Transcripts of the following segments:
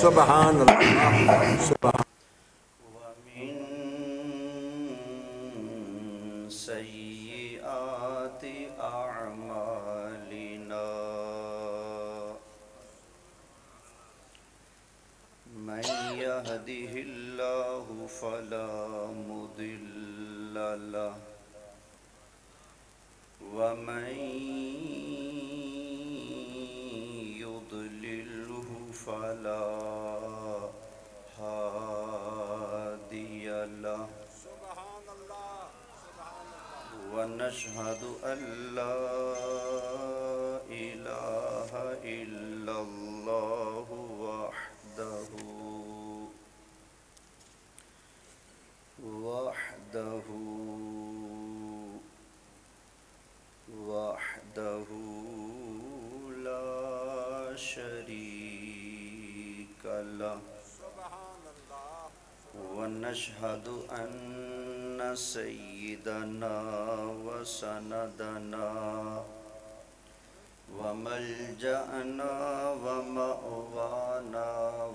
سبحان اللہ سبحان ومن سيئات أعمالنا من يهده الله فلا مضل له ومن يضلله فلا هادي له ونشهد أن لا إله إلا الله وحده لا شريك له ونشهد أن سيدنا وسندنا وملجأنا ومأوانا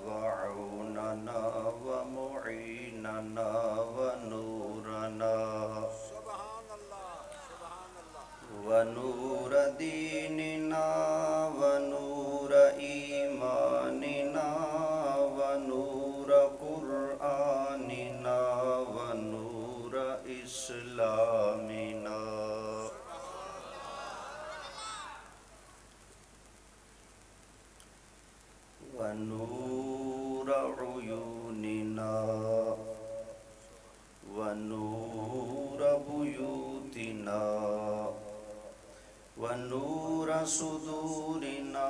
وعوننا ومعيننا ونورنا ونور ديننا ونور إيماننا ونور قرآننا ونور إسلامنا ونور عيوننا ونور بيوتنا ونور صدورنا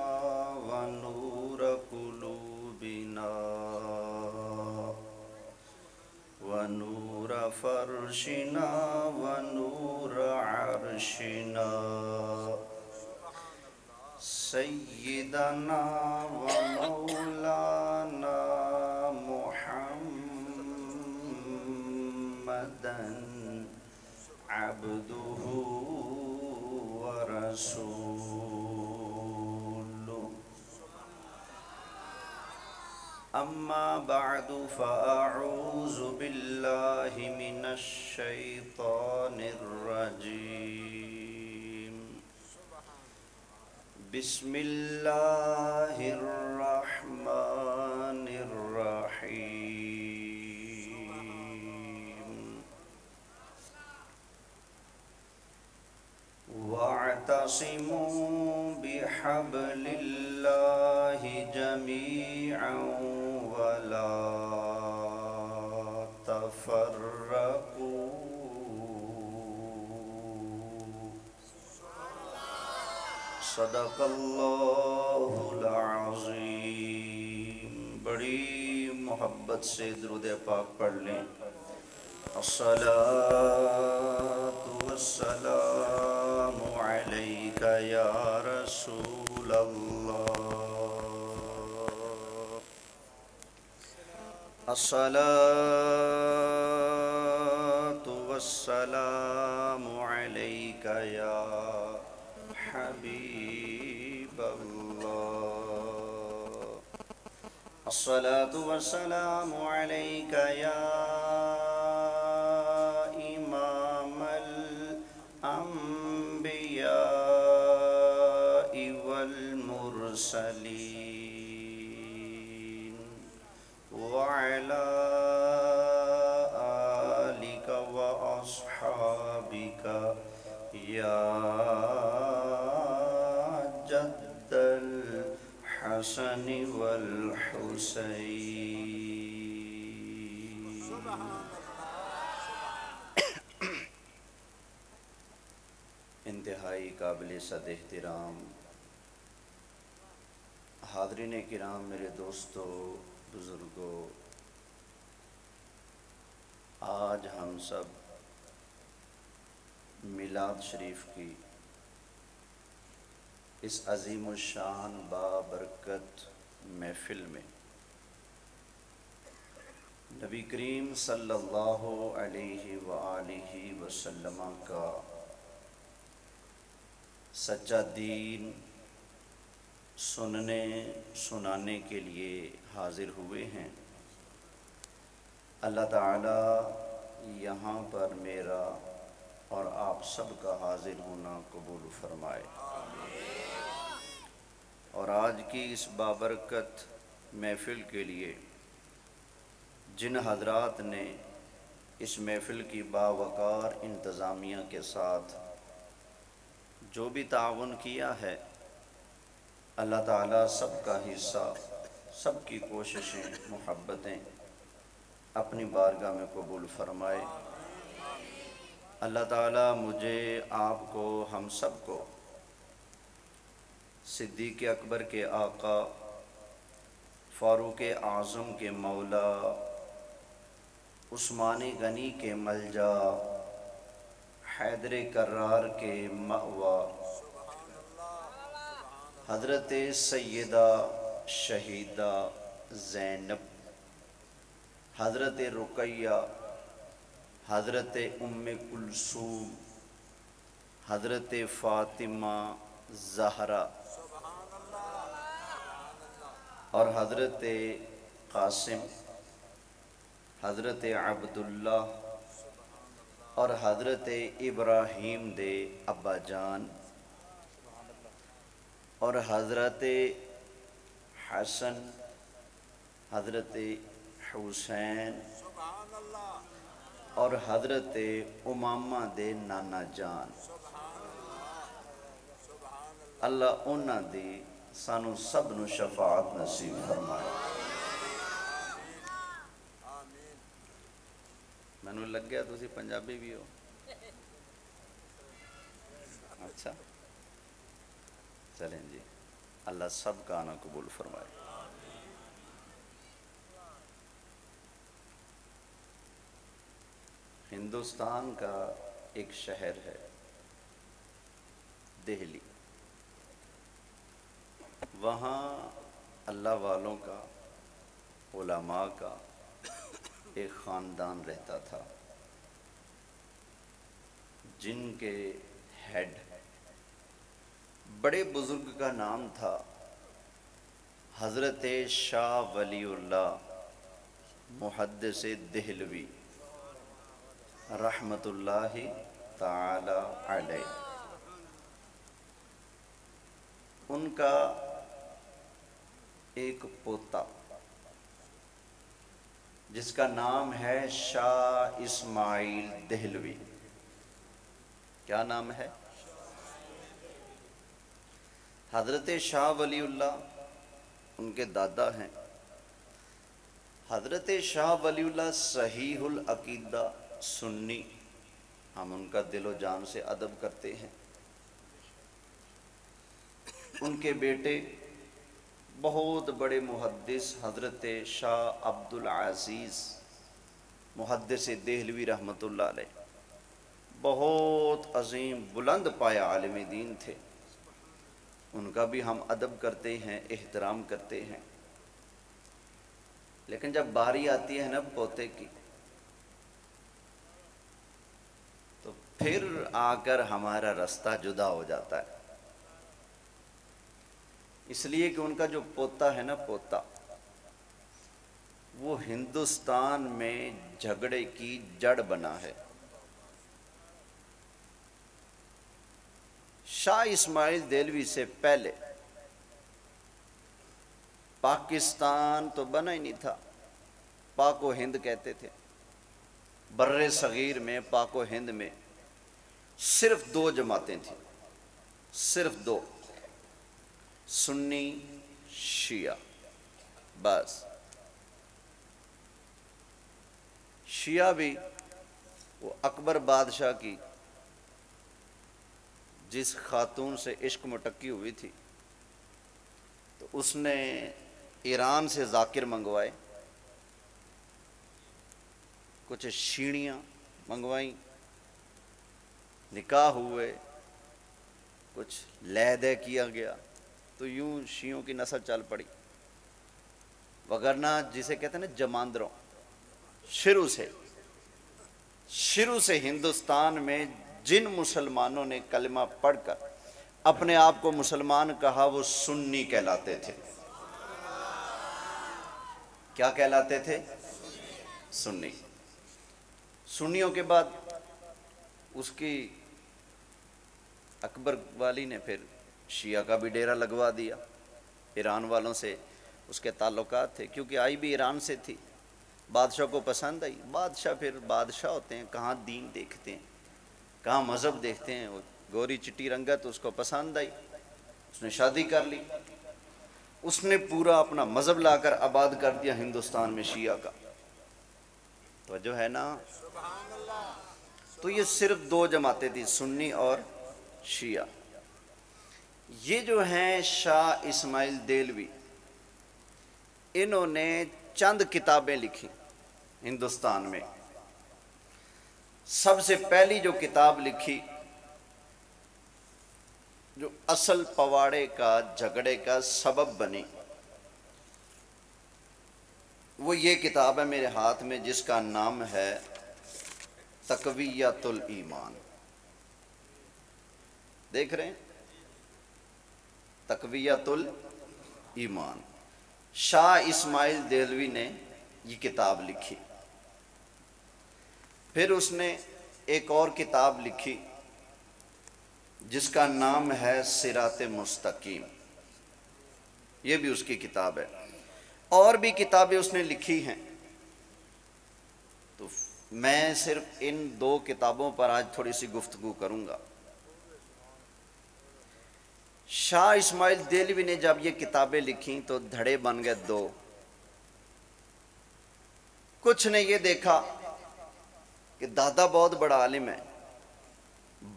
ونور قلوبنا ونور فرشنا ونور عرشنا سيدنا ومولانا محمدا عبده ورسوله أما بعد فأعوذ بالله من الشيطان الرجيم بسم الله الرحمن الرحيم واعتصموا بحبل الله جميعا ولا تفرقوا صدق اللہ العظیم۔ بڑی محبت سے درود پاک پڑھ لیں۔ الصلاة والسلام علیک یا رسول اللہ، الصلاة والسلام علیک یا حبیب اللہ، الصلاة والسلام علیک یا امام الانبیاء والمرسلین وعلی آلک واصحابک یا جد الحسن والحسین۔ انتہائی قابل صد احترام حاضرین کرام، میرے دوستو، بزرگوں، آج ہم سب میلاد شریف کی اس عظیم الشان بابرکت محفل میں نبی کریم صلی اللہ علیہ وآلہ وسلم کا سچا دین سننے سنانے کے لیے حاضر ہوئے ہیں۔ اللہ تعالی یہاں پر میرا اور آپ سب کا حاضر ہونا قبول فرمائے، اور آج کی اس بابرکت محفل کے لیے جن حضرات نے اس محفل کی باوقار انتظامیہ کے ساتھ جو بھی تعاون کیا ہے، اللہ تعالیٰ سب کا حصہ، سب کی کوششیں، محبتیں اپنی بارگاہ میں قبول فرمائے۔ اللہ تعالیٰ مجھے، آپ کو، ہم سب کو صدیق اکبر کے آقا، فاروق اعظم کے مولا، عثمان غنی کے ملجا، حیدر کرار کے مأوا، حضرت سیدہ شہیدہ زینب، حضرت رقیہ، حضرت ام کلثوم، حضرت فاطمہ زہرا اور حضرت قاسم، حضرت عبداللہ اور حضرت ابراہیم دے ابا جان، اور حضرت حسن، حضرت حسین اور حضرت امامہ دے نانا جان۔ اللہ انہاں دی سانو سب نو شفاعت نصیب فرمائے۔ مینوں لگ گیا تسی پنجابی بھی ہو، اچھا چلیں جی، اللہ سب کا آنا قبول فرمائے۔ ہندوستان کا ایک شہر ہے دہلی، وہاں اللہ والوں کا، علماء کا ایک خاندان رہتا تھا جن کے ہیڈ بڑے بزرگ کا نام تھا حضرت شاہ ولی اللہ محدث دہلوی رحمت اللہ تعالی علیہ۔ ان کا ایک پوتا جس کا نام ہے شاہ اسماعیل دہلوی۔ کیا نام ہے؟ حضرت شاہ ولی اللہ ان کے دادا ہیں۔ حضرت شاہ ولی اللہ صحیح العقیدہ سنی، ہم ان کا دل و جان سے ادب کرتے ہیں۔ ان کے بیٹے بہت بڑے محدث حضرت شاہ عبد العزیز محدث دہلوی رحمت اللہ علیہ، بہت عظیم بلند پایا عالم دین تھے، ان کا بھی ہم ادب کرتے ہیں، احترام کرتے ہیں۔ لیکن جب باری آتی ہے نا پوتے کی، تو پھر آ کر ہمارا رستہ جدا ہو جاتا ہے، اس لیے کہ ان کا جو پوتا ہے نا، پوتا وہ ہندوستان میں جھگڑے کی جڑ بنا ہے۔ شاہ اسماعیل دہلوی سے پہلے پاکستان تو بنا ہی نہیں تھا، پاک و ہند کہتے تھے۔ بر صغیر میں، پاک و ہند میں صرف دو جماعتیں تھیں، صرف دو، سنی شیعہ، بس۔ شیعہ بھی وہ اکبر بادشاہ کی جس خاتون سے عشق مٹکی ہوئی تھی، تو اس نے ایران سے ذاکر منگوائے، کچھ شیڑیاں منگوائیں، نکاح ہوئے، کچھ لے دے کیا گیا، تو یوں شیعوں کی نسل چل پڑی۔ وگرنہ جسے کہتے ہیں نا جماندروں، شروع سے ہندوستان میں جن مسلمانوں نے کلمہ پڑھ کر اپنے آپ کو مسلمان کہا وہ سنی کہلاتے تھے۔ کیا کہلاتے تھے؟ سنی۔ سنیوں کے بعد اس کی اکبر والی نے پھر شیعہ کا بھی ڈیرا لگوا دیا۔ ایران والوں سے اس کے تعلقات تھے، کیونکہ آئی بھی ایران سے تھی، بادشاہ کو پسند آئی۔ بادشاہ پھر بادشاہ ہوتے ہیں، کہاں دین دیکھتے ہیں، کہاں مذہب دیکھتے ہیں۔ وہ گوری چٹی رنگت اس کو پسند آئی، اس نے شادی کر لی۔ اس نے پورا اپنا مذہب لا کر آباد کر دیا ہندوستان میں شیعہ کا۔ توجہ ہے نا؟ تو یہ صرف دو جماعتیں تھیں، سنی اور شیعہ۔ یہ جو ہیں شاہ اسماعیل دہلوی، انہوں نے چند کتابیں لکھی ہندوستان میں۔ سب سے پہلی جو کتاب لکھی، جو اصل پواڑے کا جھگڑے کا سبب بنی، وہ یہ کتاب ہے میرے ہاتھ میں، جس کا نام ہے تقویۃ الایمان۔ دیکھ رہے ہیں؟ تقویۃ الایمان، شاہ اسماعیل دہلوی نے یہ کتاب لکھی۔ پھر اس نے ایک اور کتاب لکھی جس کا نام ہے صراط مستقیم، یہ بھی اس کی کتاب ہے۔ اور بھی کتابیں اس نے لکھی ہیں، تو میں صرف ان دو کتابوں پر آج تھوڑی سی گفتگو کروں گا۔ شاہ اسماعیل دہلوی نے جب یہ کتابیں لکھیں تو دھڑے بن گئے دو۔ کچھ نے یہ دیکھا کہ دادا بہت بڑا عالم ہے،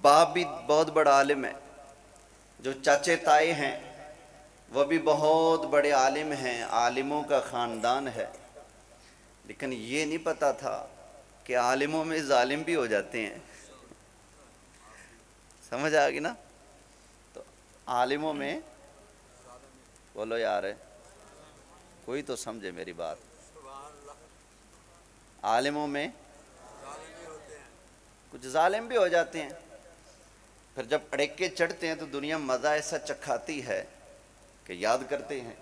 باپ بھی بہت بڑا عالم ہے، جو چاچے تائے ہیں وہ بھی بہت بڑے عالم ہیں، عالموں کا خاندان ہے، لیکن یہ نہیں پتا تھا کہ عالموں میں ظالم بھی ہو جاتے ہیں۔ سمجھ آ گئی نا؟ تو عالموں میں، بولو یار کوئی تو سمجھے میری بات، عالموں میں کچھ ظالم بھی ہو جاتے ہیں۔ پھر جب اڑیکے چڑھتے ہیں تو دنیا مزہ ایسا چکھاتی ہے کہ یاد کرتے ہیں۔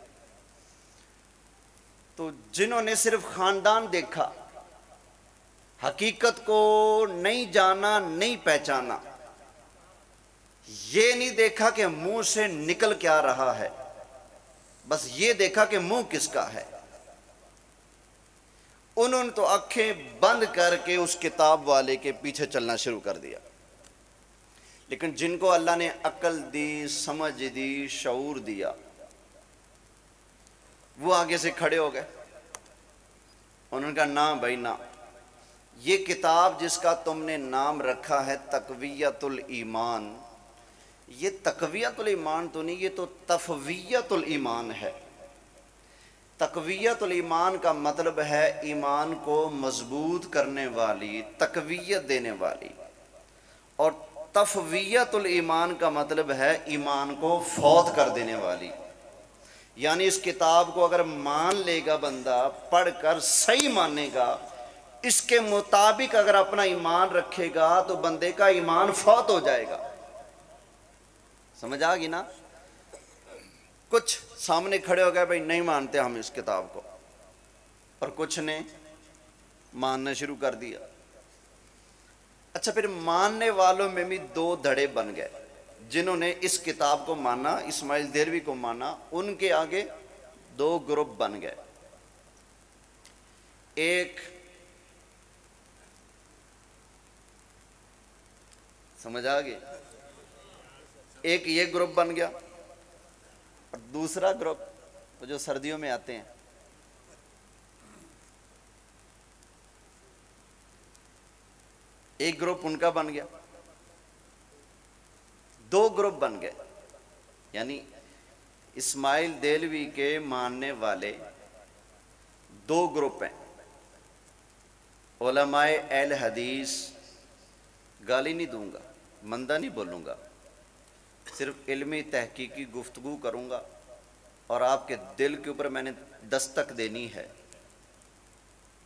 تو جنہوں نے صرف خاندان دیکھا، حقیقت کو نہیں جانا، نہیں پہچانا، یہ نہیں دیکھا کہ منہ سے نکل کیا رہا ہے، بس یہ دیکھا کہ منہ کس کا ہے، انہوں نے تو آنکھیں بند کر کے اس کتاب والے کے پیچھے چلنا شروع کر دیا۔ لیکن جن کو اللہ نے عقل دی، سمجھ دی، شعور دیا، وہ آگے سے کھڑے ہو گئے۔ انہوں نے کہا نا بھائی نا، یہ کتاب جس کا تم نے نام رکھا ہے تقویۃ الایمان، یہ تقویۃ الایمان تو نہیں، یہ تو تفویۃ الایمان ہے۔ تقویۃ الایمان کا مطلب ہے ایمان کو مضبوط کرنے والی، تقویت دینے والی، اور تفویۃ الایمان کا مطلب ہے ایمان کو فوت کر دینے والی۔ یعنی اس کتاب کو اگر مان لے گا بندہ، پڑھ کر صحیح مانے گا، اس کے مطابق اگر اپنا ایمان رکھے گا تو بندے کا ایمان فوت ہو جائے گا۔ سمجھ آ گئی نا؟ کچھ سامنے کھڑے ہو گئے بھائی نہیں مانتے ہم اس کتاب کو، اور کچھ نے ماننا شروع کر دیا۔ اچھا، پھر ماننے والوں میں بھی دو دھڑے بن گئے۔ جنہوں نے اس کتاب کو مانا، اسماعیل دہلوی کو مانا، ان کے آگے دو گروپ بن گئے۔ ایک سمجھ آ گئی؟ ایک یہ گروپ بن گیا، اور دوسرا گروپ جو سردیوں میں آتے ہیں، ایک گروپ ان کا بن گیا، دو گروپ بن گئے۔ یعنی اسماعیل دہلوی کے ماننے والے دو گروپ ہیں۔ علماء اہل حدیث، گالی نہیں دوں گا، مندہ نہیں بولوں گا، صرف علمی تحقیقی گفتگو کروں گا، اور آپ کے دل کے اوپر میں نے دستک دینی ہے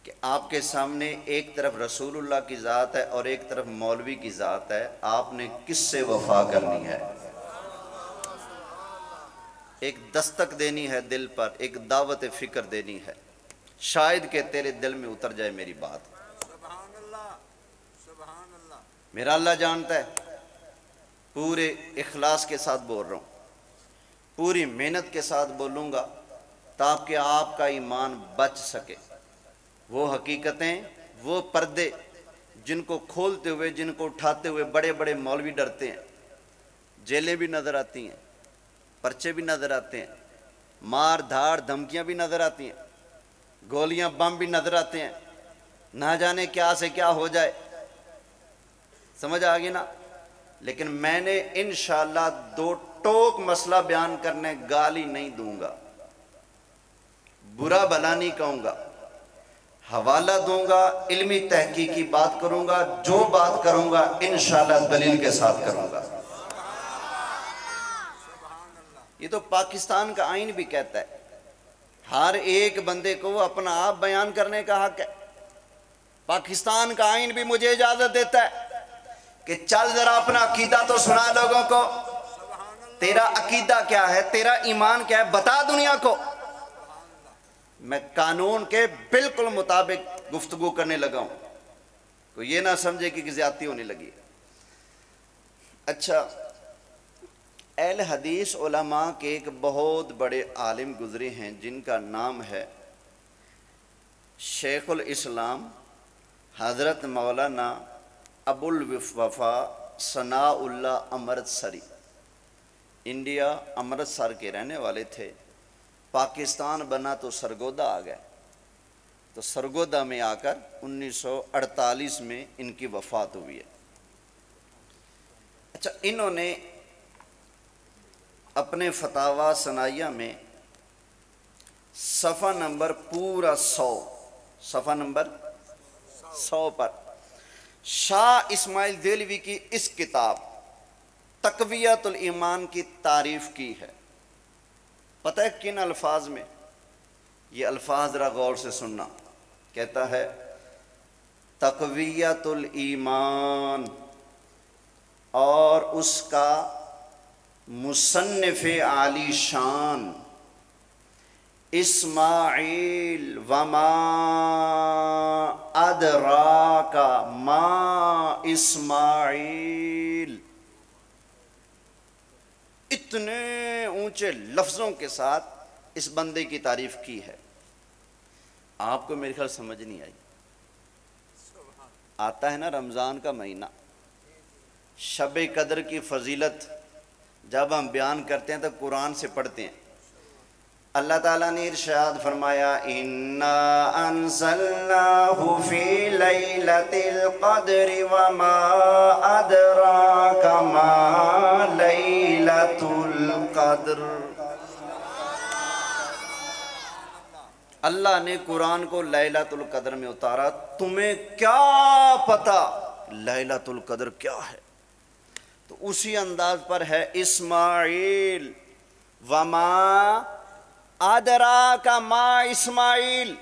کہ آپ کے سامنے ایک طرف رسول اللہ کی ذات ہے اور ایک طرف مولوی کی ذات ہے، آپ نے کس سے وفا کرنی ہے؟ ایک دستک دینی ہے دل پر، ایک دعوت فکر دینی ہے، شاید کہ تیرے دل میں اتر جائے میری بات۔ سبحان اللہ، سبحان اللہ۔ میرا اللہ جانتا ہے، پورے اخلاص کے ساتھ بول رہا ہوں، پوری محنت کے ساتھ بولوں گا تاکہ آپ کا ایمان بچ سکے۔ وہ حقیقتیں، وہ پردے جن کو کھولتے ہوئے، جن کو اٹھاتے ہوئے بڑے بڑے مولوی ڈرتے ہیں، جیلیں بھی نظر آتی ہیں، پرچے بھی نظر آتے ہیں، مار دھاڑ دھمکیاں بھی نظر آتی ہیں، گولیاں بم بھی نظر آتے ہیں، نہ جانے کیا سے کیا ہو جائے، سمجھ آگی نا؟ لیکن میں نے انشاءاللہ دو ٹوک مسئلہ بیان کرنے، گالی نہیں دوں گا، برا بھلا نہیں کہوں گا، حوالہ دوں گا، علمی تحقیقی بات کروں گا، جو بات کروں گا انشاءاللہ دلیل کے ساتھ کروں گا۔ یہ تو پاکستان کا آئین بھی کہتا ہے، ہر ایک بندے کو اپنا آپ بیان کرنے کا حق ہے۔ پاکستان کا آئین بھی مجھے اجازت دیتا ہے کہ چل ذرا اپنا عقیدہ تو سنا لوگوں کو، تیرا عقیدہ کیا ہے، تیرا ایمان کیا ہے، بتا دنیا کو۔ میں قانون کے بالکل مطابق گفتگو کرنے لگا ہوں، کوئی یہ نہ سمجھے کہ زیادتی ہونے لگی۔ اچھا، اہل حدیث علماء کے ایک بہت بڑے عالم گزرے ہیں جن کا نام ہے شیخ الاسلام حضرت مولانا ابو الوفا ثناء اللہ امرتسری، انڈیا امرتسر کے رہنے والے تھے۔ پاکستان بنا تو سرگودا آ گئے، تو سرگودا میں آ کر 1948 میں ان کی وفات ہوئی ہے۔ اچھا، انہوں نے اپنے فتاویٰ ثنائیہ میں صفحہ نمبر پورا 100، صفحہ نمبر 100 پر شاہ اسماعیل دہلوی کی اس کتاب تقویت الایمان کی تعریف کی ہے۔ پتہ ہے کن الفاظ میں؟ یہ الفاظ ذرا غور سے سننا۔ کہتا ہے تقویت الایمان، اور اس کا مصنف عالی شان اسماعیل وما ادراک ما اسماعیل، اتنے اونچے لفظوں کے ساتھ اس بندے کی تعریف کی ہے۔ آپ کو میرے خیال سمجھ نہیں آئی؟ آتا ہے نا رمضان کا مہینہ، شب قدر کی فضیلت جب ہم بیان کرتے ہیں تو قرآن سے پڑھتے ہیں۔ اللہ تعالیٰ نے ارشاد فرمایا اِنَّا أَنزَلْنَاهُ فِي لَيْلَةِ الْقَدْرِ وَمَا أَدْرَاكَ مَا لَيْلَةُ الْقَدْرِ۔ اللہ نے قرآن کو لیلۃ القدر میں اتارا، تمہیں کیا پتا لیلۃ القدر کیا ہے؟ تو اسی انداز پر ہے اسماعیل وما ادراک ما اسماعیل،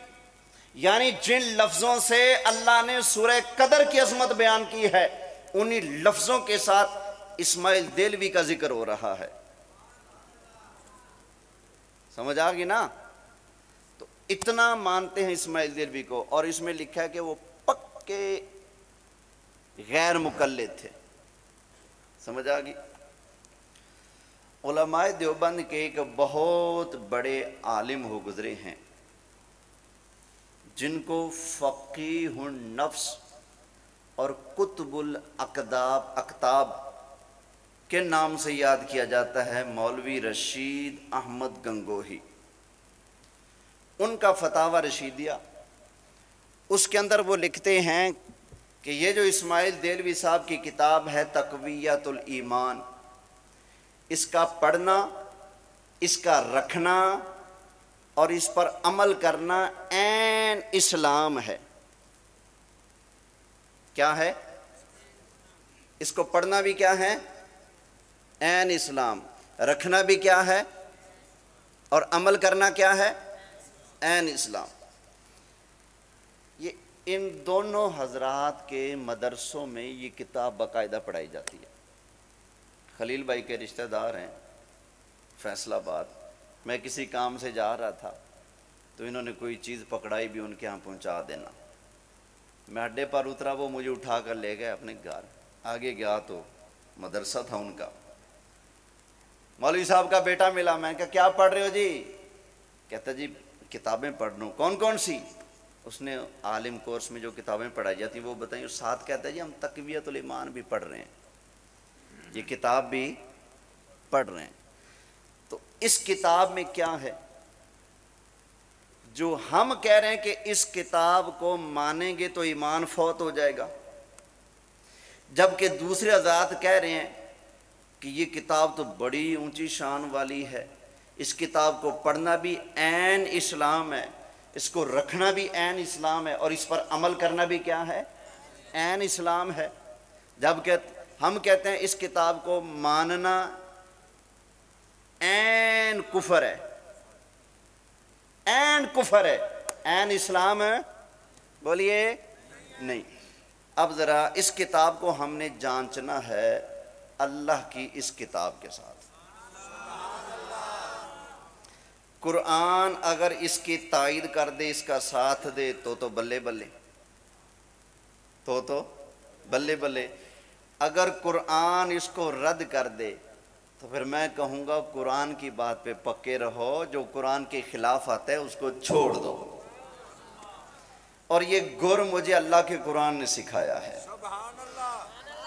یعنی جن لفظوں سے اللہ نے سورہ قدر کی عظمت بیان کی ہے، انہی لفظوں کے ساتھ اسماعیل دہلوی کا ذکر ہو رہا ہے۔ سمجھ آ گئی نا؟ تو اتنا مانتے ہیں اسماعیل دہلوی کو، اور اس میں لکھا ہے کہ وہ پکے غیر مقلد تھے۔ سمجھ آ گئی؟ علماء دیوبند کے ایک بہت بڑے عالم ہو گزرے ہیں جن کو فقیہ النفس اور قطب الاقطاب کے نام سے یاد کیا جاتا ہے، مولوی رشید احمد گنگوہی۔ ان کا فتاویٰ رشیدیہ، اس کے اندر وہ لکھتے ہیں کہ یہ جو اسماعیل دہلوی صاحب کی کتاب ہے تقویت الایمان، اس کا پڑھنا، اس کا رکھنا اور اس پر عمل کرنا عین اسلام ہے۔ کیا ہے؟ اس کو پڑھنا بھی کیا ہے؟ عین اسلام۔ رکھنا بھی کیا ہے؟ اور عمل کرنا کیا ہے؟ عین اسلام۔ یہ ان دونوں حضرات کے مدرسوں میں یہ کتاب باقاعدہ پڑھائی جاتی ہے۔ خلیل بھائی کے رشتہ دار ہیں فیصل آباد، میں کسی کام سے جا رہا تھا تو انہوں نے کوئی چیز پکڑائی بھی ان کے ہاں پہنچا دینا. میں اڈے پر اترا, وہ مجھے اٹھا کر لے گئے اپنے گھر. آگے گیا تو مدرسہ تھا ان کا. مولوی صاحب کا بیٹا ملا, میں کہا کیا پڑھ رہے ہو جی؟ کہتا جی کتابیں پڑھ رہا ہوں. کون کون سی؟ اس نے عالم کورس میں جو کتابیں پڑھائی جاتی ہیں وہ بتائیں. اس ساتھ کہتا ہے جی ہم تقویۃ الایمان بھی پڑھ رہے ہیں, یہ کتاب بھی پڑھ رہے ہیں. تو اس کتاب میں کیا ہے جو ہم کہہ رہے ہیں کہ اس کتاب کو مانیں گے تو ایمان فوت ہو جائے گا, جبکہ دوسرے حضرات کہہ رہے ہیں کہ یہ کتاب تو بڑی اونچی شان والی ہے, اس کتاب کو پڑھنا بھی عین اسلام ہے, اس کو رکھنا بھی عین اسلام ہے, اور اس پر عمل کرنا بھی کیا ہے؟ عین اسلام ہے. جبکہ ہم کہتے ہیں اس کتاب کو ماننا عین کفر ہے, عین کفر ہے, عین اسلام ہے. بولیے نہیں. اب ذرا اس کتاب کو ہم نے جانچنا ہے اللہ کی اس کتاب کے ساتھ. قرآن اگر اس کی تائید کر دے, اس کا ساتھ دے تو بلے بلے, تو بلے بلے. اگر قرآن اس کو رد کر دے تو پھر میں کہوں گا قرآن کی بات پہ پکے رہو, جو قرآن کے خلاف آتا ہے اس کو چھوڑ دو. اور یہ گر مجھے اللہ کے قرآن نے سکھایا ہے. سبحان اللہ.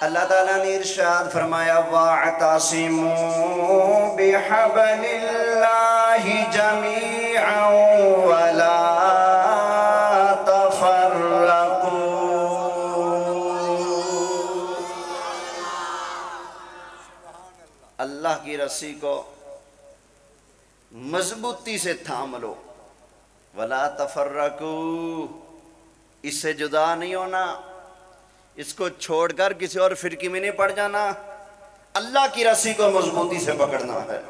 اللہ تعالیٰ نے ارشاد فرمایا وَاعْتَصِمُوا بِحَبْلِ اللَّهِ جَمِيعًا وَلَا تَفَرَّقُوا. اللہ کی رسی کو مضبوطی سے تھام لو. وَلَا تَفَرَّقُوا, اس سے جدا نہیں ہونا, اس کو چھوڑ کر کسی اور فرقے میں نہیں پڑ جانا, اللہ کی رسی کو مضبوطی سے پکڑنا ہے.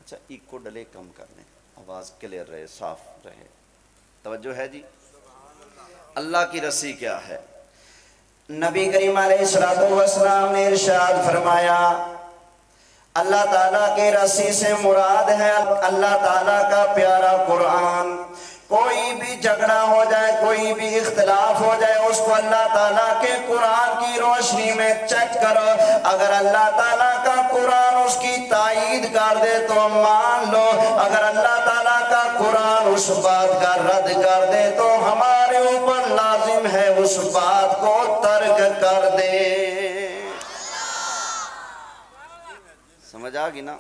اچھا ایک ڈلے کم کر لیں, آواز کلیئر رہے, صاف رہے. توجہ ہے جی. اللہ کی رسی کیا ہے؟ نبی کریم علیہ السلام نے ارشاد فرمایا اللہ تعالیٰ کی رسی سے مراد ہے اللہ تعالیٰ کا پیارا قرآن. کوئی بھی جھگڑا ہو جائے, کوئی بھی اختلاف ہو جائے, اس کو اللہ تعالیٰ کے قرآن کی روشنی میں چیک کرو. اگر اللہ تعالیٰ کا قرآن اس کی تائید کر دے تو مان لو, اگر اللہ تعالیٰ کا قرآن اس بات کا رد کر دے تو ہمارے اوپر لازم ہے اس بات کو ترک کر دے. سمجھ آ گئی نا؟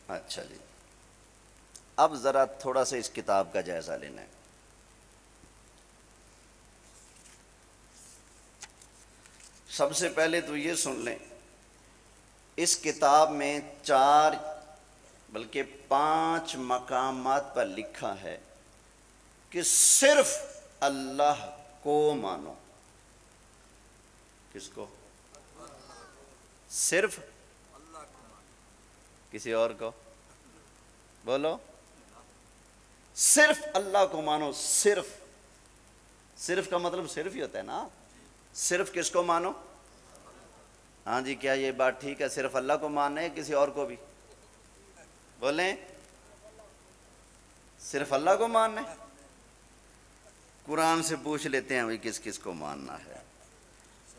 اچھا جی, اب ذرا تھوڑا سا اس کتاب کا جائزہ لینا ہے. سب سے پہلے تو یہ سن لیں, اس کتاب میں 4 بلکہ 5 مقامات پر لکھا ہے کہ صرف اللہ کو مانو. کس کو؟ صرف کسی اور کو بولو. صرف اللہ کو مانو. صرف کا مطلب صرف ہی ہوتا ہے نا. صرف کس کو مانو؟ ہاں جی, کیا یہ بات ٹھیک ہے؟ صرف اللہ کو ماننا ہے کسی اور کو بھی؟ بولیں, صرف اللہ کو ماننا ہے. قرآن سے پوچھ لیتے ہیں بھائی کس کس کو ماننا ہے.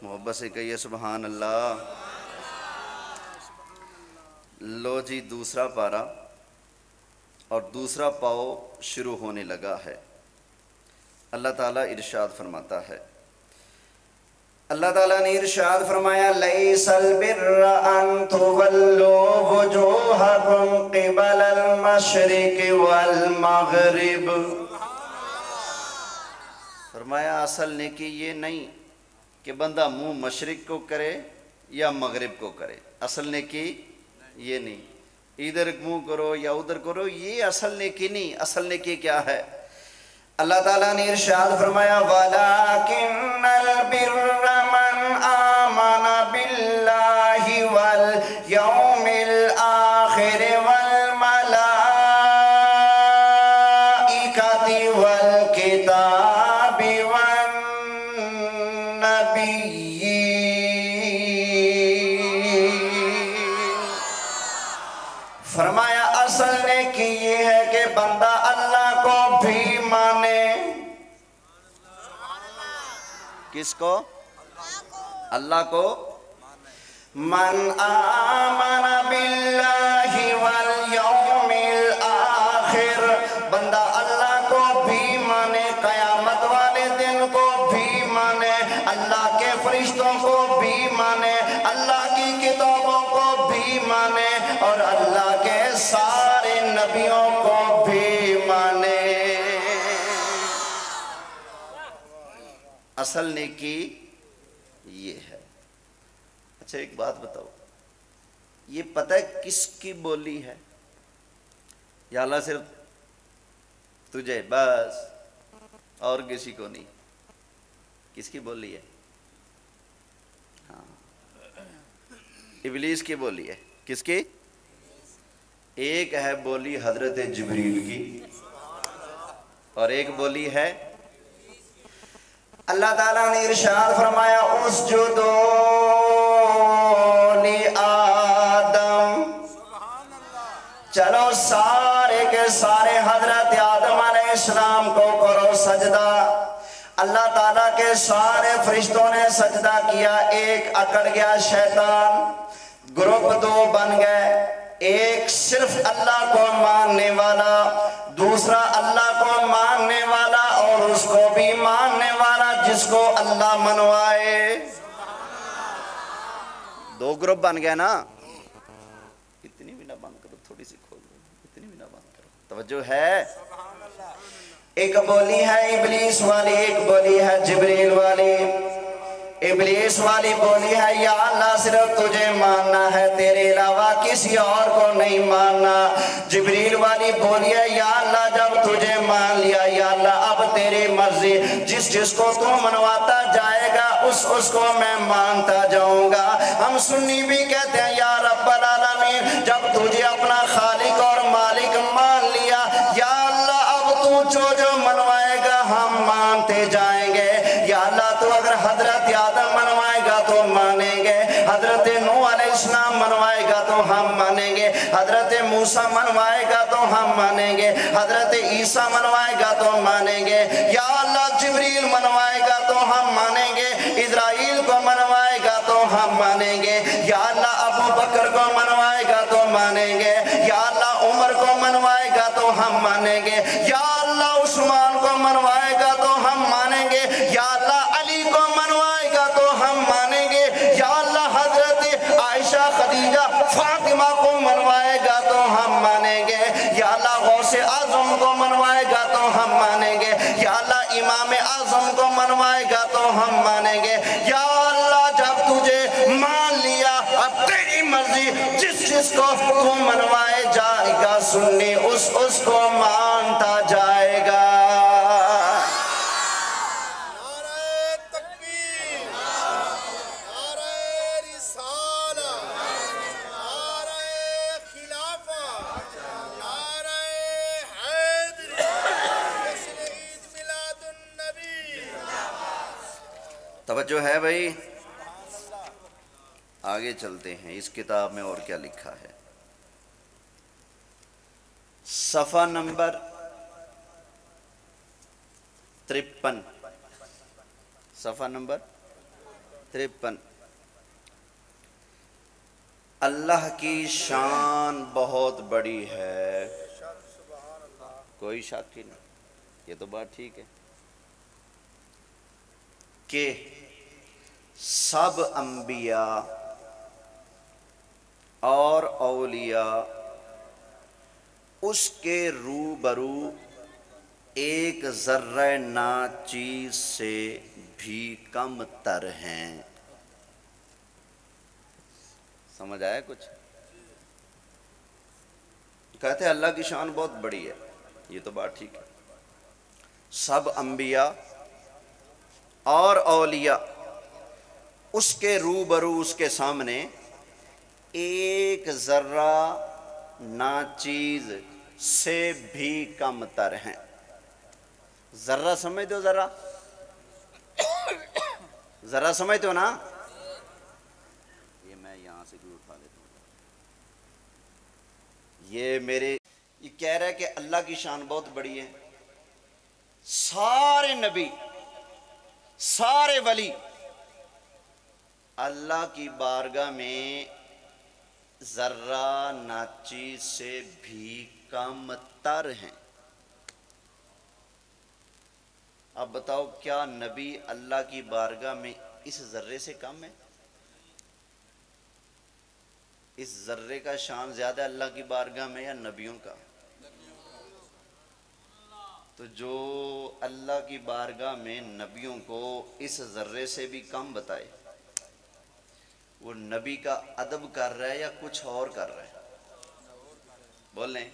محبت سے کہیے سبحان اللہ. لو جی, دوسرا پارہ اور دوسرا پاؤ شروع ہونے لگا ہے. اللہ تعالیٰ ارشاد فرماتا ہے, اللہ تعالیٰ نے ارشاد فرمایا لیس البر ان تولوا وجوہکم قبل المشرق والمغرب. فرمایا اصل نیکی یہ نہیں کہ بندہ منہ مشرق کو کرے یا مغرب کو کرے. اصل نیکی یہ نہیں, ادھر منہ کرو یا ادھر کرو, یہ اصل نیکی نہیں. اصل نیکی کیا ہے؟ اللہ تعالیٰ نے ارشاد فرمایا وَلَكِنَّ الْبِرَّ مَنْ آمَنَ بِاللَّهِ وَالْيَوْمِ الْآخِرِ وَالْمَلَائِكَةِ وَالْكِتَابِ وَالنَّبِيِّينَ. بھی مانے. کس کو؟ اللہ کو. من آمن باللہ والیوم الآخر، بندہ اللہ کو بھی مانے، قیامت والے دن کو بھی مانے، اللہ کے فرشتوں کو بھی مانے، اللہ کی کتابوں کو بھی مانے، اور اللہ کے سارے نبیوں کو بھی مانے. اصل نیکی یہ ہے. اچھا ایک بات بتاؤ، یہ پتہ ہے کس کی بولی ہے؟ یا اللہ صرف تجھے بس اور کسی کو نہیں؟ کس کی بولی ہے؟ ہاں ابلیس کی بولی ہے. کس کی؟ ایک ہے بولی حضرت جبریل کی، اور ایک بولی ہے اللہ تعالیٰ نے ارشاد فرمایا اسجدوا لآدم، چلو سارے کے سارے حضرت آدم علیہ السلام کو کرو سجدہ. اللہ تعالیٰ کے سارے فرشتوں نے سجدہ کیا. ایک اکڑ گیا شیطان، گروپ دو بن گئے، ایک صرف اللہ کو ماننے والا، دوسرا اللہ کو ماننے والا اور اس کو بھی ماننے والا جس کو اللہ منوائے. دو گروپ بن گئے نا. اتنی بھی نہ بند کرو، تھوڑی سی کھول دو، اتنی بھی نہ بند کرو. توجہ ہے؟ ایک بولی ہے ابلیس والی، ایک بولی ہے جبریل والی. ابلیس والی بولی ہے یا اللہ صرف تجھے ماننا ہے، تیرے علاوہ کسی اور کو نہیں ماننا. جبریل والی بولی ہے یا اللہ جب تجھے مان لیا یا اللہ اب تیری مرضی، جس جس کو تو منواتا جائے گا اس کو میں مانتا جاؤں گا. ہم سنی بھی کہتے ہیں یا رب العالمین جب تجھے اپنا خالق اور مالک مان لیا یا اللہ اب تو جو منوائے گا ہم مانتے جائیں گے. یا اللہ تو اگر حضرت آدم منوائے گا تو مانیں گے، حضرت نوح علیہ السلام منوائے گا تو ہم مانیں گے، حضرت موسیٰ منوائے گا تو ہم مانیں گے، حضرت عیسیٰ منوائے گا تو مانیں گے. یا اللہ جبریل منوائے گا تو ہم مانیں گے، اسرائیل کو منوائے گا تو ہم مانیں گے. یا اللہ ابو بکر کو منوائے گا تو مانیں گے، یا اللہ عمر کو منوائے گا تو ہم مانیں گے، یا اللہ عثمان کو منوائے گا تو ہم مانیں گے، یا اللہ علی کو منوائے گا تو ہم مانیں گے، یا اللہ حضرت عائشہ خدیجہ فاطمہ کو منوائے گا تو ہم مانیں گے، یا اللہ غوث اعظم کو منوائے گا تو ہم مانیں گے، یا اللہ امام اعظم کو منوائے گا تو ہم مانیں گے. یا اللہ جب تجھے مان لیا اب تیری مرضی، جس کو تو منوائے جائے گا سنی اس کو مانتا جائے گا. توجہ ہے بھائی؟ آگے چلتے ہیں. اس کتاب میں اور کیا لکھا ہے؟ صفحہ نمبر 53، صفحہ نمبر 53. اللہ کی شان بہت بڑی ہے، کوئی شک ہی نہیں. یہ تو بات ٹھیک ہے کہ سب انبیاء اور اولیاء اس کے روبرو ایک ذرہ ناچیز سے بھی کم تر ہیں. سمجھ آیا کچھ؟ کہتے ہیں اللہ کی شان بہت بڑی ہے، یہ تو بات ٹھیک ہے. سب انبیاء اور اولیاء اس کے روبرو اس کے سامنے ایک ذرہ ناچیز سے بھی کم تر ہیں. ذرہ سمجھتے ہو؟ ذرہ سمجھتے ہو نا؟ یہ میں یہاں سے بھی اٹھا لیتا ہوں. یہ کہہ رہا ہے کہ اللہ کی شان بہت بڑی ہے. سارے نبی سارے ولی اللہ کی بارگاہ میں ذرہ ناچیز سے بھی کم تر ہیں۔ اب بتاؤ کیا نبی اللہ کی بارگاہ میں اس ذرے سے کم ہے؟ اس ذرے کا شان زیادہ اللہ کی بارگاہ میں یا نبیوں کا؟ تو جو اللہ کی بارگاہ میں نبیوں کو اس ذرے سے بھی کم بتائے، وہ نبی کا ادب کر رہا ہے یا کچھ اور کر رہا ہے؟ بولیں۔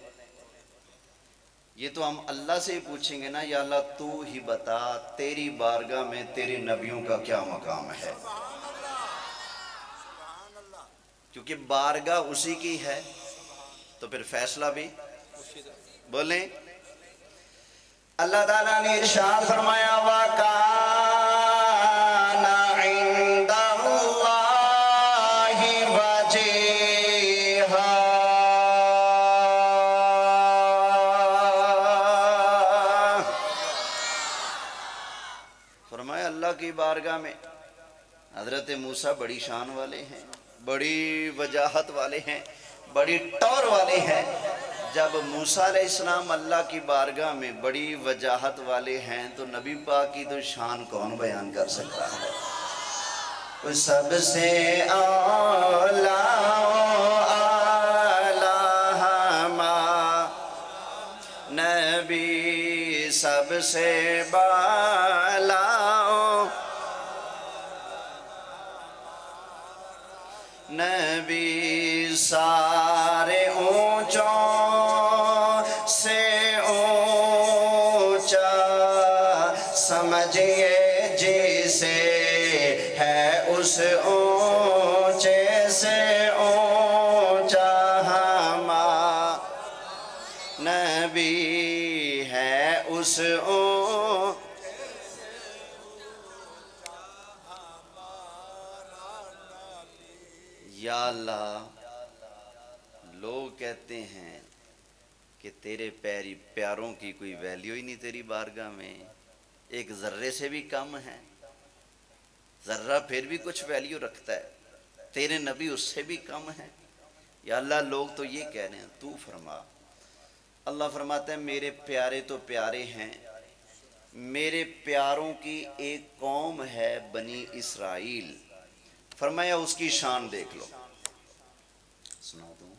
یہ تو ہم اللہ سے ہی پوچھیں گے نا، یا اللہ تو ہی بتا تیری بارگاہ میں تیرے نبیوں کا کیا مقام ہے، کیونکہ بارگاہ اسی کی ہے تو پھر فیصلہ بھی۔ بولیں۔ اللہ تعالیٰ نے ارشاد فرمایا وَكَانَ عِندَ اللَّهِ وَجِيهًا، فرمایا اللہ کی بارگاہ میں حضرت موسیٰ بڑی شان والے ہیں، بڑی وجاہت والے ہیں، بڑی ٹور والے ہیں۔ جب موسیٰ علیہ السلام اللہ کی بارگاہ میں بڑی وجاہت والے ہیں تو نبی پاک کی تو شان کون بیان کر سکتا ہے؟ وہ سب سے اولا نبی سب سے بالا نبی سارے اونچوں سے اونچا سمجھئے جسے ہے اس اونچے سے اونچا ہمارا نبی ہے اس یا اللہ لوگ کہتے ہیں کہ تیرے پیاروں کی کوئی ویلیو ہی نہیں تیری بارگاہ میں، ایک ذرے سے بھی کم ہے، ذرہ پھر بھی کچھ ویلیو رکھتا ہے، تیرے نبی اس سے بھی کم ہیں۔ یا اللہ لوگ تو یہ کہہ رہے ہیں، تو فرما۔ اللہ فرماتا ہے میرے پیارے تو پیارے ہیں، میرے پیاروں کی ایک قوم ہے بنی اسرائیل، فرمایا اس کی شان دیکھ لو۔ سنا دوں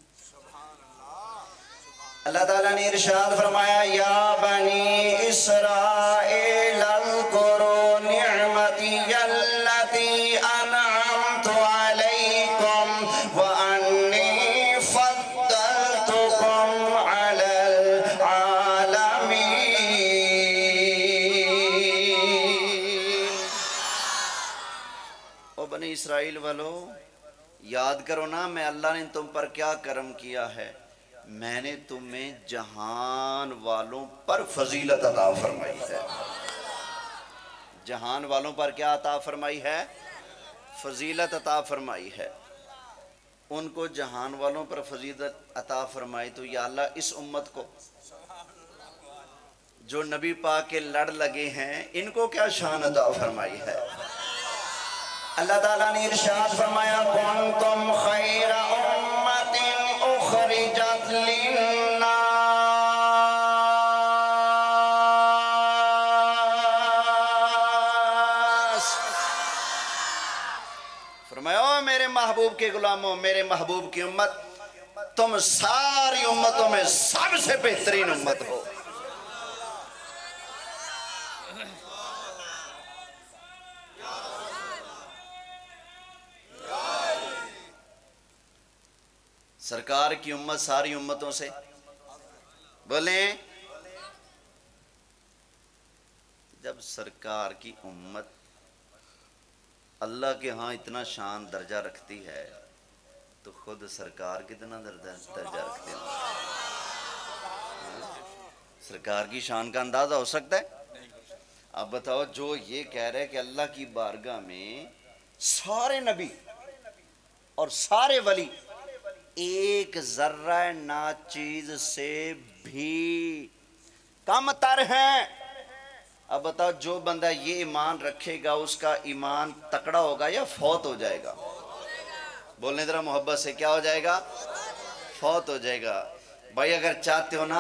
اللہ تعالیٰ نے ارشاد فرمایا یا بنی اسرائیل اذکروا نعمتی التی انعمت علیکم وانی فضلتکم علی العالمین۔ او بنی اسرائیل والو یاد کرو نا میں اللہ نے تم پر کیا کرم کیا ہے، میں نے تمہیں جہان والوں پر فضیلت عطا فرمائی ہے۔ جہان والوں پر کیا عطا فرمائی ہے؟ فضیلت عطا فرمائی ہے۔ ان کو جہان والوں پر فضیلت عطا فرمائی تو یا اللہ اس امت کو جو نبی پاک کے لڑ لگے ہیں ان کو کیا شان عطا فرمائی ہے؟ اللہ تعالیٰ نے ارشاد فرمایا کنتم خیر امت اخرجت للناس، فرمایا او میرے محبوب کے غلاموں، میرے محبوب کی امت، تم ساری امتوں میں سب سے بہترین امت ہو۔ سرکار کی امت ساری امتوں سے، بولیں۔ جب سرکار کی امت اللہ کے ہاں اتنا شان درجہ رکھتی ہے تو خود سرکار کتنا درجہ رکھتے ہیں؟ سرکار کی شان کا اندازہ ہو سکتا ہے؟ اب بتاؤ جو یہ کہہ رہے کہ اللہ کی بارگاہ میں سارے نبی اور سارے ولی ایک ذرہ ناچیز سے بھی کم تر ہیں، اب بتاؤ جو بندہ یہ ایمان رکھے گا اس کا ایمان تکڑا ہوگا یا فوت ہو جائے گا؟ بولنے ذرا محبت سے، کیا ہو جائے گا؟ فوت ہو جائے گا۔ بھائی اگر چاہتے ہو نا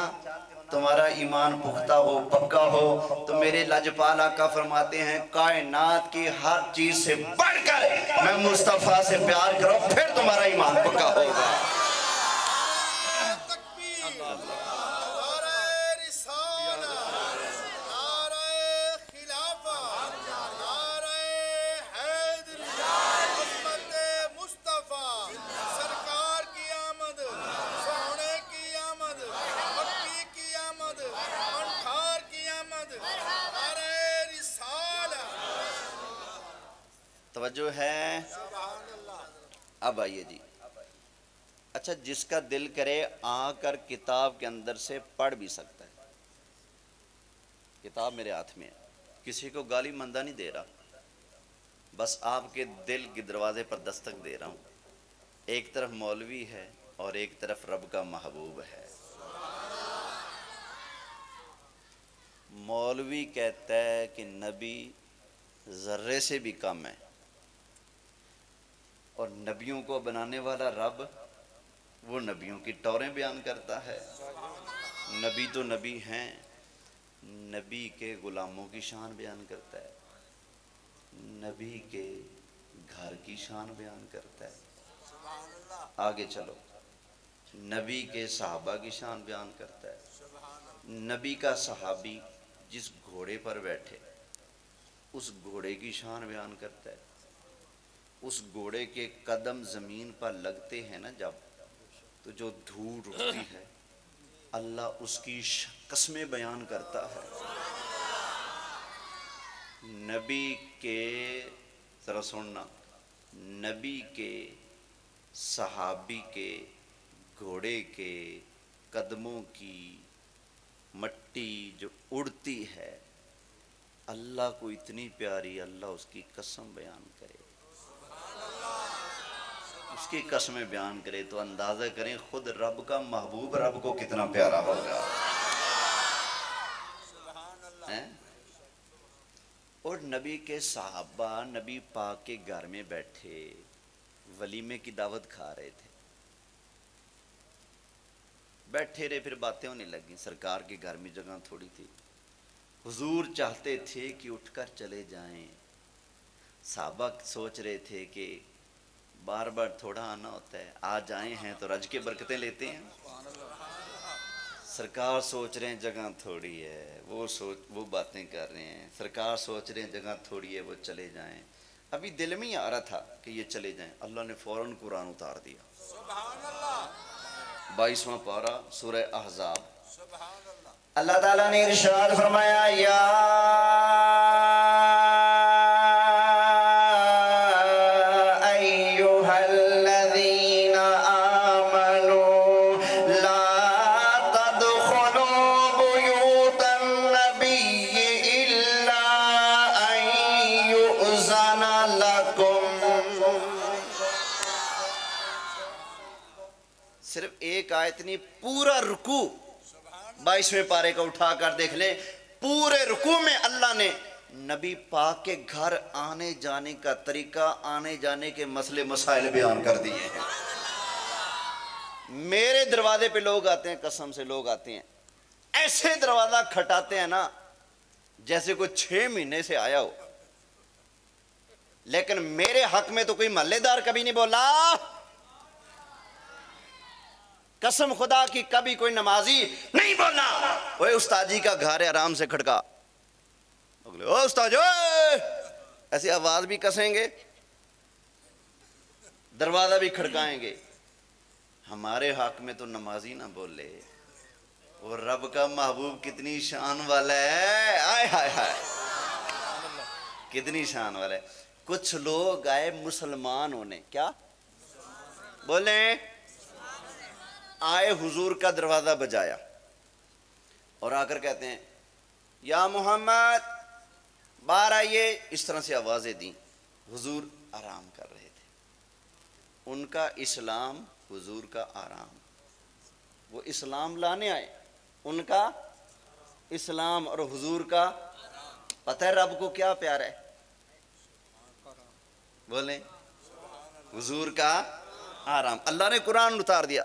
تمہارا ایمان پختہ ہو، پکا ہو، تو میرے لاجپال آقا فرماتے ہیں کائنات کی ہر چیز سے بڑھ کر میں مصطفیٰ سے پیار کرو، پھر تمہارا ایمان پکا ہوگا۔ توجہ ہے؟ اب آئیے جی، اچھا جس کا دل کرے آ کر کتاب کے اندر سے پڑھ بھی سکتا ہے۔ کتاب میرے ہاتھ میں ہے، کسی کو گالی مندہ نہیں دے رہا، بس آپ کے دل کے دروازے پر دستک دے رہا ہوں۔ ایک طرف مولوی ہے اور ایک طرف رب کا محبوب ہے۔ مولوی کہتا ہے کہ نبی ذرے سے بھی کم ہے، اور نبیوں کو بنانے والا رب وہ نبیوں کی ٹوریں بیان کرتا ہے۔ نبی تو نبی ہیں، نبی کے غلاموں کی شان بیان کرتا ہے، نبی کے گھر کی شان بیان کرتا ہے۔ آگے چلو، نبی کے صحابہ کی شان بیان کرتا ہے۔ نبی کا صحابی جس گھوڑے پر بیٹھے اس گھوڑے کی شان بیان کرتا ہے۔ اس گھوڑے کے قدم زمین پر لگتے ہیں نا جب، تو جو دھوڑ اٹھتی ہے اللہ اس کی قسمیں بیان کرتا ہے۔ نبی کے، ذرا سننا، نبی کے صحابی کے گھوڑے کے قدموں کی مٹی جو اڑتی ہے اللہ کو اتنی پیاری، اللہ اس کی قسم بیان کرے، اس کی قسمیں بیان کرے، تو اندازہ کریں خود رب کا محبوب رب کو کتنا پیارا ہوگا۔ اور نبی کے صحابہ نبی پاک کے گھر میں بیٹھے ولیمے کی دعوت کھا رہے تھے، بیٹھے رہے، پھر باتیں ہونے لگیں۔ سرکار کے گھر میں جگہ تھوڑی تھی، حضور چاہتے تھے کہ اٹھ کر چلے جائیں، صحابہ سوچ رہے تھے کہ بار بار تھوڑا آنا ہوتا ہے، آج آئے ہیں تو رج کے برکتیں لیتے ہیں۔ سرکار سوچ رہے ہیں جگہ تھوڑی ہے، وہ باتیں کر رہے ہیں، سرکار سوچ رہے ہیں جگہ تھوڑی ہے، وہ چلے جائیں۔ ابھی دل میں ہی آ رہا تھا کہ یہ چلے جائیں، اللہ نے فوراً قرآن اتار دیا۔ 22واں پارہ سورہ احزاب۔ اللہ تعالیٰ نے ارشاد فرمایا، یا صرف ایک آیت نہیں، پورا رکوع 22ویں پارے کا اٹھا کر دیکھ لیں، پورے رکوع میں اللہ نے نبی پاک کے گھر آنے جانے کا طریقہ، آنے جانے کے مسئلے مسائل بیان کر دیے ہیں۔ میرے دروازے پہ لوگ آتے ہیں، قسم سے لوگ آتے ہیں، ایسے دروازہ کھٹاتے ہیں نا جیسے کوئی 6 مہینے سے آیا ہو، لیکن میرے حق میں تو کوئی محلے دار کبھی نہیں بولا، قسم خدا کی کبھی کوئی نمازی نہیں بولا اوے استاد جی کا گھر ہے آرام سے کھڑکا، او استاد ایسی آواز بھی کسیں گے، دروازہ بھی کھڑکائیں گے۔ ہمارے حق میں تو نمازی نہ بولے، اور رب کا محبوب کتنی شان والا ہے، آئے ہائے ہائے کتنی شان والا ہے۔ کچھ لوگ آئے مسلمان ہونے، کیا بولیں، آئے حضور کا دروازہ بجایا اور آ کر کہتے ہیں یا محمد باہر آئیے، اس طرح سے آوازیں دیں۔ حضور آرام کر رہے تھے، ان کا اسلام حضور کا آرام، وہ اسلام لانے آئے، ان کا اسلام اور حضور کا پتہ ہے رب کو کیا پیارا ہے؟ بولیں حضور کا آرام. اللہ نے قرآن اتار دیا.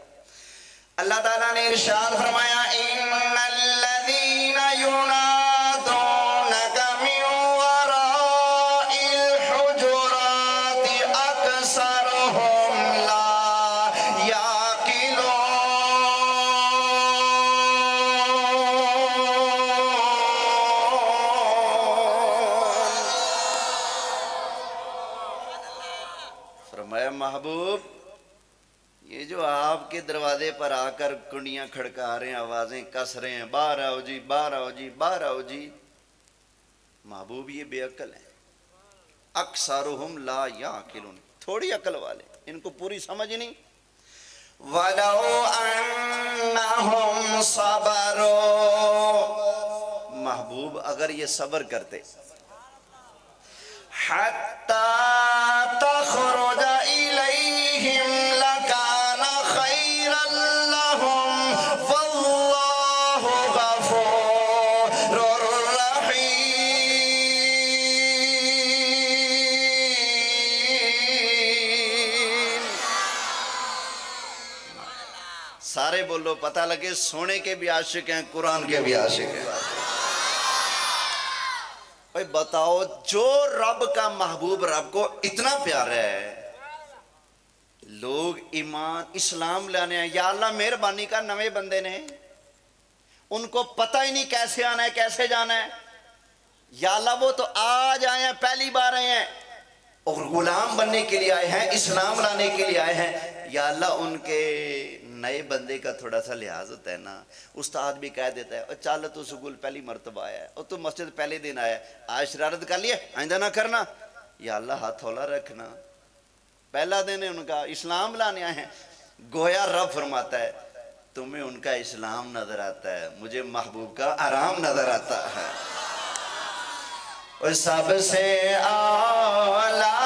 اللہ تعالیٰ نے ارشاد فرمایا ان الذین ینادونک من وراء الحجرات اکثرهم لا یعقلون. فرمایا محبوب یہ جو آپ کے دروازے پر آ کر کنڈیاں کھڑکا رہے ہیں، آوازیں کس رہے ہیں، باہر آؤ جی باہر آؤ جی باہر آؤ جی، محبوب یہ بے عقل ہیں. اکثرهم لا یعقلون، تھوڑی عقل والے، ان کو پوری سمجھ نہیں. وَلَوْ أَنَّهُمْ صَبَرُوا، محبوب اگر یہ صبر کرتے حَتَّى تَخْرُجَ إِلَيْهِمْ لَكَانَ خَيْرًا لَهُمْ وَاللَّهُ غَفُورٌ رَحِيمٌ. سارے بولو پتہ لگے سونے کے بھی عاشق ہیں، قرآن کے بھی عاشق ہیں. بھائی بتاؤ جو رب کا محبوب رب کو اتنا پیارا ہے، لوگ ایمان اسلام لانے ہیں، یا اللہ مہربانی کا نوے بندے نے ان کو پتہ ہی نہیں کیسے آنا ہے کیسے جانا ہے، یا اللہ وہ تو آج آئے ہیں پہلی بار آئے ہیں اور غلام بننے کے لیے آئے ہیں، اسلام لانے کے لیے آئے ہیں، یا اللہ ان کے نئے بندے کا تھوڑا سا لحاظ ہوتا ہے نا. استاد بھی کہہ دیتا ہے اور چل تو سکول پہلی مرتبہ آیا ہے اور تو مسجد پہلے دن آیا ہے، آج شرارت کر لیے آئندہ نہ کرنا. یا اللہ ہاتھ ہولا رکھنا، پہلا دن ہے ان کا، اسلام لانے آئے ہیں. گویا رب فرماتا ہے تمہیں ان کا اسلام نظر آتا ہے، مجھے محبوب کا آرام نظر آتا ہے. اور سب سے اعلیٰ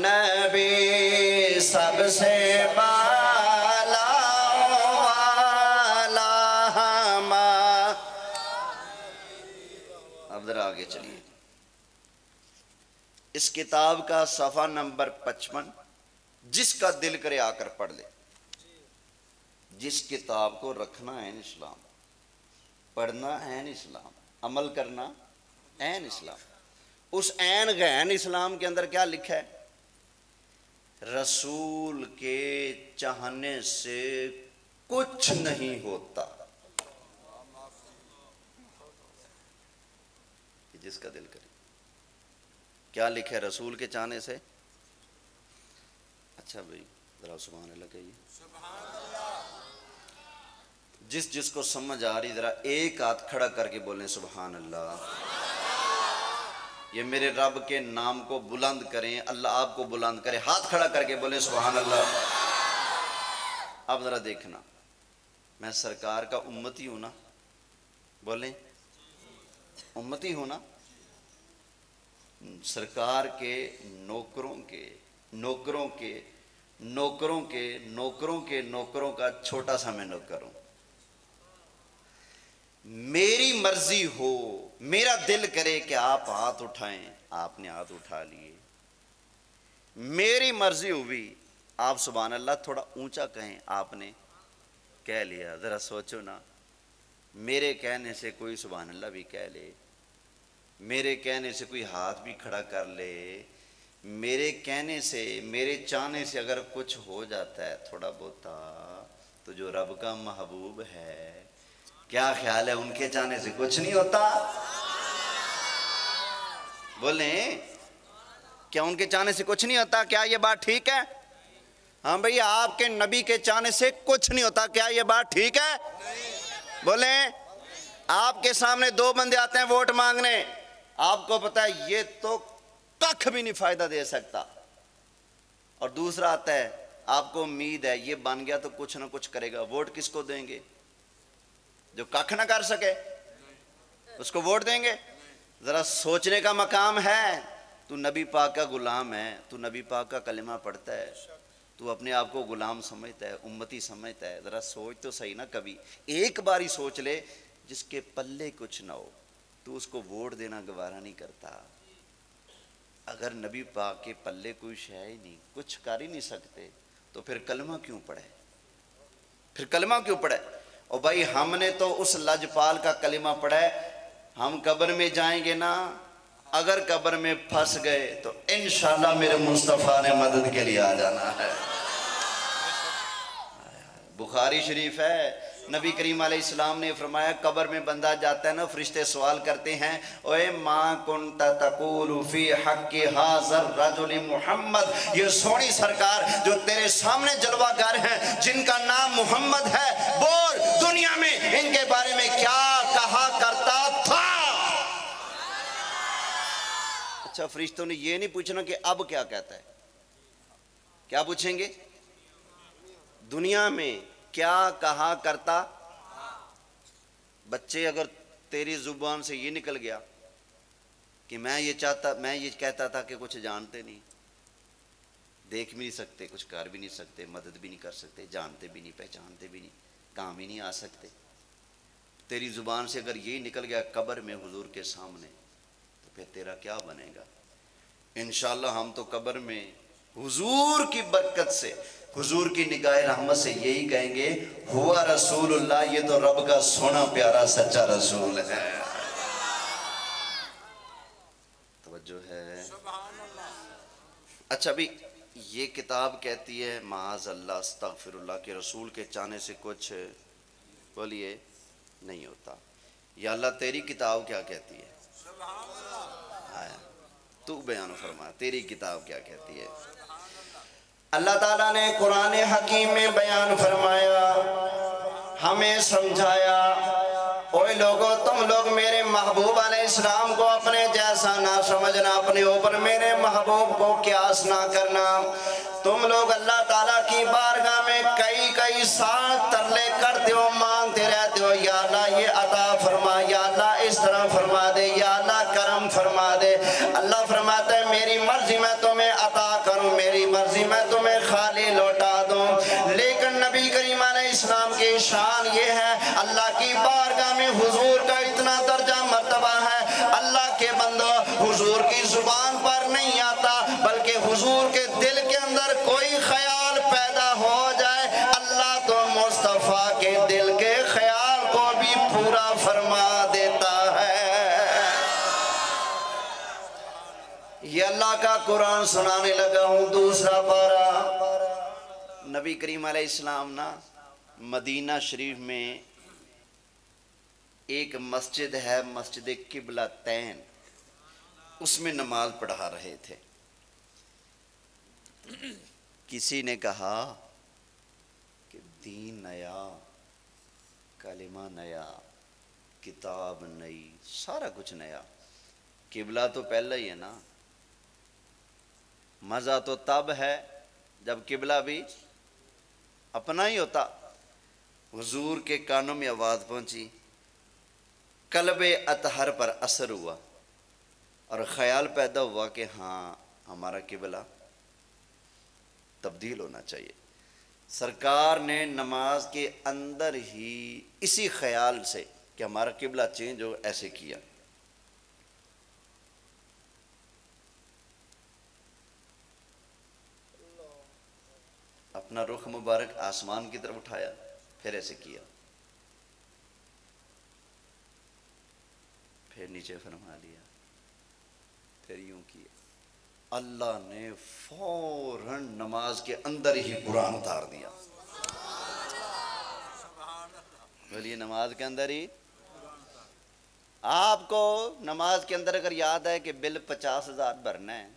نبی، سب سے بالا والا ہما. اب ذرا آگے چلیے، اس کتاب کا صفحہ نمبر 55، جس کا دل کرے آ کر پڑھ لے. جس کتاب کو رکھنا ہے اسلام، پڑھنا عین اسلام، عمل کرنا عین اسلام. اس عین غین اسلام کے اندر کیا لکھا ہے؟ رسول کے چاہنے سے کچھ نہیں ہوتا. جس کا دل کرے. کیا لکھا ہے رسول کے چاہنے سے؟ اچھا بھائی ذرا سبحان اللہ کہیے. جس جس کو سمجھ آ رہی ذرا ایک ہاتھ کھڑا کر کے بولیں سبحان اللہ. یہ میرے رب کے نام کو بلند کریں، اللہ آپ کو بلند کرے. ہاتھ کھڑا کر کے بولیں سبحان اللہ. اب ذرا دیکھنا، میں سرکار کا امتی ہوں نا، بولیں امتی ہوں نا. سرکار کے نوکروں کے نوکروں کے نوکروں کے نوکروں کے نوکروں کا چھوٹا سا میں نوکر ہوں. میری مرضی ہو، میرا دل کرے کہ آپ ہاتھ اٹھائیں، آپ نے ہاتھ اٹھا لیے. میری مرضی ہوئی آپ سبحان اللہ تھوڑا اونچا کہیں، آپ نے کہہ لیا. ذرا سوچو نا، میرے کہنے سے کوئی سبحان اللہ بھی کہہ لے، میرے کہنے سے کوئی ہاتھ بھی کھڑا کر لے، میرے کہنے سے میرے چاہنے سے اگر کچھ ہو جاتا ہے تھوڑا بہتا، تو جو رب کا محبوب ہے کیا خیال ہے ان کے چاہنے سے کچھ نہیں ہوتا؟ بولیں کیا ان کے چاہنے سے کچھ نہیں ہوتا؟ کیا یہ بات ٹھیک ہے؟ ہاں بھئی آپ کے نبی کے چاہنے سے کچھ نہیں ہوتا، کیا یہ بات ٹھیک ہے؟ بولیں آپ کے سامنے دو بندے آتے ہیں ووٹ مانگنے، آپ کو پتا ہے یہ تو ککھ بھی نہیں فائدہ دے سکتا، اور دوسرا آتا ہے آپ کو امید ہے یہ بن گیا تو کچھ نہ کچھ کرے گا، ووٹ کس کو دیں گے؟ جو ککھ نہ کر سکے اس کو ووٹ دیں گے؟ ذرا سوچنے کا مقام ہے. تو نبی پاک کا غلام ہے، تو نبی پاک کا کلمہ پڑھتا ہے، تو اپنے آپ کو غلام سمجھتا ہے، امتی سمجھتا ہے، ذرا سوچ تو صحیح نا، کبھی ایک بار ہی سوچ لے، جس کے پلے کچھ نہ ہو تو اس کو ووٹ دینا گوارا نہیں کرتا۔ اگر نبی پاک کے پلے کوئی شے ہی نہیں، کچھ کر ہی نہیں سکتے، تو پھر کلمہ کیوں پڑھے؟ پھر کلمہ کیوں پڑھے؟ اور بھائی ہم نے تو اس لجپال کا کلمہ پڑھا ہے، ہم قبر میں جائیں گے نا، اگر قبر میں پھنس گئے تو انشاءاللہ میرے مصطفیٰ نے مدد کے لیے آ جانا ہے۔ بخاری شریف ہے، نبی کریم علیہ السلام نے فرمایا قبر میں بندہ جاتا ہے نا، فرشتے سوال کرتے ہیں، اوے ما کنت تقول فی حق حاضر رجل محمد، یہ سونی سرکار جو تیرے سامنے جلوہ گر ہیں جن کا نام محمد ہے، بول دنیا میں ان کے بارے میں کیا کہا کرتا تھا؟ اچھا فرشتوں نے یہ نہیں پوچھنا کہ اب کیا کہتا ہے، کیا پوچھیں گے؟ دنیا میں کیا کہا کرتا؟ بچے اگر تیری زبان سے یہ نکل گیا کہ میں یہ کہتا تھا کہ کچھ جانتے نہیں، دیکھ بھی نہیں سکتے، کچھ کر بھی نہیں سکتے، مدد بھی نہیں کر سکتے، جانتے بھی نہیں، پہچانتے بھی نہیں، کام ہی نہیں آ سکتے، تیری زبان سے اگر یہ نکل گیا قبر میں حضور کے سامنے، تو پھر تیرا کیا بنے گا؟ انشاءاللہ ہم تو قبر میں حضور کی برکت سے، حضور کی نگاہ رحمت سے یہی کہیں گے، ہوا رسول اللہ، یہ تو رب کا سونا پیارا سچا رسول ہے۔ توجہ ہے؟ اچھا بھی یہ کتاب کہتی ہے معاذ اللہ استغفر اللہ کہ رسول کے چاہنے سے کچھ بولیے نہیں ہوتا۔ یا اللہ تیری کتاب کیا کہتی ہے؟ آیا تو بیان فرما، تیری کتاب کیا کہتی ہے؟ اللہ تعالیٰ نے قرآن حکیم میں بیان فرمایا، ہمیں سمجھایا، اوے لوگو تم لوگ میرے محبوب علیہ السلام کو اپنے جیسا نہ سمجھنا، اپنے اوپر میرے محبوب کو قیاس نہ کرنا۔ تم لوگ اللہ تعالیٰ کی بارگاہ میں کئی سال ترلے کرتے ہو، مانگتے رہتے ہو، یا اللہ یہ عطا فرما، یا اللہ اس طرح فرما دے، یا اللہ کرم فرما دے۔ اللہ فرماتا ہے میری مرضی میں تمہیں عطا کروں، میری مرضی میں تمہیں خالی لوٹا دوں، لیکن نبی کریم علیہ السلام کی شان یہ ہے، اللہ کی بارگاہ میں حضور کا اتنا درجہ مرتبہ ہے، اللہ کے بندو حضور کی زبان پر نہیں آتا، بلکہ حضور کے دل کے اندر کوئی خیال پیدا ہو جائے، اللہ تو مصطفیٰ کے دل کے خیال کو بھی پورا فرما دیتا ہے۔ یہ اللہ کا قرآن سنانے لگا ہوں، دوسرا پارہ۔ نبی کریم علیہ السلام نا مدینہ شریف میں ایک مسجد ہے، مسجد قبلہ تین، اس میں نماز پڑھا رہے تھے۔ کسی نے کہا کہ دین نیا، کلمہ نیا، کتاب نئی، سارا کچھ نیا، قبلہ تو پہلا ہی ہے نا، مزہ تو تب ہے جب قبلہ بھی اپنا ہی ہوتا۔ حضور کے کانوں میں آواز پہنچی، قلب اطہر پر اثر ہوا اور خیال پیدا ہوا کہ ہاں ہمارا قبلہ تبدیل ہونا چاہیے۔ سرکار نے نماز کے اندر ہی اسی خیال سے کہ ہمارا قبلہ چینج ہو ایسے کیا۔ اپنا رخ مبارک آسمان کی طرف اٹھایا، پھر ایسے کیا، پھر نیچے فرما لیا، پھر یوں کیا۔ اللہ نے فوراً نماز کے اندر ہی قرآن اتار دیا۔ بولیے نماز کے اندر ہی۔ آپ کو نماز کے اندر اگر یاد ہے کہ بل 50,000 بھرنا ہے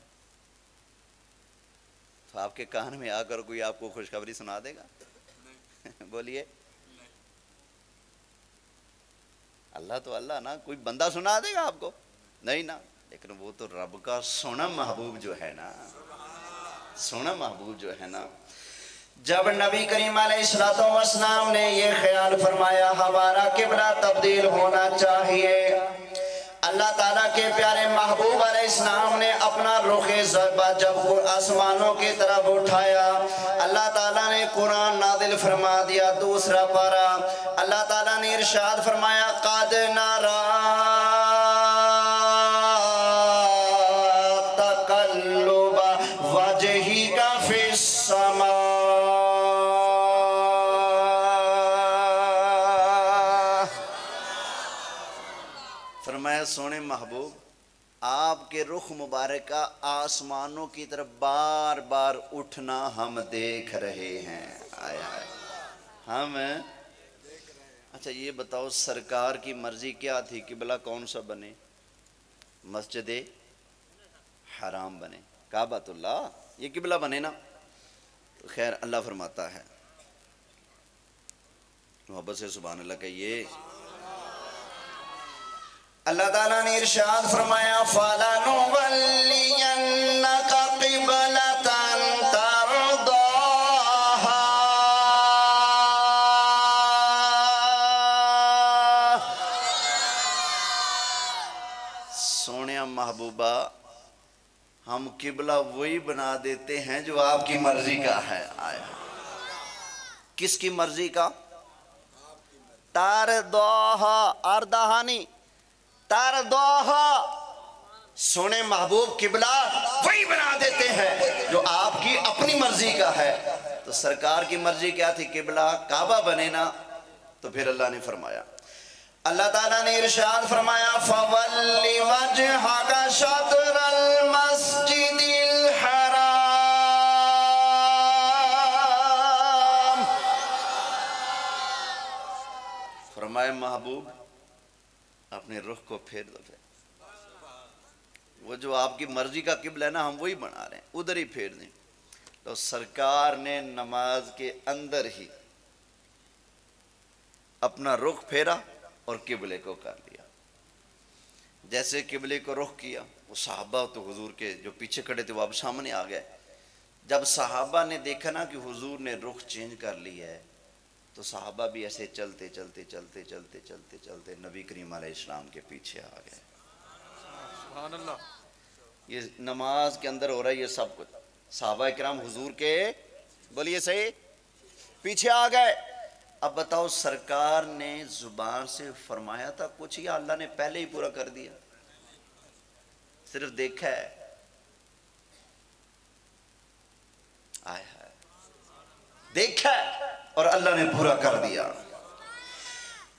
تو آپ کے کان میں آ کر کوئی آپ کو خوشخبری سنا دے گا؟ بولیے اللہ تو اللہ نا، کوئی بندہ سنا دے گا آپ کو؟ نہیں نا، لیکن وہ تو رب کا سونا محبوب جو ہے نا، سونا محبوب جو ہے نا۔ جب نبی کریم علیہ السلام نے یہ خیال فرمایا ہمارا قبلہ تبدیل ہونا چاہیے، اللہ اللہ تعالیٰ کے پیارے محبوب علیہ السلام نے اپنا رخ زربہ جب آسمانوں کی طرف اٹھایا، اللہ تعالیٰ نے قرآن نازل فرما دیا۔ دوسرا پارہ اللہ تعالیٰ نے ارشاد فرمایا قَدْ نَرَىٰ تَقَلُّبَ وَجْهِكَ فِي السَّمَاءِ۔ فرمایا سونے محبوب آپ کے رخ مبارکہ آسمانوں کی طرف بار بار اٹھنا ہم دیکھ رہے ہیں۔ آیا ہے ہم اچھا یہ بتاؤ سرکار کی مرضی کیا تھی قبلہ کون سا بنے؟ مسجد حرام بنے، کعبۃ اللہ یہ قبلہ بنے نا؟ تو خیر اللہ فرماتا ہے، محبت سے سبحان اللہ کہیے، اللہ تعالیٰ نے ارشاد فرمایا فَلَنُوَلِّيَنَّكَ قِبْلَةً تَرْضَاهَا۔ سونیا محبوبہ ہم قبلہ وہی بنا دیتے ہیں جو آپ کی مرضی کا ہے۔ آیا کس کی مرضی کا؟ تَرْضَاهَا، اردہانی تَرْضَاهَا، سونے محبوب قبلہ وہی بنا دیتے ہیں جو آپ کی اپنی مرضی کا ہے۔ تو سرکار کی مرضی کیا تھی؟ قبلہ کعبہ بنے نا؟ تو پھر اللہ نے فرمایا، اللہ تعالیٰ نے ارشاد فرمایا فَوَلِّ وَجْهَكَ شَطْرَ الْمَسْجِدِ الْحَرَامِ۔ فرمایا محبوب اپنے رخ کو پھیر دو، پھر وہ جو آپ کی مرضی کا قبلہ ہے نا ہم وہی بنا رہے ہیں، ادھر ہی پھیر دیں۔ تو سرکار نے نماز کے اندر ہی اپنا رخ پھیرا اور قبلے کو کر لیا۔ جیسے قبلے کو رخ کیا، وہ صحابہ تو حضور کے جو پیچھے کھڑے تھے وہ اب سامنے آ گئے۔ جب صحابہ نے دیکھا نا کہ حضور نے رخ چینج کر لیا ہے تو صحابہ بھی ایسے چلتے چلتے چلتے چلتے چلتے چلتے نبی کریم علیہ السلام کے پیچھے آ گئے۔ سبحان اللہ، یہ نماز کے اندر ہو رہا ہے یہ سب کچھ، صحابہ کرام حضور کے بولیے صحیح پیچھے آ گئے۔ اب بتاؤ سرکار نے زبان سے فرمایا تھا کچھ یا اللہ نے پہلے ہی پورا کر دیا؟ صرف دیکھا ہے، آیا ہے دیکھا ہے اور اللہ نے پورا کر دیا۔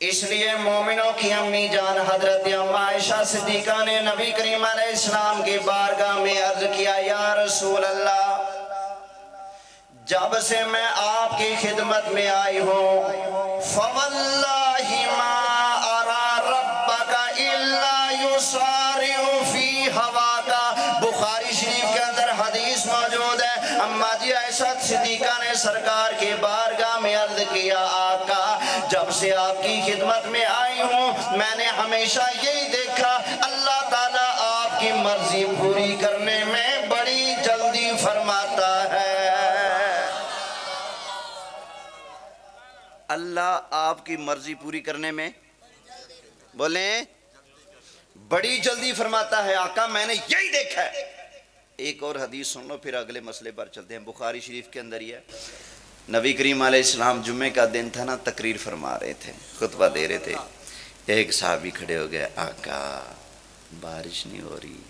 اس لیے مومنوں کی امی جان حضرت ام عائشہ صدیقہ نے نبی کریم علیہ السلام کی بارگاہ میں عرض کیا یا رسول اللہ جب سے میں آپ کی خدمت میں آئی ہوں فواللہ ما ارى ربک الا یسارع فی ہواک، بخاری شریف کے اندر حدیث موجود ہے، اما جی عائشہ صدیقہ نے سرکار کی بارگاہ میں عرض کیا آقا جب سے آپ کی خدمت میں آئی ہوں میں نے ہمیشہ یہی دیکھا اللہ تعالیٰ آپ کی مرضی پوری کرنے میں بڑی جلدی فرماتا ہے۔ اللہ آپ کی مرضی پوری کرنے میں بولیں بڑی جلدی فرماتا ہے آقا میں نے یہی دیکھا ہے۔ ایک اور حدیث سن لو پھر اگلے مسئلے پر چلتے ہیں، بخاری شریف کے اندر یہ نبی کریم علیہ السلام جمعے کا دن تھا نا، تقریر فرما رہے تھے، خطبہ دے رہے تھے، ایک صحابی کھڑے ہو گئے آقا بارش نہیں ہو رہی،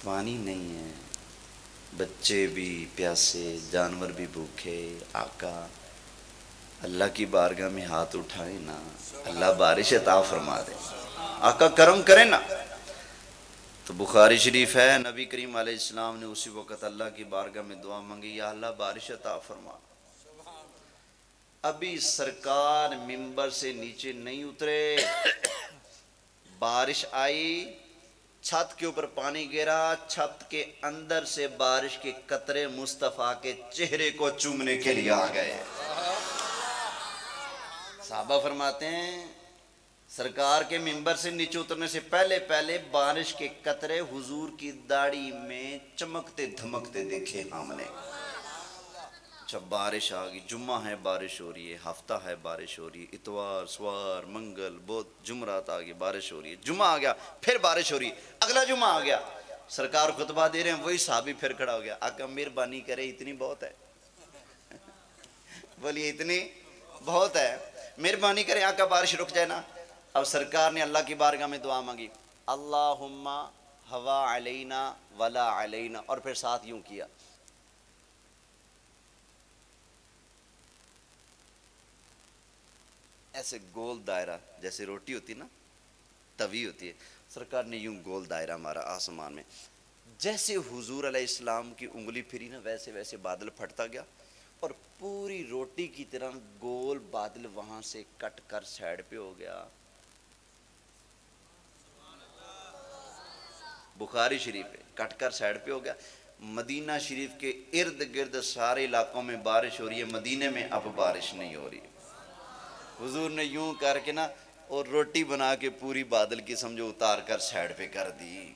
پانی نہیں ہے، بچے بھی پیاسے، جانور بھی بھوکے، آقا اللہ کی بارگاہ میں ہاتھ اٹھائیں نا، اللہ بارش عطا فرما دے، آقا کرم کریں نا۔ تو بخاری شریف ہے نبی کریم علیہ السلام نے اسی وقت اللہ کی بارگاہ میں دعا مانگی یا اللہ بارش عطا فرما۔ ابھی سرکار منبر سے نیچے نہیں اترے، بارش آئی، چھت کے اوپر پانی گرا، چھت کے اندر سے بارش کے قطرے مصطفیٰ کے چہرے کو چومنے کے لیے آ گئے۔ صحابہ فرماتے ہیں سرکار کے منبر سے نیچے اترنے سے پہلے پہلے بارش کے قطرے حضور کی داڑھی میں چمکتے دھمکتے دیکھے ہم نے۔ اچھا بارش آ گئی، جمعہ ہے بارش ہو رہی ہے، ہفتہ ہے بارش ہو رہی ہے، اتوار سوار منگل بدھ جمعرات آ گئی بارش ہو رہی ہے، جمعہ آ گیا پھر بارش ہو رہی ہے، اگلا جمعہ آ گیا سرکار خطبہ دے رہے ہیں، وہی صحابی پھر کھڑا ہو گیا، آقا مہربانی کرے اتنی بہت ہے، بولیے اتنی بہت ہے، مہربانی کرے آقا بارش رک جائے نا۔ اب سرکار نے اللہ کی بارگاہ میں دعا مانگی، اللہم ہوا علینا ولا علینا، اور پھر ساتھ یوں کیا، ایسے گول دائرہ، جیسے روٹی ہوتی نا توی ہوتی ہے، سرکار نے یوں گول دائرہ مارا آسمان میں، جیسے حضور علیہ السلام کی انگلی پھری نا ویسے ویسے بادل پھٹتا گیا، اور پوری روٹی کی طرح گول بادل وہاں سے کٹ کر سائڈ پہ ہو گیا۔ بخاری شریف ہے، کٹ کر سائڈ پہ ہو گیا۔ مدینہ شریف کے ارد گرد سارے علاقوں میں بارش ہو رہی ہے، مدینے میں اب بارش نہیں ہو رہی۔ حضور نے یوں کر کے نا اور روٹی بنا کے پوری بادل کی سمجھو اتار کر سائڈ پہ کر دی۔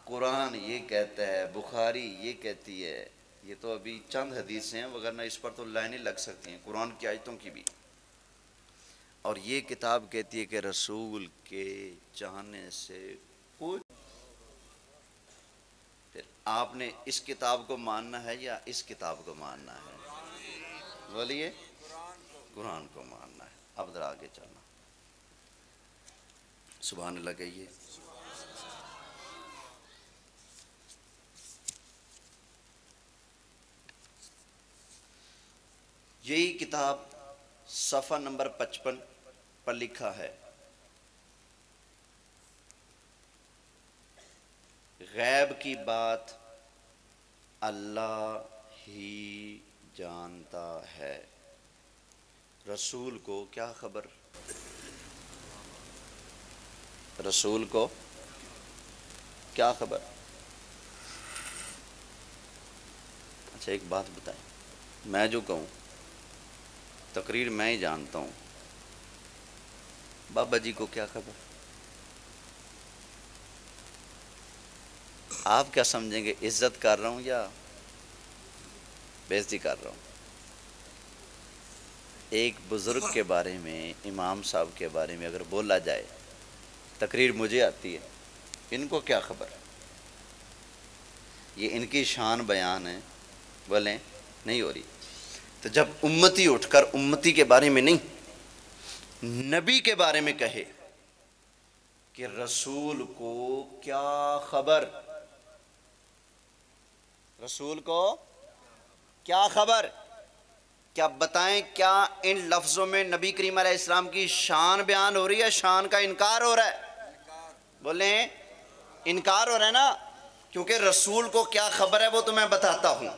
قرآن یہ کہتا ہے، بخاری یہ کہتی ہے، یہ تو ابھی چند حدیثیں ہیں، وگرنہ اس پر تو لائنیں لگ سکتی ہیں قرآن کی آیتوں کی بھی، اور یہ کتاب کہتی ہے کہ رسول کے چاہنے سے کچھ، پھر آپ نے اس کتاب کو ماننا ہے یا اس کتاب کو ماننا ہے؟ بولیے قرآن کو ماننا ہے۔ اب ذرا آگے چلنا، سبحان اللہ کہیے۔ یہی کتاب صفحہ نمبر 55 پر لکھا ہے، غیب کی بات اللہ ہی جانتا ہے، رسول کو کیا خبر؟ رسول کو کیا خبر؟ اچھا ایک بات بتائیں، میں جو کہوں تقریر میں ہی جانتا ہوں، بابا جی کو کیا خبر؟ آپ کیا سمجھیں گے، عزت کر رہا ہوں یا بےعزتی کر رہا ہوں؟ ایک بزرگ کے بارے میں، امام صاحب کے بارے میں اگر بولا جائے، تقریر مجھے آتی ہے، ان کو کیا خبر؟ یہ ان کی شان بیان ہے، بولیں نہیں ہو رہی۔ تو جب امتی اٹھ کر امتی کے بارے میں نہیں، نبی کے بارے میں کہے کہ رسول کو کیا خبر، رسول کو کیا خبر، کیا بتائیں کیا ان لفظوں میں نبی کریم علیہ السلام کی شان بیان ہو رہی ہے، شان کا انکار ہو رہا ہے؟ بولیں انکار ہو رہا ہے نا، کیونکہ رسول کو کیا خبر ہے وہ تو میں بتاتا ہوں،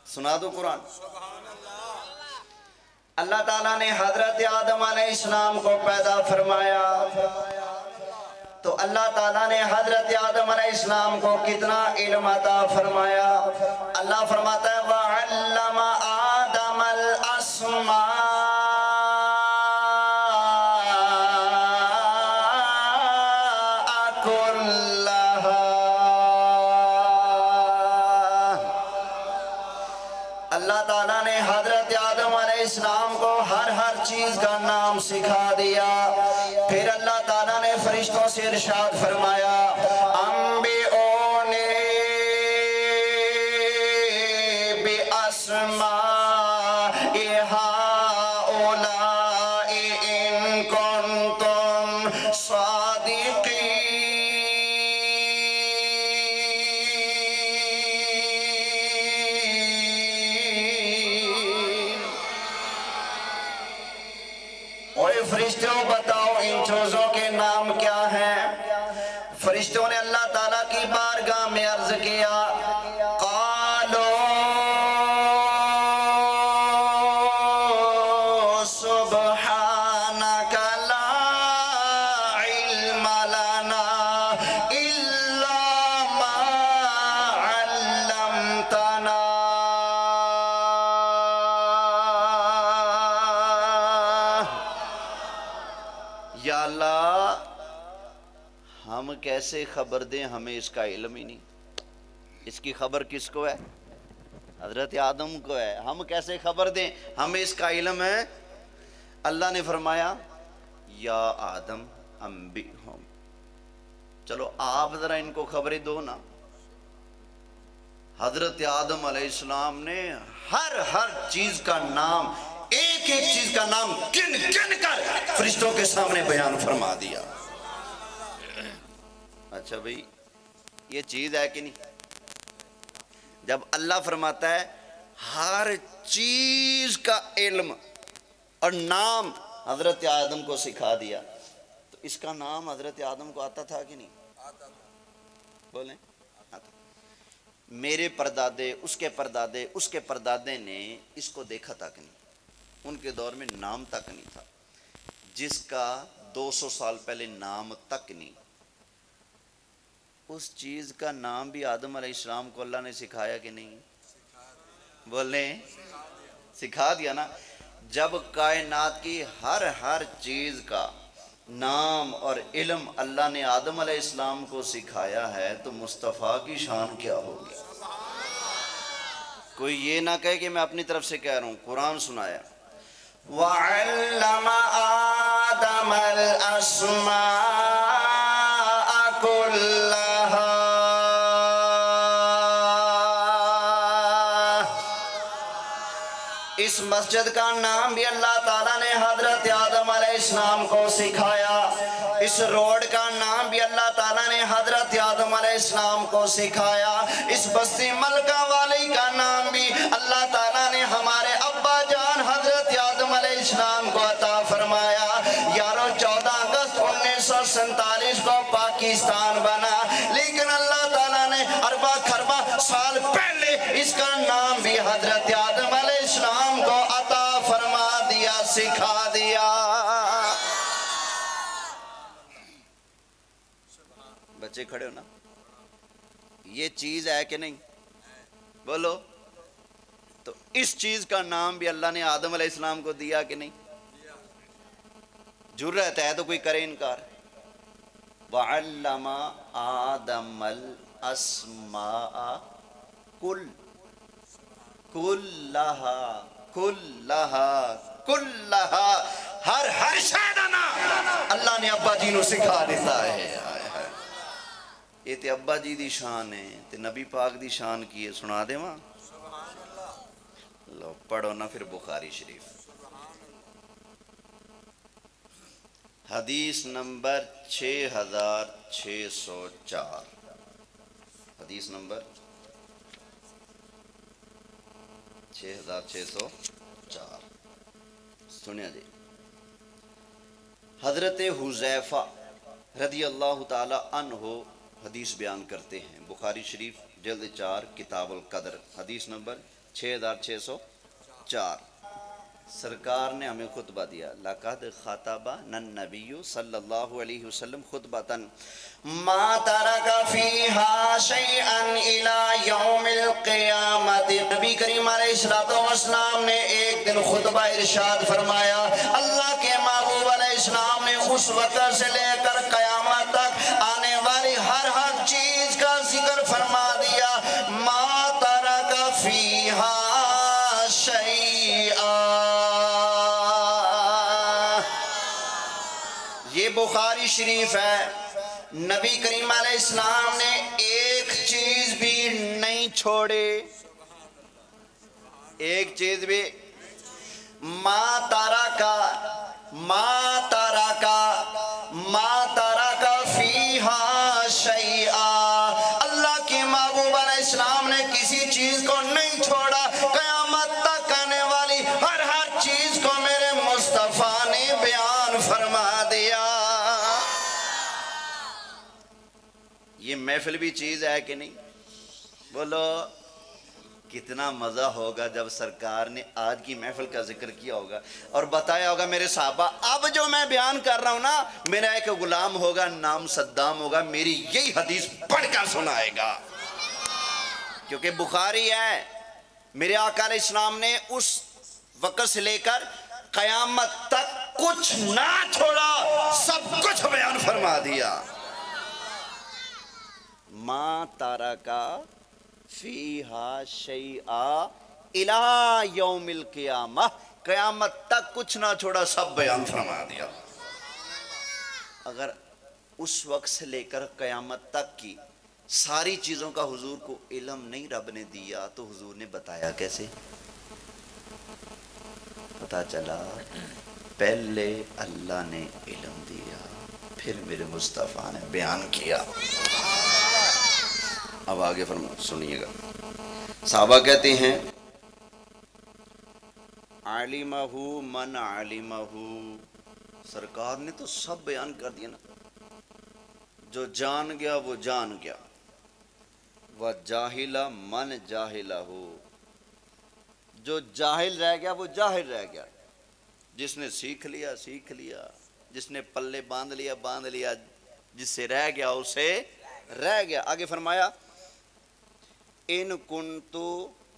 سنا دو قرآن۔ اللہ تعالیٰ نے حضرت آدم علیہ السلام کو پیدا فرمایا، تو اللہ تعالیٰ نے حضرت آدم علیہ السلام کو کتنا علم عطا فرمایا؟ اللہ فرماتا ہے وَعَلَّمَ آدَمَ الْأَسْمَاءَ كُلَّهَا، اللہ تعالیٰ نے حضرت آدم علیہ السلام کو ہر چیز کا نام سکھا دیا۔ پھر اللہ تعالیٰ نے فرشتوں سے ارشاد فرمایا انبئونی بِأَسْمَاءِ هَؤُلَاءِ إِن كُنتُمْ صَادِقِينَ۔ فرشتوں بتاؤ ان چیزوں کے نام کیا ہیں؟ فرشتوں نے اللہ تعالیٰ کی بارگاہ میں عرض کیا، قالوا سبحانك لا علم لنا إلا ما علمتنا یا اللہ ہم کیسے خبر دیں، ہمیں اس کا علم ہی نہیں، اس کی خبر کس کو ہے؟ حضرت آدم کو ہے، ہم کیسے خبر دیں؟ ہمیں اس کا علم ہے۔ اللہ نے فرمایا یا آدم انبئہم، چلو آپ ذرا ان کو خبریں دو نا۔ حضرت آدم علیہ السلام نے ہر چیز کا نام، ایک ایک چیز کا نام گن گن کر فرشتوں کے سامنے بیان فرما دیا۔ اچھا بھئی یہ چیز ہے کہ نہیں؟ جب اللہ فرماتا ہے ہر چیز کا علم اور نام حضرت آدم کو سکھا دیا، تو اس کا نام حضرت آدم کو آتا تھا کہ نہیں؟ بولیں آتا۔ میرے پردادے، اس کے پردادے، اس کے پردادے نے اس کو دیکھا تک نہیں، ان کے دور میں نام تک نہیں تھا۔ جس کا 200 سال پہلے نام تک نہیں، اس چیز کا نام بھی آدم علیہ السلام کو اللہ نے سکھایا کہ نہیں؟ بولیں سکھا دیا نا۔ جب کائنات کی ہر چیز کا نام اور علم اللہ نے آدم علیہ السلام کو سکھایا ہے تو مصطفیٰ کی شان کیا ہوگی؟ کوئی یہ نہ کہے کہ میں اپنی طرف سے کہہ رہا ہوں، قرآن سنایا وَعَلَّمَ آدَمَ الْأَسْمَاءَ كُلَّهَا۔ اس مسجد کا نام بھی اللہ تعالیٰ نے حضرت آدم علیہ السلام کو سکھایا، اس روڈ کا نام بھی اللہ تعالیٰ نے حضرت آدم علیہ السلام کو سکھایا، اس بستی ملکہ والی کا نام بھی اللہ تعالیٰ نے ہمارے ابا جان حضرت آدم علیہ السلام کو عطا فرمایا۔ یارو 14 اگست 1947 کو پاکستان بنا، لیکن اللہ تعالیٰ نے اربا خربا سال پہلے اس کا نام بھی حضرت آدم علیہ السلام کو عطا فرما دیا، سکھا دیا۔ بچے کھڑے ہو نا؟ یہ چیز ہے کہ نہیں؟ بولو۔ تو اس چیز کا نام بھی اللہ نے آدم علیہ السلام کو دیا کہ نہیں؟ جرأت ہے تو کوئی کرے انکار؟ وَعَلَّمَ آدَمَ الْأَسْمَاءَ كُلَّهَا، ہر شہدانا اللہ نے ابا جی نو سکھا دیتا ہے۔ یہ تے ابا جی دی شان ہے، تے نبی پاک دی شان کی ہے، سنا دے ماں؟ لو پڑھو نا پھر بخاری شریف، حدیث نمبر 6604، حدیث نمبر 6604 سنیا جی۔ حضرت حذیفہ رضی اللہ تعالی عنہ حدیث بیان کرتے ہیں، بخاری شریف جلد 4 کتاب القدر، حدیث نمبر 6604۔ سرکار نے ہمیں خطبہ دیا، لَقَدْ خَطَبَنَا النَّبِيُّ صلی اللہ علیہ وسلم خطبۃً مَا تَرَكَ فِيهَا شَيْئًا إِلَى يَوْمِ الْقِيَامَةِ۔ نبی کریم علیہ السلام نے ایک دن خطبہ ارشاد فرمایا، اللہ کے محبوب علیہ السلام نے اس وقت سے لے کر قیامت تک آنے والی ہر چیز کا ذکر فرما دیا، مَا تَرَكَ فِيهَا شَيْئًا۔ یہ بخاری شریف ہے، نبی کریم علیہ السلام نے ایک چیز بھی نہیں چھوڑے، ایک چیز بھی۔ ما ترک فیہا شیئا، اللہ کے محبوب علیہ السلام نے کسی چیز کو نہیں چھوڑا، قیامت تک آنے والی ہر چیز کو میرے مصطفیٰ نے بیان فرما دیا۔ یہ محفل بھی چیز ہے کہ نہیں؟ بولو کتنا مزہ ہوگا جب سرکار نے آج کی محفل کا ذکر کیا ہوگا اور بتایا ہوگا میرے صحابہ اب جو میں بیان کر رہا ہوں نا، میرا ایک غلام ہوگا نام صدام ہوگا، میری یہی حدیث پڑھ کر سنائے گا، کیونکہ بخاری ہے۔ میرے آقا علیہ السلام نے اس وقت سے لے کر قیامت تک کچھ نہ چھوڑا، سب کچھ بیان فرما دیا۔ ماں تارا کا فیہا شیئا الی یوم القیامہ، قیامت تک کچھ نہ چھوڑا، سب بیان فرما دیا۔ اگر اس وقت سے لے کر قیامت تک کی ساری چیزوں کا حضور کو علم نہیں رب نے دیا تو حضور نے بتایا کیسے؟ پتا چلا پہلے اللہ نے علم دیا، پھر میرے مصطفیٰ نے بیان کیا۔ اب آگے سنیے گا، صحابہ کہتے ہیں علمہ من علمہ، سرکار نے تو سب بیان کر دیا نا، جو جان گیا وہ جان گیا، وَجَاهِلَ مَنْ جَاهِلَهُ، جو جاہل رہ گیا وہ جاہل رہ گیا، جس نے سیکھ لیا سیکھ لیا، جس نے پلے باندھ لیا، جس سے رہ گیا اسے رہ گیا۔ آگے فرمایا ان کنتو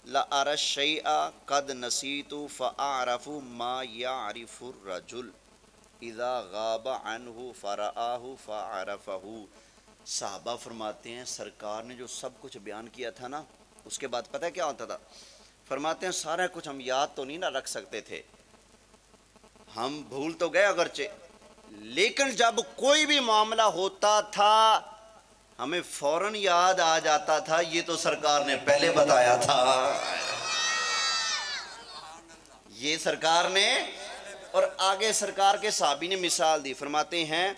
لَأَرَى الشَّيْءَ قَدْ نَسِيتُ فَأَعْرَفُ مَا يَعْرِفُ الرَّجُلُ اِذَا غَابَ عَنْهُ فَرَآهُ فَعَرَفَهُ۔ صحابہ فرماتے ہیں سرکار نے جو سب کچھ بیان کیا تھا نا، اس کے بعد پتہ ہے کیا ہوتا تھا؟ فرماتے ہیں سارا کچھ ہم یاد تو نہیں نہ رکھ سکتے تھے، ہم بھول تو گئے اگرچہ، لیکن جب کوئی بھی معاملہ ہوتا تھا ہمیں فوراً یاد آ جاتا تھا، یہ تو سرکار نے پہلے بتایا تھا، یہ سرکار نے۔ اور آگے سرکار کے صحابی نے مثال دی، فرماتے ہیں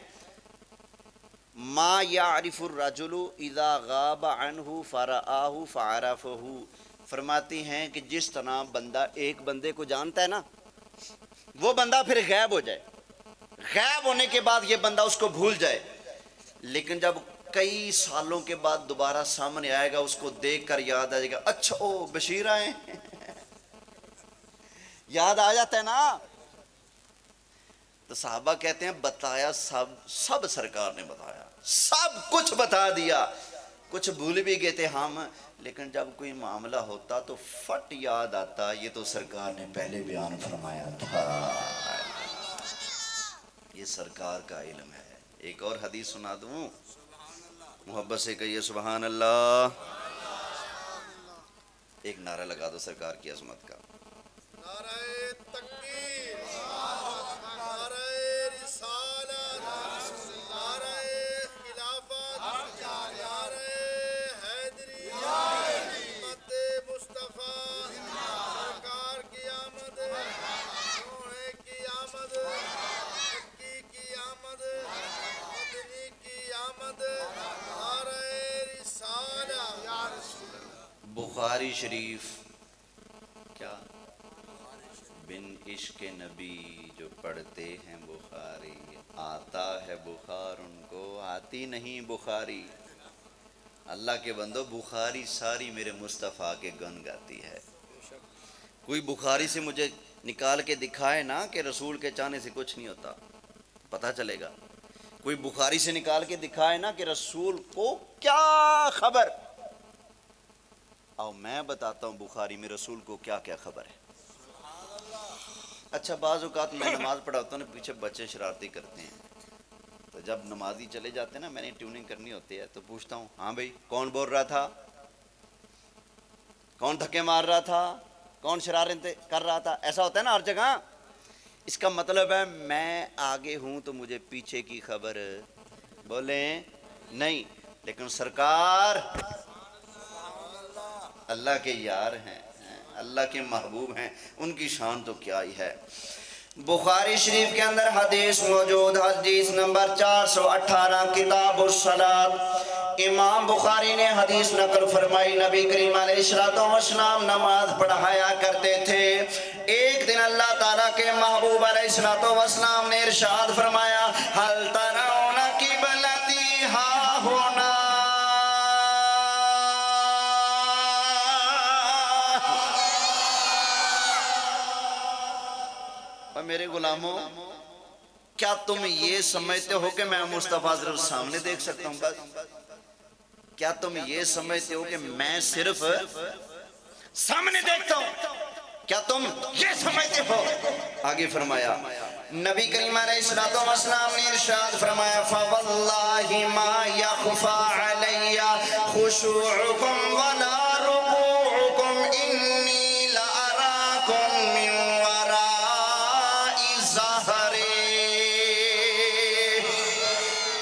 ما یعرف الرجل اذا غاب عنہ فرآہ فعرفہ، فرماتے ہیں کہ جس طرح بندہ ایک بندے کو جانتا ہے نا، وہ بندہ پھر غائب ہو جائے، غائب ہونے کے بعد یہ بندہ اس کو بھول جائے، لیکن جب کئی سالوں کے بعد دوبارہ سامنے آئے گا، اس کو دیکھ کر یاد آ جائے گا، اچھا او بشیر آئے یاد آ جاتا ہے نا۔ تو صحابہ کہتے ہیں بتایا سب سرکار نے بتایا، سب کچھ بتا دیا، کچھ بھول بھی گئے تھے ہم، لیکن جب کوئی معاملہ ہوتا تو فٹ یاد آتا، یہ تو سرکار نے پہلے بیان فرمایا تھا، یہ سرکار کا علم ہے۔ ایک اور حدیث سنا دوں، محبت سے کہیے سبحان اللہ، ایک نعرہ لگا دو سرکار کی عظمت کا، نعرہ تکبیر، نعرہ رسالت، نعرہ خلافت، نعرہ حیدری، امت مصطفیٰ، سرکار کی آمد، سونے کی آمد، مکی کی آمد، مدنی کی آمد، نعرہ رسالت۔ بخاری شریف کیا بن عشق نبی جو پڑھتے ہیں بخاری، آتا ہے بخار ان کو آتی نہیں بخاری۔ اللہ کے بندو بخاری ساری میرے مصطفیٰ کے گن گاتی ہے، کوئی بخاری سے مجھے نکال کے دکھائے نا کہ رسول کے چاہنے سے کچھ نہیں ہوتا، پتہ چلے گا۔ کوئی بخاری سے نکال کے دکھائے نا کہ رسول کو کیا خبر، اور میں بتاتا ہوں بخاری میں رسول کو کیا کیا خبر ہے۔ اچھا بعض اوقات میں نماز پڑھاتا ہوں، پیچھے بچے شرارتی کرتے ہیں، تو جب نمازی چلے جاتے ہیں نا، میں نے ٹیوننگ کرنی ہوتی ہے، تو پوچھتا ہوں ہاں بھائی کون بول رہا تھا، کون دھکے مار رہا تھا، کون شرارت کر رہا تھا، ایسا ہوتا ہے نا ہر جگہ۔ اس کا مطلب ہے میں آگے ہوں تو مجھے پیچھے کی خبر بولیں نہیں، لیکن سرکار اللہ کے یار ہیں، اللہ کے محبوب ہیں، ان کی شان تو کیا ہی ہے۔ بخاری شریف کے اندر حدیث موجود، حدیث نمبر 418 کتاب الصلاۃ، امام بخاری نے حدیث نقل فرمائی، نبی کریم علیہ السلام نماز پڑھایا کرتے تھے۔ ایک دن اللہ تعالیٰ کے محبوب علیہ السلام نے ارشاد فرمایا حل ترون قبلتی ہا ہونا، میرے غلاموں کیا تم یہ سمجھتے ہو کہ میں مصطفیٰ صرف سامنے دیکھ سکتا ہوں بس؟ کیا تم یہ سمجھتے ہو کہ میں صرف سامنے دیکھتا ہوں؟ کیا تم یہ سمجھتے ہو؟ آگے فرمایا نبی کریم علیہ السلام نے ارشاد فرمایا فَوَاللَّهِ مَا يَخْفَى عَلَيَّ خُشُوعُكُمْ وَلَا الزہر.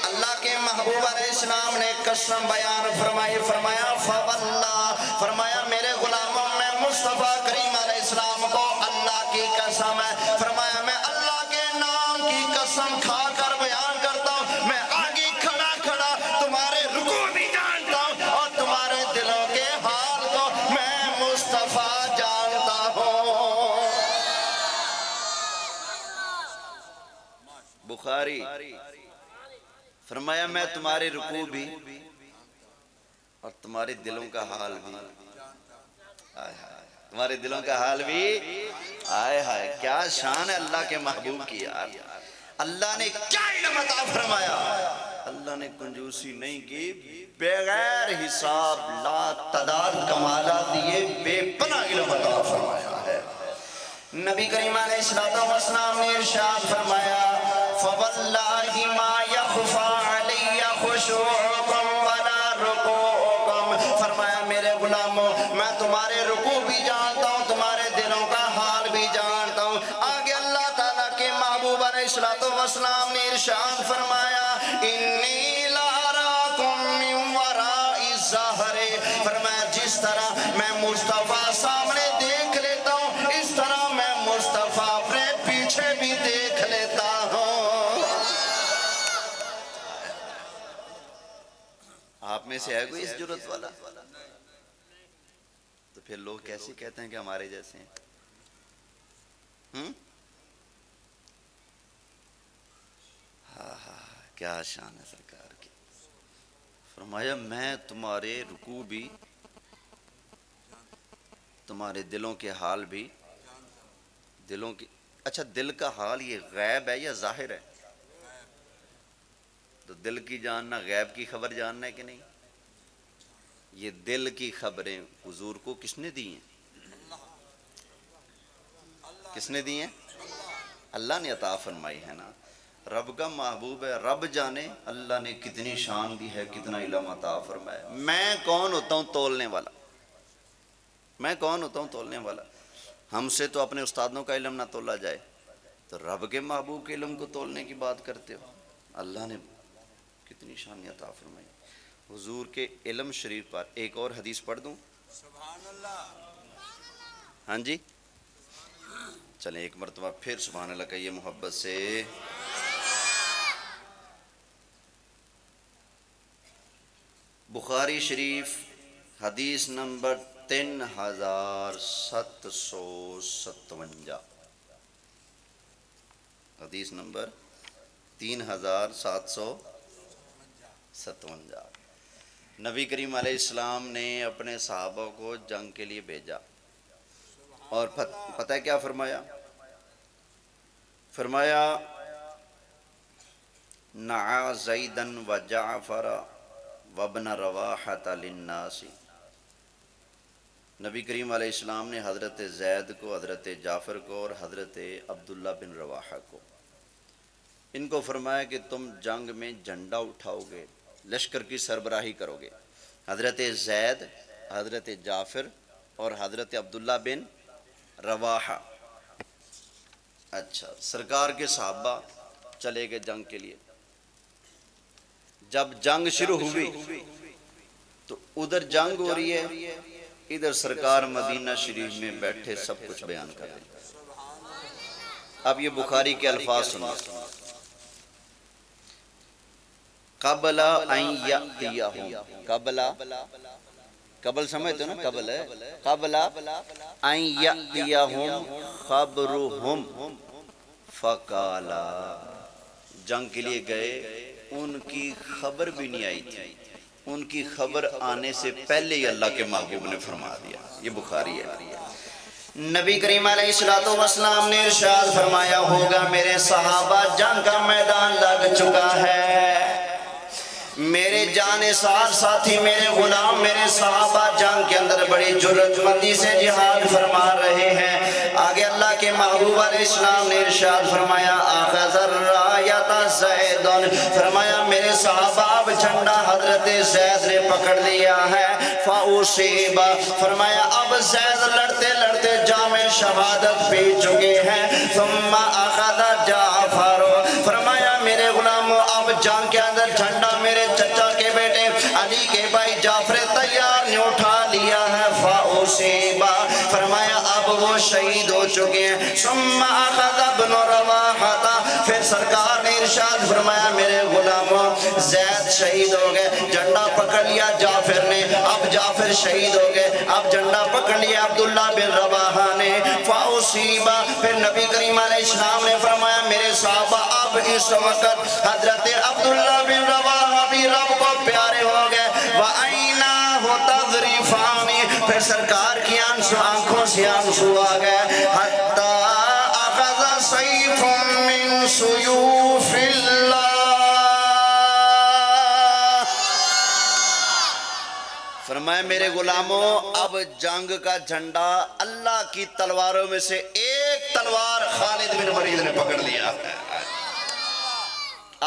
اللہ کے محبوب علیہ السلام نے قسم بیان فرمائی، فرمایا فواللہ، فرمایا میرے غلاموں میں مصطفیٰ کریم علیہ السلام کو اللہ کی قسم ہے، فرمایا میں اللہ کے نام کی قسم کھا کر بیان کرتا ہوں، میں آگے کھڑا کھڑا تمہارے رکوع بھی جانتا ہوں اور تمہارے دلوں کے حال کو میں مصطفیٰ جانتا ہوں. بخاری فرمایا میں تمہارے رکوع بھی اور تمہارے دلوں کا حال بھی، تمہارے دلوں کا حال بھی. آئے ہائے کیا شان ہے اللہ کے محبوب کی یار. اللہ نے کیا علم عطا فرمایا، اللہ نے کنجوسی نہیں کی، بغیر حساب لا تعداد کمالات دیے، بے پناہ علم عطا فرمایا ہے. نبی کریم علیہ السلام نے ارشاد فرمایا فواللہ ما یخفا علی خشوعکم ولا رکوعکم، فرمایا میرے غلاموں میں تمہارے رکوع بھی جانتا ہوں، تمہارے دلوں کا حال بھی جانتا ہوں. آگے اللہ تعالیٰ کے محبوب علیہ السلام نے ارشاد فرمایا انی لاراکم من وراء الظہر، فرمایا جس طرح میں مصطفیٰ سامنے دیکھ لیتا ہوں اس طرح میں مصطفیٰ اپنے پیچھے بھی دیکھ لیتا ہوں. آپ میں سے ہے کوئی اس جرت والا؟ تو پھر لوگ کیسے کہتے ہیں کہ ہمارے جیسے ہیں؟ کیا شان ہے سرکار کی. فرمایا میں تمہارے رکوع بھی، تمہارے دلوں کے حال بھی، دلوں کی. اچھا دل کا حال یہ غیب ہے یا ظاہر ہے؟ تو دل کی جاننا غیب کی خبر جاننا ہے کہ نہیں؟ یہ دل کی خبریں حضور کو کس نے دی ہیں؟ کس نے دی ہیں؟ اللہ نے عطا فرمائی ہے نا. رب کا محبوب ہے، رب جانے اللہ نے کتنی شان دی ہے، کتنا علم عطا فرمایا. میں کون ہوتا ہوں تولنے والا؟ میں کون ہوتا ہوں تولنے والا؟ ہم سے تو اپنے استادوں کا علم نہ تولا جائے تو رب کے محبوب کے علم کو تولنے کی بات کرتے ہو. اللہ نے کتنی شان عطا فرمائی. حضور کے علم شریف پر ایک اور حدیث پڑھ دوں؟ سبحان اللہ. ہاں جی چلیں ایک مرتبہ پھر سبحان اللہ کہیے محبت سے. بخاری شریف حدیث نمبر 3757، حدیث نمبر 3757. نبی کریم علیہ السلام نے اپنے صحابہ کو جنگ کے لیے بھیجا اور پتہ ہے کیا فرمایا؟ فرمایا نعا زیدن و جعفر وابن رواحۃ للناس. نبی کریم علیہ السلام نے حضرت زید کو، حضرت جعفر کو اور حضرت عبداللہ بن رواحہ کو، ان کو فرمایا کہ تم جنگ میں جھنڈا اٹھاؤ گے، لشکر کی سربراہی کرو گے. حضرت زید، حضرت جعفر اور حضرت عبداللہ بن رواحہ. اچھا سرکار کے صحابہ چلے گئے جنگ کے لیے. جب جنگ شروع ہوئی تو ادھر جنگ ہو رہی ہے، ادھر سرکار مدینہ شریف میں بیٹھے سب کچھ بیان کر رہے ہیں. اب یہ بخاری کے الفاظ سنو. قبل ان یأتیہم، قبل سمجھتے ہو نا؟ قبل ہے، قبل ان یأتیہم خبرہم فقالا. جنگ کے لیے گئے، ان کی خبر بھی نہیں آئی تھی، ان کی خبر آنے سے پہلے ہی اللہ کے محبوب نے فرما دیا. یہ بخاری ہے. نبی کریم علیہ السلام نے ارشاد فرمایا ہوگا میرے صحابہ جنگ کا میدان لگ چکا ہے، میرے جانثار ساتھی، میرے غلام، میرے صحابہ جنگ کے اندر بڑی جرات مندی سے جہاد فرما رہے ہیں. آگے اللہ کے محبوب علیہ السلام نے ارشاد فرمایا اخذ الرایۃ زیدن، فرمایا میرے صحابہ اب جھنڈا حضرت زید نے پکڑ لیا ہے، فاصیب، فرمایا اب زید لڑتے لڑتے جام شہادت پی چکے ہیں، ثم اخذ جعفر، فرمایا میرے غلاموں اب جنگ کے اندر جھنڈا میرے چچا کے بیٹے علی کے بھائی جعفر طیار نے اٹھا لیا ہے، فاصیب، فرمایا اب وہ شہید ہو چکے ہیں، ثم اخذ ابن رواحہ، پھر سرکار نے ارشاد فرمایا میرے غلاموں زید شہید ہو گئے، جھنڈا پکڑ لیا جعفر نے، اب جعفر شہید ہو گئے، اب جھنڈا پکڑ لیا عبداللہ بن رواحہ نے، فاصیب، پھر نبی کریم علیہ السلام نے فرمایا میرے صحابہ اب اس وقت حضرت عبداللہ بن رواحہ بھی رب کو پیارے ہو گئے، وَعَيْنَاهُ تَذْرِفَانِ، پھر سرکار کی آنکھوں سے آنسو آ گئے، حَتَّى أَخَذَ سَيْفٌ مِّن سُيُوفِ اللَّهِ، فرمایا میرے غلاموں اب جنگ کا جھنڈا اللہ کی تلواروں میں سے ایک تلوار خالد بن ولید نے پکڑ لیا ہے۔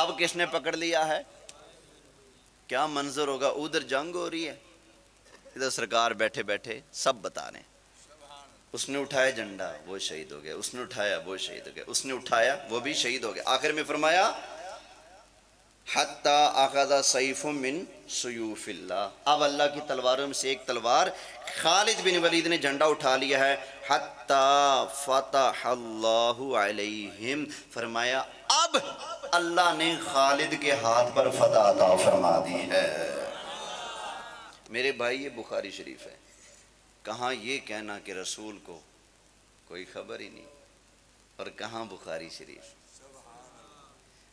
اب کس نے پکڑ لیا ہے؟ کیا منظر ہوگا، ادھر جنگ ہو رہی ہے، ادھر سرکار بیٹھے بیٹھے سب بتا رہے ہیں، اس نے اٹھایا جھنڈا وہ شہید ہو گیا، اس نے اٹھایا وہ شہید ہو گیا، اس نے اٹھایا وہ بھی شہید ہو گیا، آخر میں فرمایا حتی اخذ سیف من سیوف اللہ، اب اللہ کی تلواروں میں سے ایک تلوار خالد بن ولید نے جھنڈا اٹھا لیا ہے، حتی فتح اللہ علیہم، فرمایا اب اللہ نے خالد کے ہاتھ پر فتح عطا فرما دی ہے۔ میرے بھائی یہ بخاری شریف ہے، کہاں یہ کہنا کہ رسول کو کوئی خبر ہی نہیں، اور کہاں بخاری شریف۔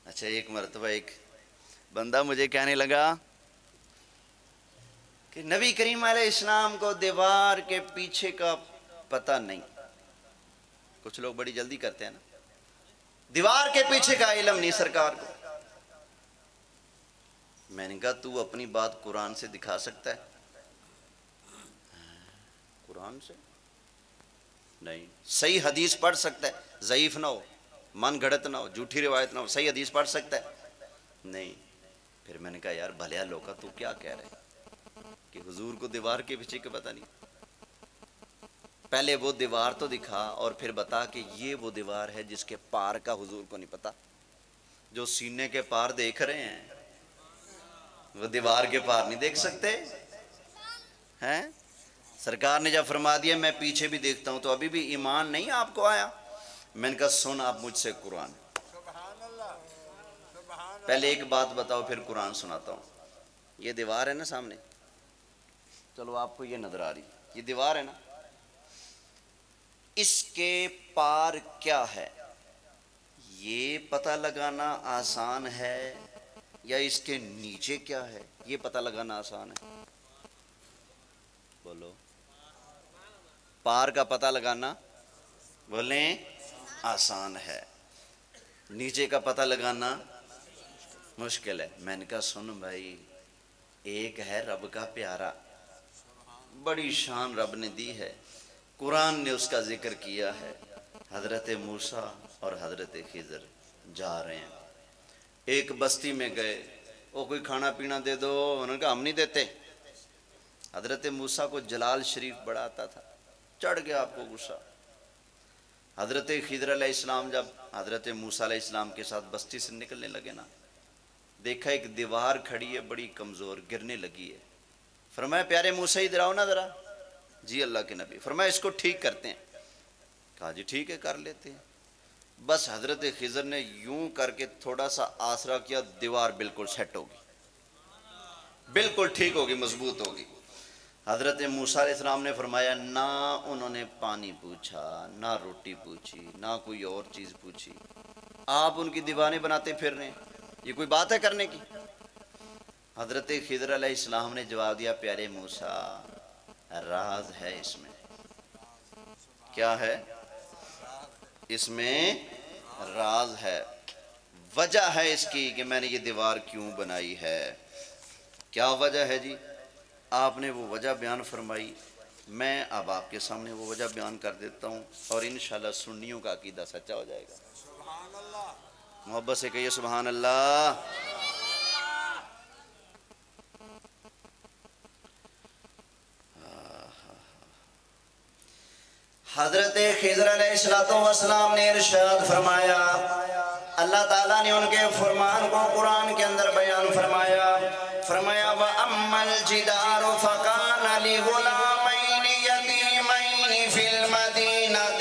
اچھا ایک مرتبہ ایک بندہ مجھے کہنے لگا کہ نبی کریم علیہ السلام کو دیوار کے پیچھے کا پتہ نہیں، کچھ لوگ بڑی جلدی کرتے ہیں نا، دیوار کے پیچھے کا علم نہیں سرکار کو۔ میں نے کہا تو اپنی بات قرآن سے دکھا سکتا ہے؟ قرآن سے نہیں، صحیح حدیث پڑھ سکتا ہے، ضعیف نہ ہو، من گھڑت نہ ہو، جھوٹی روایت نہ ہو، صحیح حدیث پڑھ سکتا ہے؟ نہیں۔ پھر میں نے کہا یار بھلیا لوکا تو کیا کہہ رہے کہ حضور کو دیوار کے پیچھے کا پتہ نہیں؟ پہلے وہ دیوار تو دکھا اور پھر بتا کہ یہ وہ دیوار ہے جس کے پار کا حضور کو نہیں پتا، جو سینے کے پار دیکھ رہے ہیں وہ دیوار کے پار نہیں دیکھ سکتے ہیں۔ سرکار نے جب فرما دیا میں پیچھے بھی دیکھتا ہوں تو ابھی بھی ایمان نہیں آپ کو آیا؟ میں نے کہا سن آپ مجھ سے قرآن، پہلے ایک بات بتاؤ پھر قرآن سناتا ہوں۔ یہ دیوار ہے نا سامنے، چلو آپ کو یہ نظر آ رہی، یہ دیوار ہے نا، اس کے پار کیا ہے یہ پتہ لگانا آسان ہے یا اس کے نیچے کیا ہے یہ پتہ لگانا آسان ہے؟ بولو، پار کا پتہ لگانا بولیں آسان ہے، نیچے کا پتہ لگانا مشکل ہے۔ میں نے کہا سن بھائی، ایک ہے رب کا پیارا، بڑی شان رب نے دی ہے، قرآن نے اس کا ذکر کیا ہے، حضرت موسیٰ اور حضرت خضر جا رہے ہیں، ایک بستی میں گئے، وہ کوئی کھانا پینا دے دو، انہوں نے کہا ہم نہیں دیتے۔ حضرت موسیٰ کو جلال شریف بڑا آتا تھا، چڑھ گیا آپ کو غصہ۔ حضرت خضر علیہ السلام جب حضرت موسیٰ علیہ السلام کے ساتھ بستی سے نکلنے لگے نا، دیکھا ایک دیوار کھڑی ہے بڑی کمزور، گرنے لگی ہے، فرمایا پیارے موسیٰ ادھر آؤ نا ذرا۔ جی اللہ کے نبی، فرمایا اس کو ٹھیک کرتے ہیں۔ کہا جی ٹھیک ہے کر لیتے ہیں۔ بس حضرت خضر نے یوں کر کے تھوڑا سا آسرا کیا، دیوار بالکل سیٹ ہوگی، بالکل ٹھیک ہوگی، مضبوط ہوگی۔ حضرت موسیٰ علیہ السلام نے فرمایا نہ انہوں نے پانی پوچھا، نہ روٹی پوچھی، نہ کوئی اور چیز پوچھی، آپ ان کی دیوانے بناتے پھر رہے ہیں، یہ کوئی بات ہے کرنے کی؟ حضرت خضر علیہ السلام نے جواب دیا پیارے موسیٰ راز ہے اس میں۔ کیا ہے اس میں؟ راز ہے، وجہ ہے اس کی کہ میں نے یہ دیوار کیوں بنائی ہے۔ کیا وجہ ہے جی؟ آپ نے وہ وجہ بیان فرمائی، میں اب آپ کے سامنے وہ وجہ بیان کر دیتا ہوں اور انشاءاللہ سنیوں کا عقیدہ سچا ہو جائے گا۔ محبت سے کہیے سبحان اللہ۔ حضرت خضر علیہ السلام نے ارشاد فرمایا، اللہ تعالیٰ نے ان کے فرمان کو قرآن کے اندر بیان فرمایا، فرمایا وَأَمَّا الْجِدَارُ فَكَانَ لِغُلَامَيْنِ يَتِيمَيْنِ فِي الْمَدِينَةِ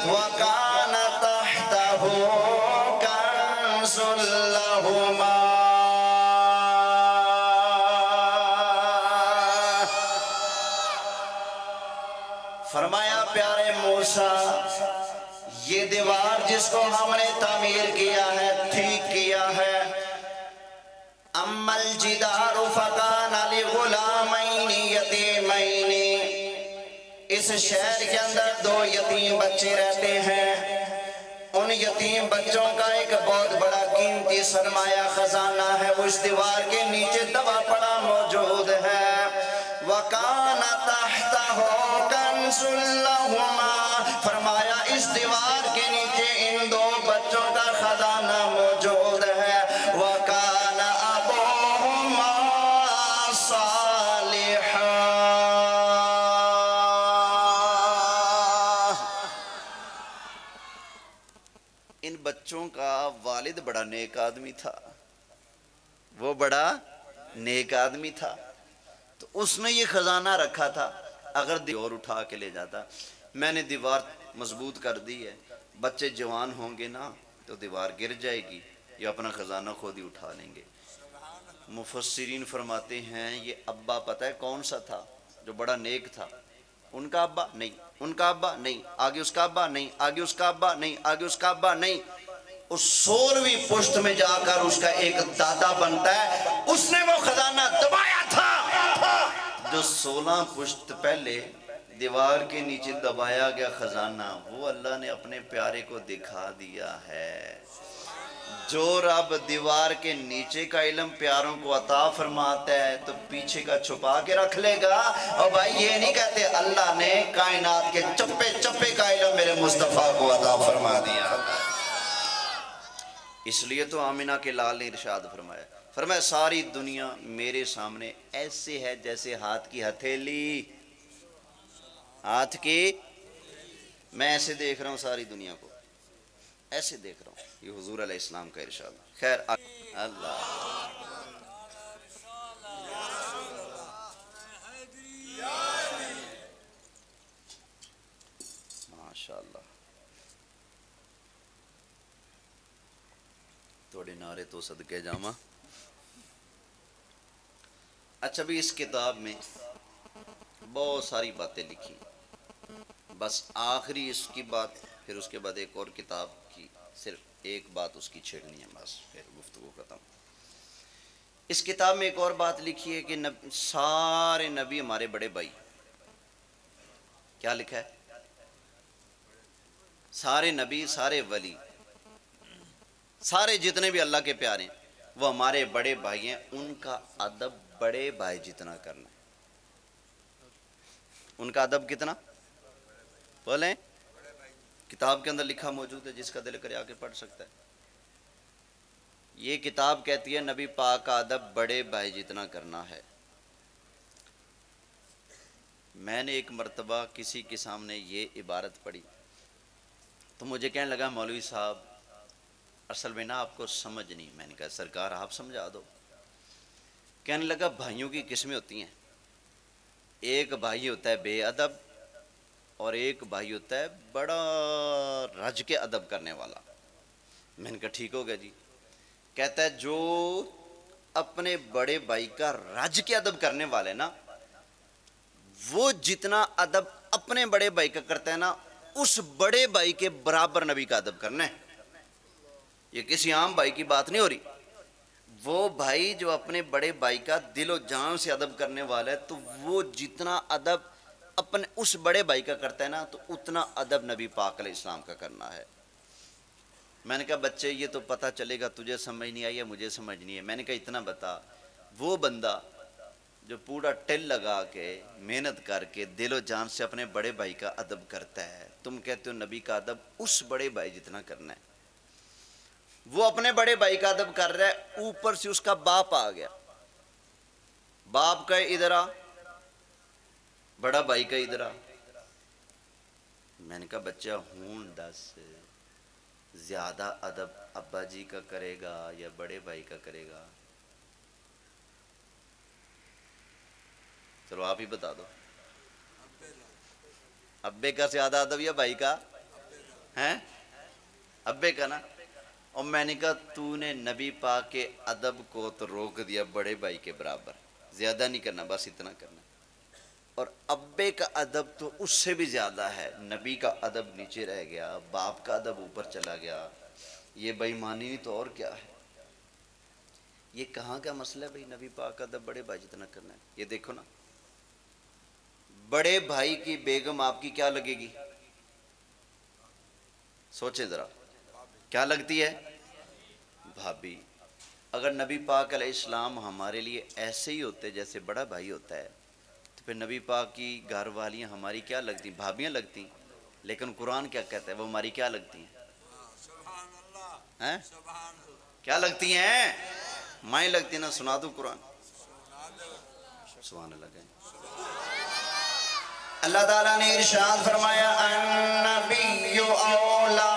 وَكَانَ تَحْتَهُ كَنْزٌ لَهُمَا۔ فرمایا پیارے موسیٰ، یہ دیوار جس کو ہم نے تعمیر کیا ہے، ٹھیک کیا ہے، اما الجدار فکان لغلامین یتیمین، اس شہر کے اندر 2 یتیم بچے رہتے ہیں، ان یتیم بچوں کا ایک بہت بڑا قیمتی سرمایہ خزانہ ہے، وہ اس دیوار کے نیچے دبا پڑا موجود ہے۔ وَكَانَ تَحْتَهُ كَنْزٌ لَهُمَا، فرمایا اس دیوار کے نیچے ان 2 بچوں کا خزانہ موجود ہے۔ وَكَانَ أَبُوهُمَا صَالِحًا، ان بچوں کا والد بڑا نیک آدمی تھا، وہ بڑا نیک آدمی تھا، تو اس نے یہ خزانہ رکھا تھا، اگر دیوار اٹھا کے لے جاتا، میں نے دیوار مضبوط کر دی ہے، بچے جوان ہوں گے نا تو دیوار گر جائے گی، یہ اپنا خزانہ خود ہی اٹھا لیں گے۔ مفسرین فرماتے ہیں یہ ابا پتہ ہے کون سا تھا جو بڑا نیک تھا؟ ان کا ابا نہیں، ان کا ابا نہیں، آگے اس کا ابا نہیں، آگے اس کا ابا نہیں، آگے اس کا ابا نہیں، اس 16ویں پشت میں جا کر اس کا ایک دادا بنتا ہے، اس نے وہ خزانہ دبایا تھا جو 16 پشت پہلے دیوار کے نیچے دبایا گیا خزانہ، وہ اللہ نے اپنے پیارے کو دکھا دیا ہے۔ جو رب دیوار کے نیچے کا علم پیاروں کو عطا فرماتا ہے تو پیچھے کا چھپا کے رکھ لے گا۔ اور بھائی یہ نہیں کہتے اللہ نے کائنات کے چپے چپے کا علم میرے مصطفیٰ کو عطا فرما دیا، اس لیے تو آمینہ کے لال نے ارشاد فرمایا، فرمایا ساری دنیا میرے سامنے ایسے ہے جیسے ہاتھ کی ہتھیلی، ہاتھ کی، میں ایسے دیکھ رہا ہوں ساری دنیا کو، ایسے دیکھ رہا ہوں، یہ حضور علیہ السلام کا ارشاد۔ خیر اللہ ماشاءاللہ، توڑے نعرے تو صدقے جامع۔ اچھا بھی اس کتاب میں بہت ساری باتیں لکھی، بس آخری اس کی بات، پھر اس کے بعد ایک اور کتاب کی صرف ایک بات اس کی چھیڑنی ہے، بس پھر گفتگو ختم۔ اس کتاب میں ایک اور بات لکھی ہے کہ سارے نبی ہمارے بڑے بھائی، کیا لکھا ہے؟ سارے نبی، سارے ولی، سارے جتنے بھی اللہ کے پیارے ہیں وہ ہمارے بڑے بھائی ہیں، ان کا ادب بڑے بھائی جتنا کرنا ہے۔ ان کا ادب کتنا؟ بولیں، کتاب کے اندر لکھا موجود ہے، جس کا دل کرے آ کے پڑھ سکتا ہے۔ یہ کتاب کہتی ہے نبی پاک کا ادب بڑے بھائی جتنا کرنا ہے۔ میں نے ایک مرتبہ کسی کے سامنے یہ عبارت پڑھی تو مجھے کہنے لگا مولوی صاحب اصل میں نا آپ کو سمجھ نہیں، میں نے کہا سرکار آپ سمجھا دو۔ کہنے لگا بھائیوں کی قسمیں ہوتی ہیں، ایک بھائی ہوتا ہے بے ادب اور ایک بھائی ہوتا ہے بڑا رج کے ادب کرنے والا۔ میں نے کہا ٹھیک ہو گیا جی۔ کہتا ہے جو اپنے بڑے بھائی کا رج کے ادب کرنے والے نا، وہ جتنا ادب اپنے بڑے بھائی کا کرتا ہے نا، اس بڑے بھائی کے برابر نبی کا ادب کرنا ہے۔ یہ کسی عام بھائی کی بات نہیں ہو رہی، وہ بھائی جو اپنے بڑے بھائی کا دل و جان سے ادب کرنے والا ہے تو وہ جتنا ادب اپنے اس بڑے بھائی کا کرتا ہے نا، تو اتنا ادب نبی پاک علیہ السلام کا کرنا ہے۔ میں نے کہا بچے یہ تو پتہ چلے گا تجھے سمجھ نہیں آئی ہے مجھے سمجھ نہیں ہے۔ میں نے کہا اتنا بتا، وہ بندہ جو پورا ٹل لگا کے محنت کر کے دل و جان سے اپنے بڑے بھائی کا ادب کرتا ہے، تم کہتے ہو نبی کا ادب اس بڑے بھائی جتنا کرنا ہے، وہ اپنے بڑے بھائی کا ادب کر رہا ہے، اوپر سے اس کا باپ آ گیا، باپ کا ادھر آ، بڑا بھائی کا ادھر آ۔ میں نے کہا بچہ ہوں دس، زیادہ ادب ابا جی کا کرے گا یا بڑے بھائی کا کرے گا؟ چلو آپ ہی بتا دو، ابے کا زیادہ ادب یا بھائی کا؟ ہیں ابے کا نا۔ اور میں نے کہا تو نے نبی پاک کے ادب کو تو روک دیا بڑے بھائی کے برابر، زیادہ نہیں کرنا، بس اتنا کرنا۔ اور ابے کا ادب تو اس سے بھی زیادہ ہے، نبی کا ادب نیچے رہ گیا، باپ کا ادب اوپر چلا گیا، یہ بے ایمانی نہیں تو اور کیا ہے؟ یہ کہاں کا مسئلہ ہے بھائی نبی پاک کا ادب بڑے بھائی جتنا کرنا ہے؟ یہ دیکھو نا، بڑے بھائی کی بیگم آپ کی کیا لگے گی؟ سوچیں ذرا، کیا لگتی ہے؟ بھابی۔ اگر نبی پاک علیہ السلام ہمارے لیے ایسے ہی ہوتے جیسے بڑا بھائی ہوتا ہے تو پھر نبی پاک کی گھر والیاں ہماری کیا لگتی؟ بھابیاں لگتی۔ لیکن قرآن کیا کہتا ہے؟ وہ ہماری کیا لگتی ہیں؟ کیا لگتی ہیں؟ مائیں لگتی ہیں نا۔ سنا دوں قرآن؟ سبحان اللہ کہیں۔ اللہ تعالیٰ نے ارشاد فرمایا النبی اولا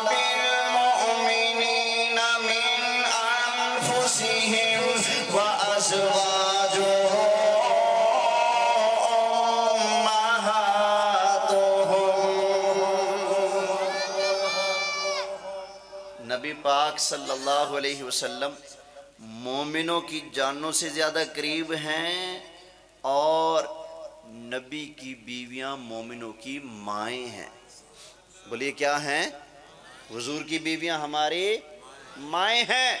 بالمؤمنین من انفسہم وازواجہ امہاتہم۔ نبی پاک صلی اللہ علیہ وسلم مومنوں کی جانوں سے زیادہ قریب ہیں، اور نبی کی بیویاں مومنوں کی مائیں ہیں۔ بولیے کیا ہیں؟ حضور کی بیویاں ہماری مائیں ہیں۔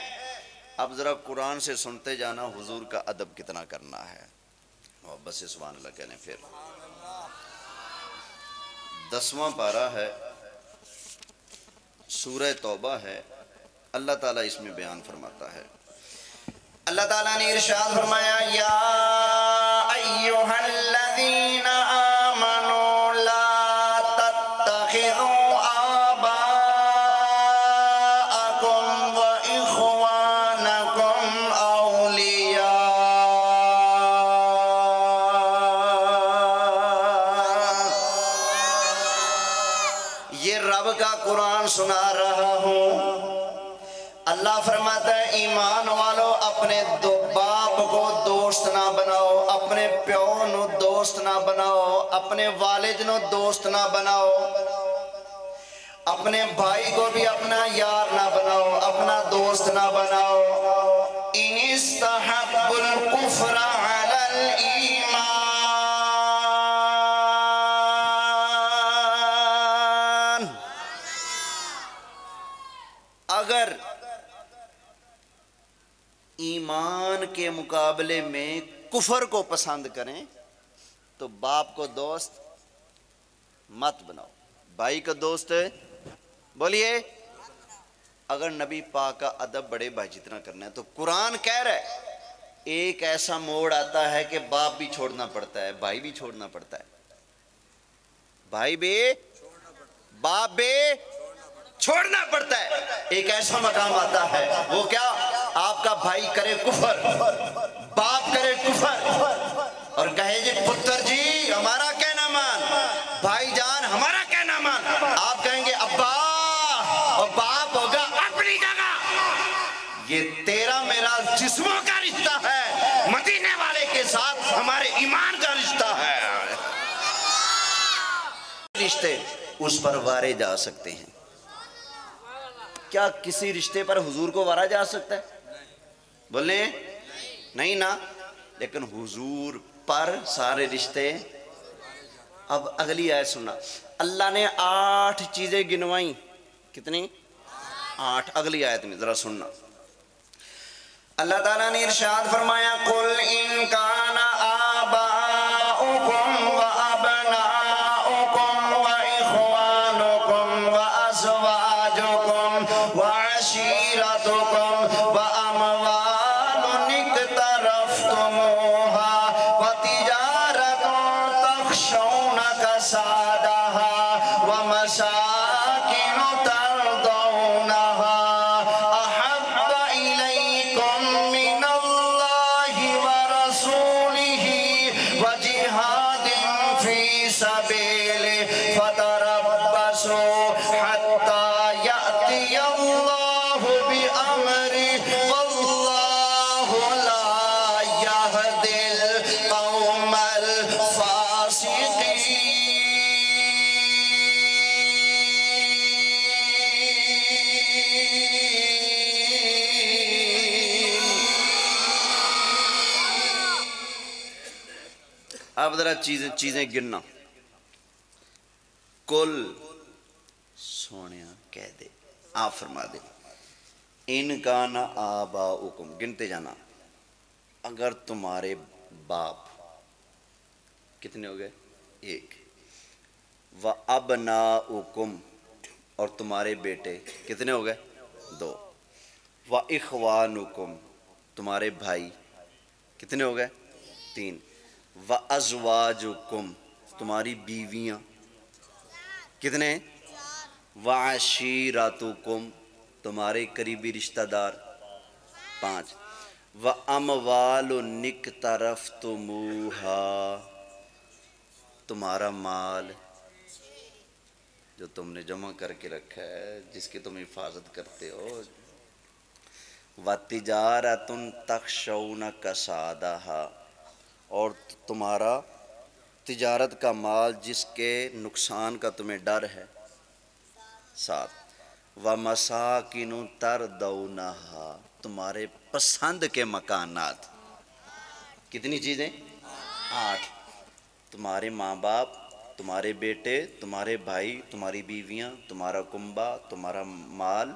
اب ذرا قرآن سے سنتے جانا حضور کا ادب کتنا کرنا ہے۔ بس سبحان اللہ کہنے۔ پھر 10واں پارہ ہے، سورہ توبہ ہے، اللہ تعالیٰ اس میں بیان فرماتا ہے۔ اللہ تعالیٰ نے ارشاد فرمایا یا ایہا الذین آمنوا لا تتخذوا آباءکم واخوانکم اولیاء۔ یہ رب کا قرآن سنا رہا ہوں۔ اللہ فرماتا ہے ایمان والو اپنے دو باپ کو دوست نہ بناؤ، اپنے پیو نو دوست نہ بناؤ، اپنے والد نو دوست نہ بناؤ، اپنے بھائی کو بھی اپنا یار نہ بناؤ، اپنا دوست نہ بناؤ۔ ان استحبوا الکفر علی الایمان۔ اگر ایمان کے مقابلے میں کفر کو پسند کریں تو باپ کو دوست مت بناؤ، بھائی کا دوست بولیے۔ اگر نبی پاک کا ادب بڑے بھائی جتنا کرنا ہے تو قرآن کہہ رہا ہے ایک ایسا موڑ آتا ہے کہ باپ بھی چھوڑنا پڑتا ہے، بھائی بھی چھوڑنا پڑتا ہے، بھائی بھی باپ بھی چھوڑنا پڑتا ہے۔ ایک ایسا مقام آتا ہے، وہ کیا؟ آپ کا بھائی کرے کفر، باپ کرے کفر، اور کہے جی پتر جی ہمارا کہنا مان، بھائی جان ہمارا کہنا مان۔ آپ کہیں گے ابا، اور باپ ہوگا اپنی جگہ۔ یہ تیرا میرا جسموں کا رشتہ ہے، مدینے والے کے ساتھ ہمارے ایمان کا رشتہ ہے۔ رشتے اس پر وارے جا سکتے ہیں، کیا کسی رشتے پر حضور کو وارا جا سکتا ہے؟ بولیں نہیں نا۔ لیکن حضور پر سارے رشتے۔ اب اگلی آیت سننا، اللہ نے 8 چیزیں گنوائیں، کتنی؟ 8۔ اگلی آیت میں ذرا سننا، اللہ تعالیٰ نے ارشاد فرمایا قُلْ إِن كَانَ آبَاؤُكُمْ وَأَبْنَاؤُكُمْ وَإِخْوَانُكُمْ وَأَزْوَاجُكُمْ وَعَشِيرَتُكُمْ وَأَمْوَالٌ اقْتَرَفْتُمُوهَا وَتِجَارَةٌ تَخْشَوْنَ كَسَادَهَا وَمَسَاكِنُ تَرْضَوْنَهَا اب ذرا چیزیں گننا. کل سونیا کہہ دے، آپ فرما دے، ان کا نہ آباؤکم، گنتے جانا، اگر تمہارے باپ کتنے ہو گئے؟ ایک. وَأَبْنَاؤُكُمْ، اور تمہارے بیٹے کتنے ہو گئے؟ دو. وَإِخْوَانُكُمْ، تمہارے بھائی کتنے ہو گئے؟ تین. وَأَزْوَاجُكُمْ، تمہاری بیویاں کتنے؟ وَعَشِيرَتُكُمْ، تمہارے قریبی رشتہ دار پانچ. وَأَمْوَالٌ اقْتَرَفْتُمُوهَا، تمہارا مال جو تم نے جمع کر کے رکھا ہے، جس کی تم حفاظت کرتے ہو. وَتِجَارَةٌ تَخْشَوْنَ كَسَادَهَا، اور تمہارا تجارت کا مال جس کے نقصان کا تمہیں ڈر ہے. 7. وَمَسَاكِنُ تَرْضَوْنَهَا، تمہارے پسند کے مکانات. کتنی چیزیں؟ 8. تمہارے ماں باپ، تمہارے بیٹے، تمہارے بھائی، تمہاری بیویاں، تمہارا کنبہ، تمہارا مال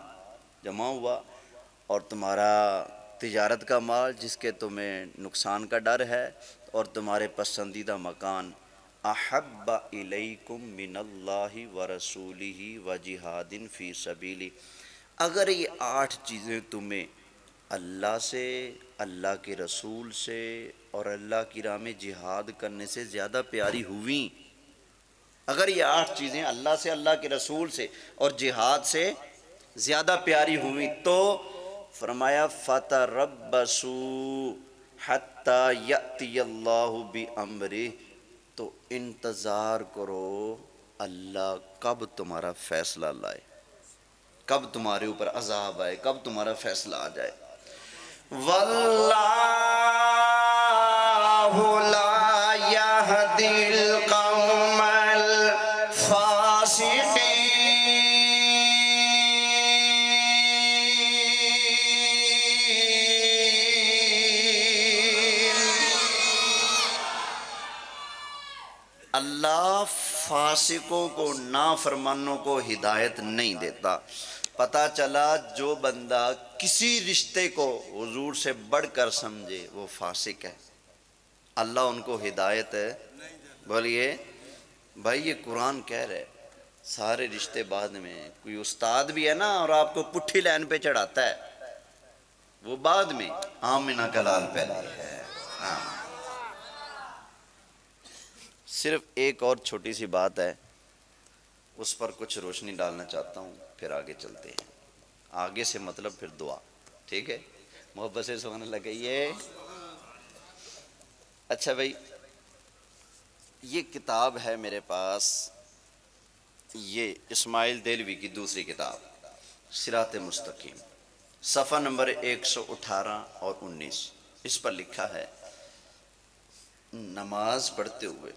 جمع ہوا، اور تمہارا تجارت کا مال جس کے تمہیں نقصان کا ڈر ہے، اور تمہارے پسندیدہ مکان. احب الیکم من اللہ ورسولہ وجہاد فی سبیلہ، اگر یہ 8 چیزیں تمہیں اللہ سے، اللہ کے رسول سے اور اللہ کی راہ میں جہاد کرنے سے زیادہ پیاری ہوئیں، اگر یہ 8 چیزیں اللہ سے، اللہ کے رسول سے اور جہاد سے زیادہ پیاری ہوئیں، تو فرمایا فَتَرَبَّصُوا حَتَّى يَأْتِيَ اللَّهُ بِأَمْرِهِ، تو انتظار کرو اللہ کب تمہارا فیصلہ لائے، کب تمہارے اوپر عذاب آئے، کب تمہارا فیصلہ آ جائے. وَاللَّهُ لَا يَهْدِي الْقَوْمَ الْفَاسِقِينَ، اللہ فاسقوں کو، نافرمانوں کو ہدایت نہیں دیتا. پتہ چلا جو بندہ کسی رشتے کو حضور سے بڑھ کر سمجھے وہ فاسق ہے، اللہ ان کو ہدایت ہے. بولیے بھائی، یہ قرآن کہہ رہے سارے رشتے بعد میں. کوئی استاد بھی ہے نا اور آپ کو پٹھی لائن پہ چڑھاتا ہے، وہ بعد میں. آمنہ کلال پہلے ہے. صرف ایک اور چھوٹی سی بات ہے، اس پر کچھ روشنی ڈالنا چاہتا ہوں، پھر آگے چلتے ہیں. آگے سے مطلب پھر دعا، ٹھیک ہے؟ محبت سے سبحان اللہ کہیے. اچھا بھائی، یہ کتاب ہے میرے پاس، یہ اسماعیل دہلوی کی دوسری کتاب صراط مستقیم، صفحہ نمبر 118 اور 19. اس پر لکھا ہے، نماز پڑھتے ہوئے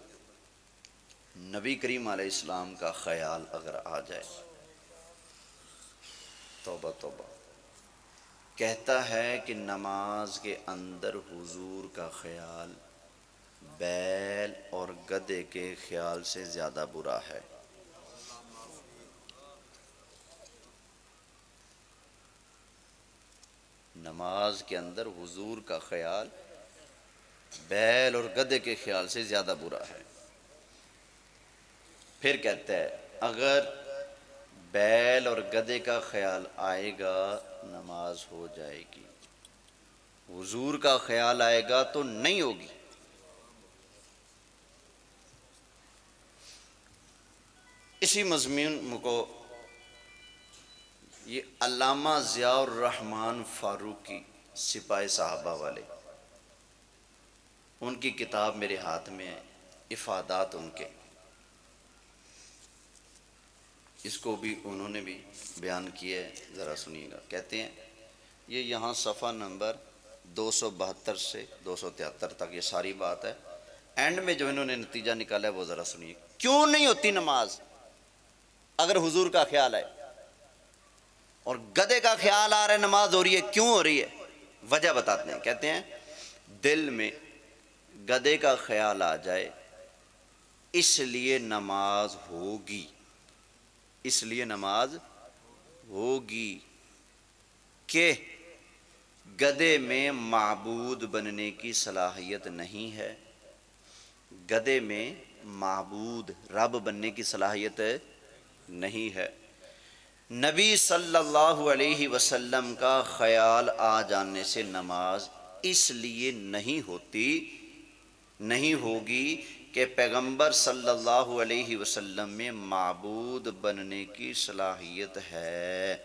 نبی کریم علیہ السلام کا خیال اگر آ جائے، توبہ توبہ، کہتا ہے کہ نماز کے اندر حضور کا خیال بیل اور گدھے کے خیال سے زیادہ برا ہے. نماز کے اندر حضور کا خیال بیل اور گدھے کے خیال سے زیادہ برا ہے. پھر کہتا ہے اگر بیل اور گدھے کا خیال آئے گا نماز ہو جائے گی، حضور کا خیال آئے گا تو نہیں ہوگی. اسی مضمون کو یہ علامہ ضیاء الرحمن فاروقی، سپاہی صحابہ والے، ان کی کتاب میرے ہاتھ میں ہے، افادات ان کے، اس کو بھی انہوں نے بھی بیان کیا ہے، ذرا سنیے گا. کہتے ہیں یہ یہاں صفحہ نمبر 272 سے 273 تک یہ ساری بات ہے. اینڈ میں جو انہوں نے نتیجہ نکالا ہے وہ ذرا سنیے. کیوں نہیں ہوتی نماز اگر حضور کا خیال آئے، اور گدھے کا خیال آ رہا ہے نماز ہو رہی ہے؟ کیوں ہو رہی ہے؟ وجہ بتاتے ہیں. کہتے ہیں دل میں گدھے کا خیال آ جائے اس لیے نماز ہوگی، اس لیے نماز ہوگی کہ گدھے میں معبود بننے کی صلاحیت نہیں ہے، گدھے میں معبود رب بننے کی صلاحیت نہیں ہے۔ نبی صلی اللہ علیہ وسلم کا خیال آ جانے سے نماز اس لیے نہیں ہوتی، نہیں ہوگی کہ پیغمبر صلی اللہ علیہ وسلم میں معبود بننے کی صلاحیت ہے،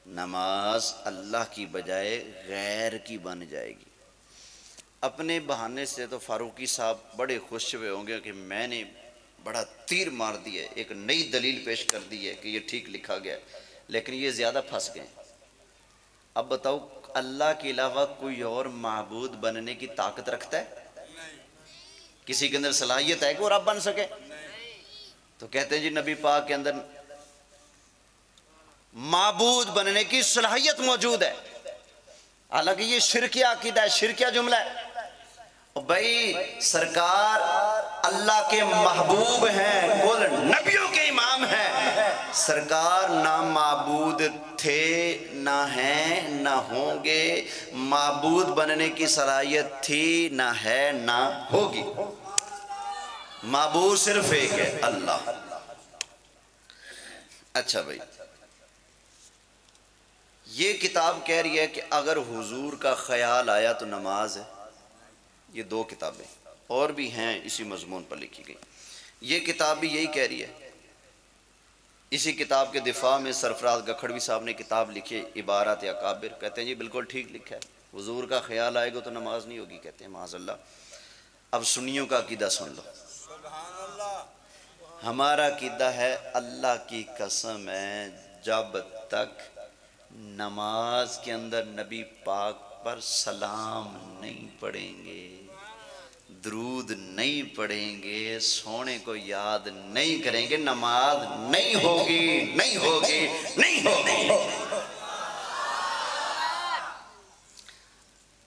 نماز اللہ کی بجائے غیر کی بن جائے گی۔ اپنے بہانے سے تو فاروقی صاحب بڑے خوش ہوئے ہوں گے کہ میں نے بڑا تیر مار دیا ہے، ایک نئی دلیل پیش کر دی ہے کہ یہ ٹھیک لکھا گیا ہے، لیکن یہ زیادہ پھنس گئے۔ اب بتاؤ اللہ کے علاوہ کوئی اور معبود بننے کی طاقت رکھتا ہے؟ کسی کے اندر صلاحیت ہے کہ وہ رب بن سکے؟ تو کہتے ہیں جی نبی پاک کے اندر معبود بننے کی صلاحیت موجود ہے، حالانکہ یہ شرکیہ عقیدہ ہے، شرکیہ جملہ ہے۔ بھائی سرکار اللہ کے محبوب ہیں، کل نبیوں کے امام ہیں، سرکار نہ معبود تھے، نہ ہیں، نہ ہوں گے، معبود بننے کی صلاحیت تھی، نہ ہے، نہ ہوگی۔ معبود صرف ایک ہے، اللہ۔ اچھا بھائی، یہ کتاب کہہ رہی ہے کہ اگر حضور کا خیال آیا تو نماز ہے۔ یہ دو کتابیں اور بھی ہیں اسی مضمون پر لکھی گئی، یہ کتاب بھی یہی کہہ رہی ہے۔ اسی کتاب کے دفاع میں سرفراز گکھڑوی صاحب نے کتاب لکھی عبارات اکابر، کہتے ہیں جی بالکل ٹھیک لکھا ہے، حضور کا خیال آئے گا تو نماز نہیں ہوگی، کہتے ہیں معاذ اللہ۔ اب سنیوں کا عقیدہ سن لو۔ ہمارا عقیدہ ہے اللہ کی قسم ہے جب تک نماز کے اندر نبی پاک پر سلام نہیں پڑھیں گے، درود نہیں پڑھیں گے، سونے کو یاد نہیں کریں گے، نماز نہیں ہوگی، نہیں ہوگی، نہیں ہوگی۔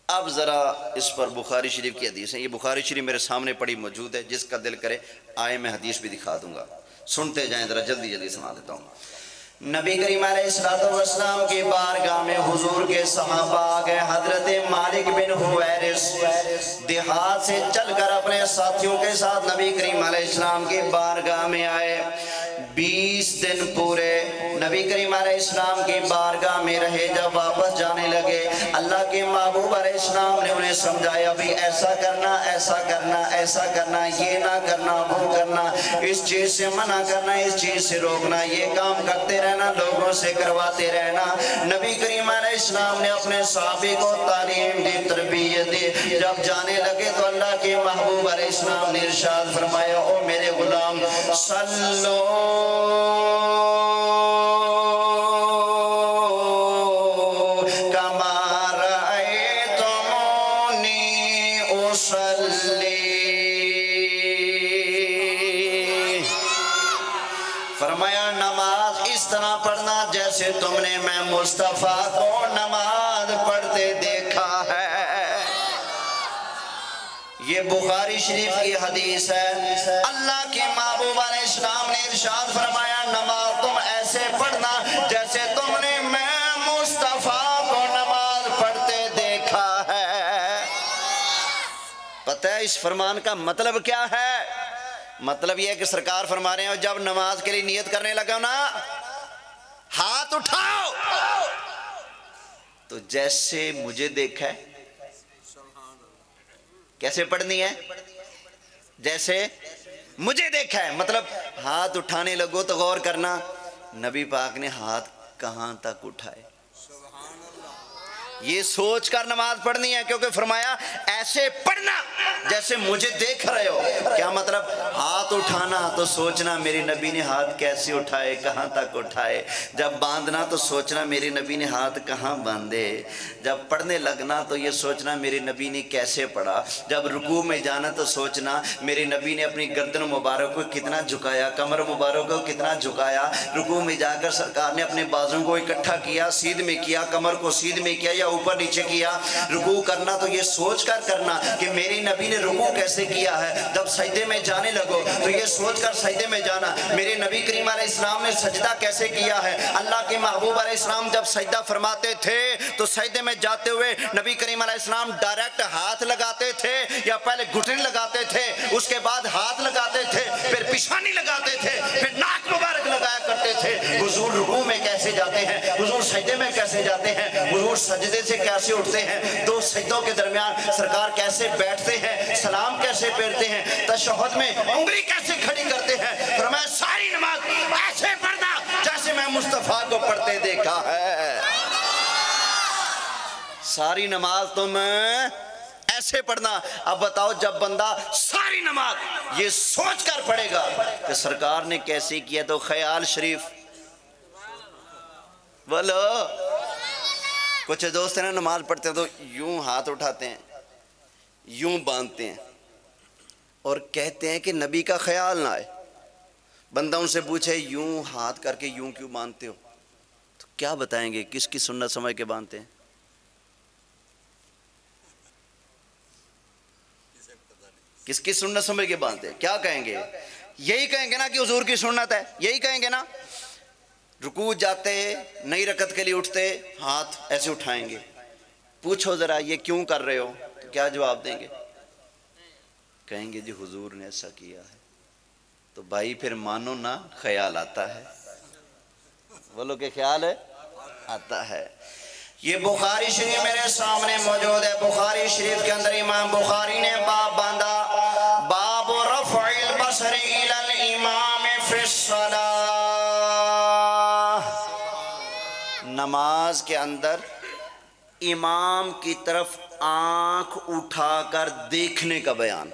اب ذرا اس پر بخاری شریف کی حدیث ہے، یہ بخاری شریف میرے سامنے پڑی موجود ہے، جس کا دل کرے آئے میں حدیث بھی دکھا دوں گا، سنتے جائیں، ذرا جلدی جلدی سنا دیتا ہوں۔ نبی کریم علیہ السلام کی بارگاہ میں حضور کے صحابہ آگئے، حضرت مالک بن حویرث دیہات سے چل کر اپنے ساتھیوں کے ساتھ نبی کریم علیہ السلام کی بارگاہ میں آئے۔ 20 دن پورے نبی کریم علیہ السلام کی بارگاہ میں رہے، جب واپس جانے لگے اللہ کے محبوب علیہ السلام نے انہیں سمجھایا بھی ایسا کرنا، ایسا کرنا، ایسا کرنا، یہ نہ کرنا، وہ کرنا، اس چیز سے منع کرنا، اس چیز سے روکنا، یہ کام کرتے رہنا، لوگوں سے کرواتے رہنا۔ نبی کریم علیہ السلام نے اپنے صحابی کو تعلیم دی، تربیت دی۔ جب جانے لگے تو اللہ کے محبوب علیہ السلام نے ارشاد فرمایا، او میرے غلام صلو فرمایا نماز اس طرح پڑھنا جیسے تم نے میں مصطفیٰ کو نماز پڑھتے دیکھا ہے۔ یہ بخاری شریف کی حدیث ہے۔ اللہ کے محبوب علیہ السلام نے ارشاد فرمایا نماز تم ایسے پڑھنا جیسے تم نے میں مصطفیٰ کو نماز پڑھتے دیکھا ہے۔ پتہ ہے اس فرمان کا مطلب کیا ہے؟ مطلب یہ ہے کہ سرکار فرما رہے ہیں جب نماز کے لیے نیت کرنے لگا نا ہاتھ اٹھاؤ تو جیسے مجھے دیکھا ہے۔ کیسے پڑھنی ہے؟ جیسے مجھے دیکھا ہے، مطلب ہاتھ اٹھانے لگو تو غور کرنا نبی پاک نے ہاتھ کہاں تک اٹھائے، یہ سوچ کر نماز پڑھنی ہے، کیونکہ فرمایا ایسے پڑھنا جیسے مجھے دیکھ رہے ہو۔ کیا مطلب؟ ہاتھ اٹھانا تو سوچنا میرے نبی نے ہاتھ کیسے اٹھائے، کہاں تک اٹھائے۔ جب باندھنا تو سوچنا میرے نبی نے ہاتھ کہاں باندھے۔ جب پڑھنے لگنا تو یہ سوچنا میرے نبی نے کیسے پڑھا۔ جب رکوع میں جانا تو سوچنا میرے نبی نے اپنی گردن مبارک کو کتنا جھکایا، کمر مبارک کو کتنا جھکایا۔ رکوع میں جا کر سرکار نے اپنے بازوں کو اکٹھا کیا، سیدھ میں کیا، کمر کو سیدھ میں کیا، یا اوپر نیچے کیا. رکوع کرنا تو یہ سوچ کر کرنا کہ میری نبی نے رکوع کیسے کیا ہے. جب سجدے میں جانے لگو تو یہ سوچ کر سجدے میں جانا میرے نبی کریم علیہ السلام نے سجدہ کیسے کیا ہے. اللہ کے محبوب علیہ السلام جب سجدہ فرماتے تھے تو سجدے میں جاتے ہوئے نبی کریم علیہ السلام ڈائریکٹ ہاتھ لگاتے تھے یا پہلے گھٹنے لگاتے تھے, اس کے بعد ہاتھ لگاتے تھے, پھر پیشانی لگاتے تھے, پھر ناک مبارک لگایا کرتے تھے. حضور رکوع میں کیسے جاتے ہیں, حضور سجدے میں کیسے جاتے ہیں, حضور سجدے سے کیسے اٹھتے ہیں, دو سجدوں کے درمیان سرکار کیسے بیٹھتے ہیں, سلام کیسے پھیرتے ہیں, تشہد میں انگلی کیسے کھڑی کرتے ہیں. فرمایا ساری نماز ایسے پڑھنا جیسے میں مصطفیٰ کو پڑھتے دیکھا ہے. ساری نماز تم ایسے پڑھنا. اب بتاؤ جب بندہ ساری نماز یہ سوچ کر پڑھے گا کہ سرکار نے کیسے کیا تو خیال شریف بولو. کچھ دوست ہیں نا نماز پڑھتے ہیں تو یوں ہاتھ اٹھاتے ہیں, یوں باندھتے ہیں اور کہتے ہیں کہ نبی کا خیال نہ آئے. بندہ ان سے پوچھے یوں ہاتھ کر کے یوں کیوں باندھتے ہو تو کیا بتائیں گے کس کی سنت سمجھ کے باندھتے ہیں. کس کی سنت سمجھ کے باندھتے ہیں, کیا کہیں گے؟ یہی کہیں گے نا کہ حضور کی سنت ہے, یہی کہیں گے نا. رکوع جاتے نئی رکعت کے لیے اٹھتے ہاتھ ایسے اٹھائیں گے. پوچھو ذرا یہ کیوں کر رہے ہو تو کیا جواب دیں گے؟ کہیں گے جی حضور نے ایسا کیا ہے. تو بھائی پھر مانو نا خیال آتا ہے. بولو کہ خیال ہے آتا ہے. یہ بخاری شریف میرے سامنے موجود ہے. بخاری شریف کے اندر امام بخاری نے باب باندھا, باب رفع البصر الی الامام فی الصلاۃ. نماز کے اندر امام کی طرف آنکھ اٹھا کر دیکھنے کا بیان.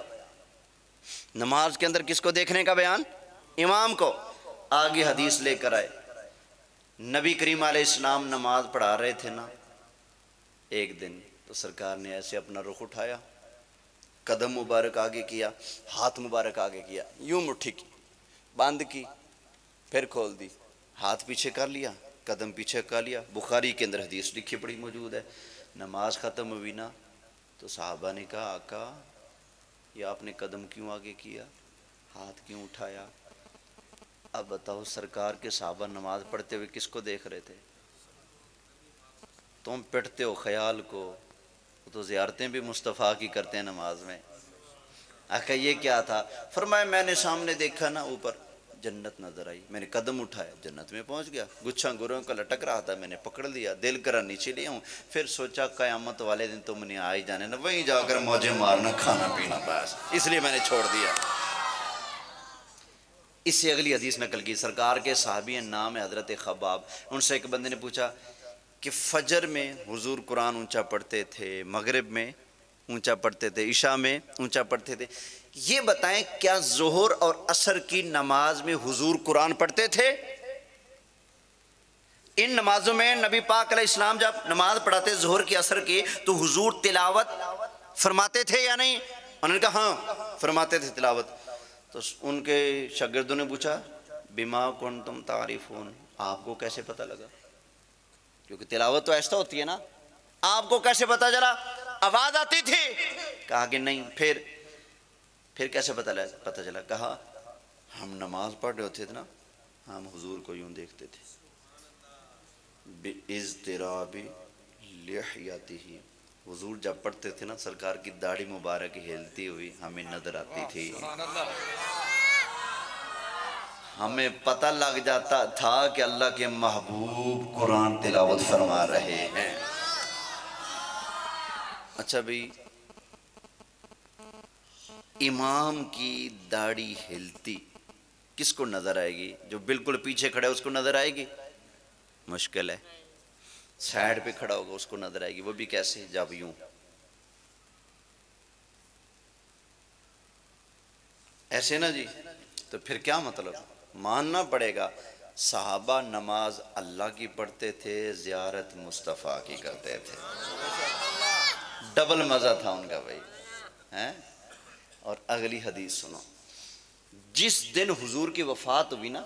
نماز کے اندر کس کو دیکھنے کا بیان؟ امام کو. آگے حدیث لے کر آئے. نبی کریم علیہ السلام نماز پڑھا رہے تھے نا ایک دن, تو سرکار نے ایسے اپنا رخ اٹھایا, قدم مبارک آگے کیا, ہاتھ مبارک آگے کیا, یوں مٹھی کی, بند کی, پھر کھول دی, ہاتھ پیچھے کر لیا, قدم پیچھے کر لیا. بخاری کے اندر حدیث لکھی پڑی موجود ہے. نماز ختم ہوئی نا تو صحابہ نے کہا آقا یہ آپ نے قدم کیوں آگے کیا, ہاتھ کیوں اٹھایا؟ اب بتاؤ سرکار کے صحابہ نماز پڑھتے ہوئے کس کو دیکھ رہے تھے؟ تم پڑھتے ہو خیال کو, وہ تو زیارتیں بھی مصطفیٰ کی کرتے ہیں نماز میں. آقا یہ کیا تھا؟ فرمایا میں نے سامنے دیکھا نا اوپر جنت نظر آئی, میں نے قدم اٹھایا جنت میں پہنچ گیا. گچھا گروہوں کا لٹک رہا تھا, میں نے پکڑ لیا, دل کرا نیچے لیا ہوں. پھر سوچا قیامت والے دن تم نے آ ہی جانے نا, وہیں جا کر موجے مارنا, کھانا پینا, بس اس لیے میں نے چھوڑ دیا. اس سے اگلی حدیث نقل کی. سرکار کے صحابی ہیں, نام ہے حضرت خباب. ان سے ایک بندے نے پوچھا کہ فجر میں حضور قرآن اونچا پڑھتے تھے, مغرب میں اونچا پڑھتے تھے, عشاء میں اونچا پڑھتے تھے, یہ بتائیں کیا ظہر اور عصر کی نماز میں حضور قرآن پڑھتے تھے؟ ان نمازوں میں نبی پاک علیہ السلام جب نماز پڑھاتے ظہر کی عصر کی تو حضور تلاوت فرماتے تھے یا نہیں؟ انہوں نے کہا ہاں فرماتے تھے تلاوت. تو ان کے شاگردوں نے پوچھا بما کنتم تعرفون, آپ کو کیسے پتہ لگا؟ کیونکہ تلاوت تو ایسا ہوتی ہے نا, آپ کو کیسے پتہ چلا؟ آواز آتی تھی؟ کہا کہ نہیں. پھر کیسے پتہ چلا؟ کہا ہم نماز پڑھ رہے ہوتے تھے نا, ہم حضور کو یوں دیکھتے تھے, بِاِضْتِرَابِ لِحْيَتِهِ, حضور جب پڑھتے تھے نا سرکار کی داڑھی مبارک ہلتی ہوئی ہمیں نظر آتی تھی. ہمیں پتہ لگ جاتا تھا کہ اللہ کے محبوب قرآن تلاوت فرما رہے ہیں. اچھا بھئی, امام کی داڑھی ہلتی کس کو نظر آئے گی؟ جو بالکل پیچھے کھڑا ہے اس کو نظر آئے گی؟ مشکل ہے. سائیڈ پہ کھڑا ہوگا اس کو نظر آئے گی, وہ بھی کیسے؟ جب یوں ایسے نا جی. تو پھر کیا مطلب؟ ماننا پڑے گا صحابہ نماز اللہ کی پڑھتے تھے, زیارت مصطفیٰ کی کرتے تھے. ڈبل مزہ تھا ان کا بھائی. اور اگلی حدیث سنو. جس دن حضور کی وفات ہوئی نا,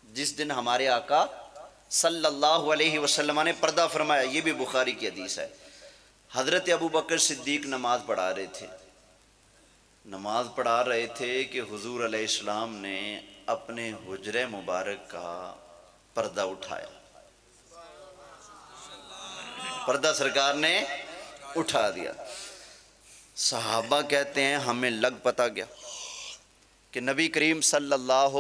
جس دن ہمارے آقا صلی اللہ علیہ وسلم نے پردہ فرمایا، یہ بھی بخاری کی حدیث ہے۔ حضرت ابو بکر صدیق نماز پڑھا رہے تھے کہ حضور علیہ السلام نے اپنے حجرے مبارک کا پردہ اٹھایا، پردہ سرکار نے اٹھا دیا۔ صحابہ کہتے ہیں ہمیں لگ پتا گیا کہ نبی کریم صلی اللہ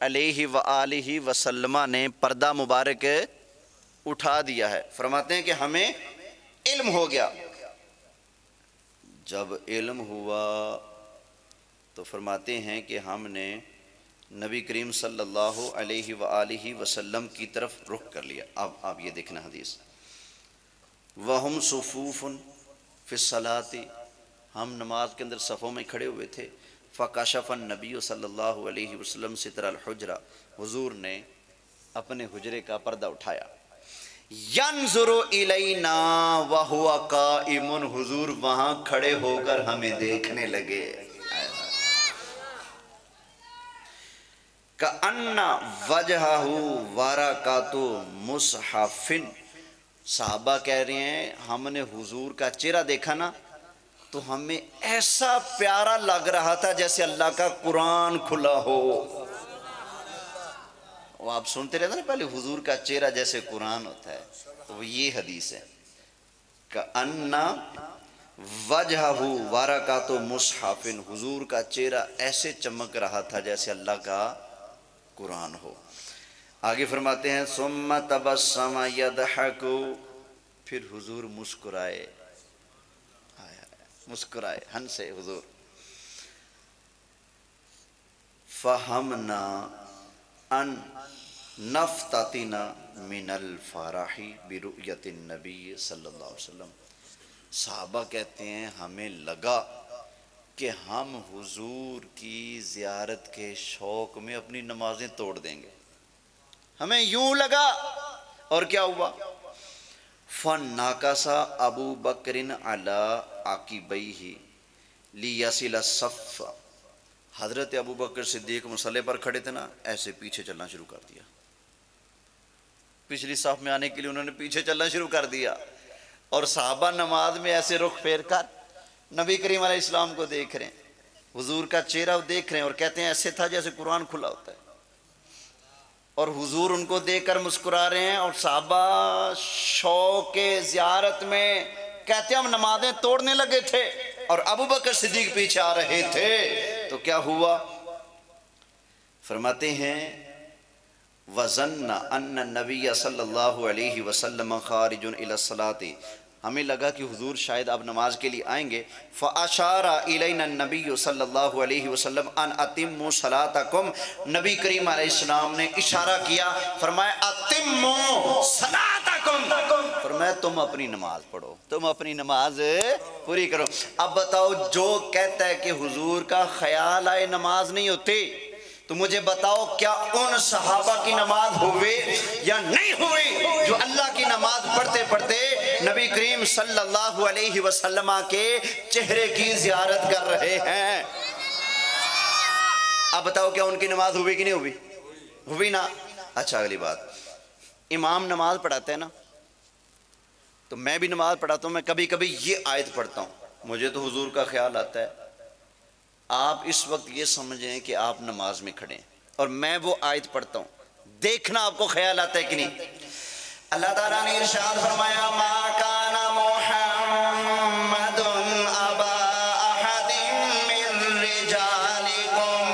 علیہ وآلہ وسلم نے پردہ مبارک اٹھا دیا ہے۔ فرماتے ہیں کہ ہمیں علم ہو گیا۔ جب علم ہوا تو فرماتے ہیں کہ ہم نے نبی کریم صلی اللہ علیہ وآلہ وسلم کی طرف رخ کر لیا۔ اب آپ یہ دیکھنا حدیث، وَهُمْ صُفُوفٌ فِي الصَّلَاةِ، ہم نماز کے اندر صفوں میں کھڑے ہوئے تھے۔ فَكَشَفَ النَّبِيُّ صلی اللہ علیہ وسلم سِتْرَ الْحُجْرَةِ، حضور نے اپنے حجرے کا پردہ اٹھایا۔ يَنْظُرُ إِلَيْنَا وَهُوَ قَائِمٌ، حضور وہاں کھڑے ہو کر ہمیں دیکھنے لگے۔ كَأَنَّ وَجْهَهُ وَرَقَةُ مُصْحَفٍ، صحابہ کہہ رہے ہیں ہم نے حضور کا چہرہ دیکھا نا تو ہمیں ایسا پیارا لگ رہا تھا جیسے اللہ کا قرآن کھلا ہو۔ وہ آپ سنتے رہتے نا پہلے، حضور کا چہرہ جیسے قرآن ہوتا ہے، تو وہ یہ حدیث ہے کہ وجہہ ورقۃ مصحف، حضور کا چہرہ ایسے چمک رہا تھا جیسے اللہ کا قرآن ہو۔ آگے فرماتے ہیں ثم تبسم یضحک، پھر حضور مسکرائے، مسکرائے، ہنسے حضور۔ فہمنا ان نفتتنا من الفرح برؤیت النبی صلی اللہ علیہ وسلم، صحابہ کہتے ہیں ہمیں لگا کہ ہم حضور کی زیارت کے شوق میں اپنی نمازیں توڑ دیں گے، ہمیں یوں لگا۔ اور کیا ہوا؟ فَنَّاكَسَ ابو بکر علی عَقِبَيْهِ لِيَصِلَ الصَّفَّ، حضرت ابو بکر صدیق مصلی پر کھڑے تھے نا، ایسے پیچھے چلنا شروع کر دیا، پچھلی صف میں آنے کے لیے انہوں نے پیچھے چلنا شروع کر دیا، اور صحابہ نماز میں ایسے رخ پھیر کر نبی کریم علیہ السلام کو دیکھ رہے ہیں، حضور کا چہرہ دیکھ رہے ہیں، اور کہتے ہیں ایسے تھا جیسے قرآن کھلا ہوتا ہے، اور حضور ان کو دیکھ کر مسکرا رہے ہیں، اور صحابہ شوق زیارت میں کہتے ہیں ہم نمازیں توڑنے لگے تھے اور ابو بکر صدیق پیچھے آ رہے تھے۔ تو کیا ہوا؟ فرماتے ہیں وَظَنَّ أَنَّ النَّبِيَّ صلی اللہ علیہ وسلم خارج إِلَى الصَّلَاةِ، ہمیں لگا کہ حضور شاید اب نماز کے لیے آئیں گے۔ فَأَشَارَ إِلَيْنَا النَّبِيُّ صلی اللہ علیہ وسلم أَنْ أَتِمُّوا صَلَاتَكُمْ، نبی کریم علیہ السلام نے اشارہ کیا، فرمایا أَتِمُّوا صَلَاتَكُمْ، فرمایا تم اپنی نماز پڑھو، تم اپنی نماز پوری کرو۔ اب بتاؤ، جو کہتا ہے کہ حضور کا خیال آئے نماز نہیں ہوتی، تو مجھے بتاؤ کیا ان صحابہ کی نماز ہوئے یا نہیں ہوئی جو اللہ کی نماز پڑھتے پڑھتے نبی کریم صلی اللہ علیہ وسلم کے چہرے کی زیارت کر رہے ہیں؟ اب بتاؤ کیا ان کی نماز ہوئی کہ نہیں ہوئی؟ ہوئی نا۔ اچھا اگلی بات، امام نماز پڑھاتے ہیں نا، تو میں بھی نماز پڑھاتا ہوں، میں کبھی کبھی یہ آیت پڑھتا ہوں، مجھے تو حضور کا خیال آتا ہے، آپ اس وقت یہ سمجھیں کہ آپ نماز میں کھڑے ہیں اور میں وہ آیت پڑھتا ہوں، دیکھنا آپ کو خیال آتا ہے کہ نہیں۔ اللہ تعالیٰ نے ارشاد فرمایا ما کان محمد ابا احد من رجالکم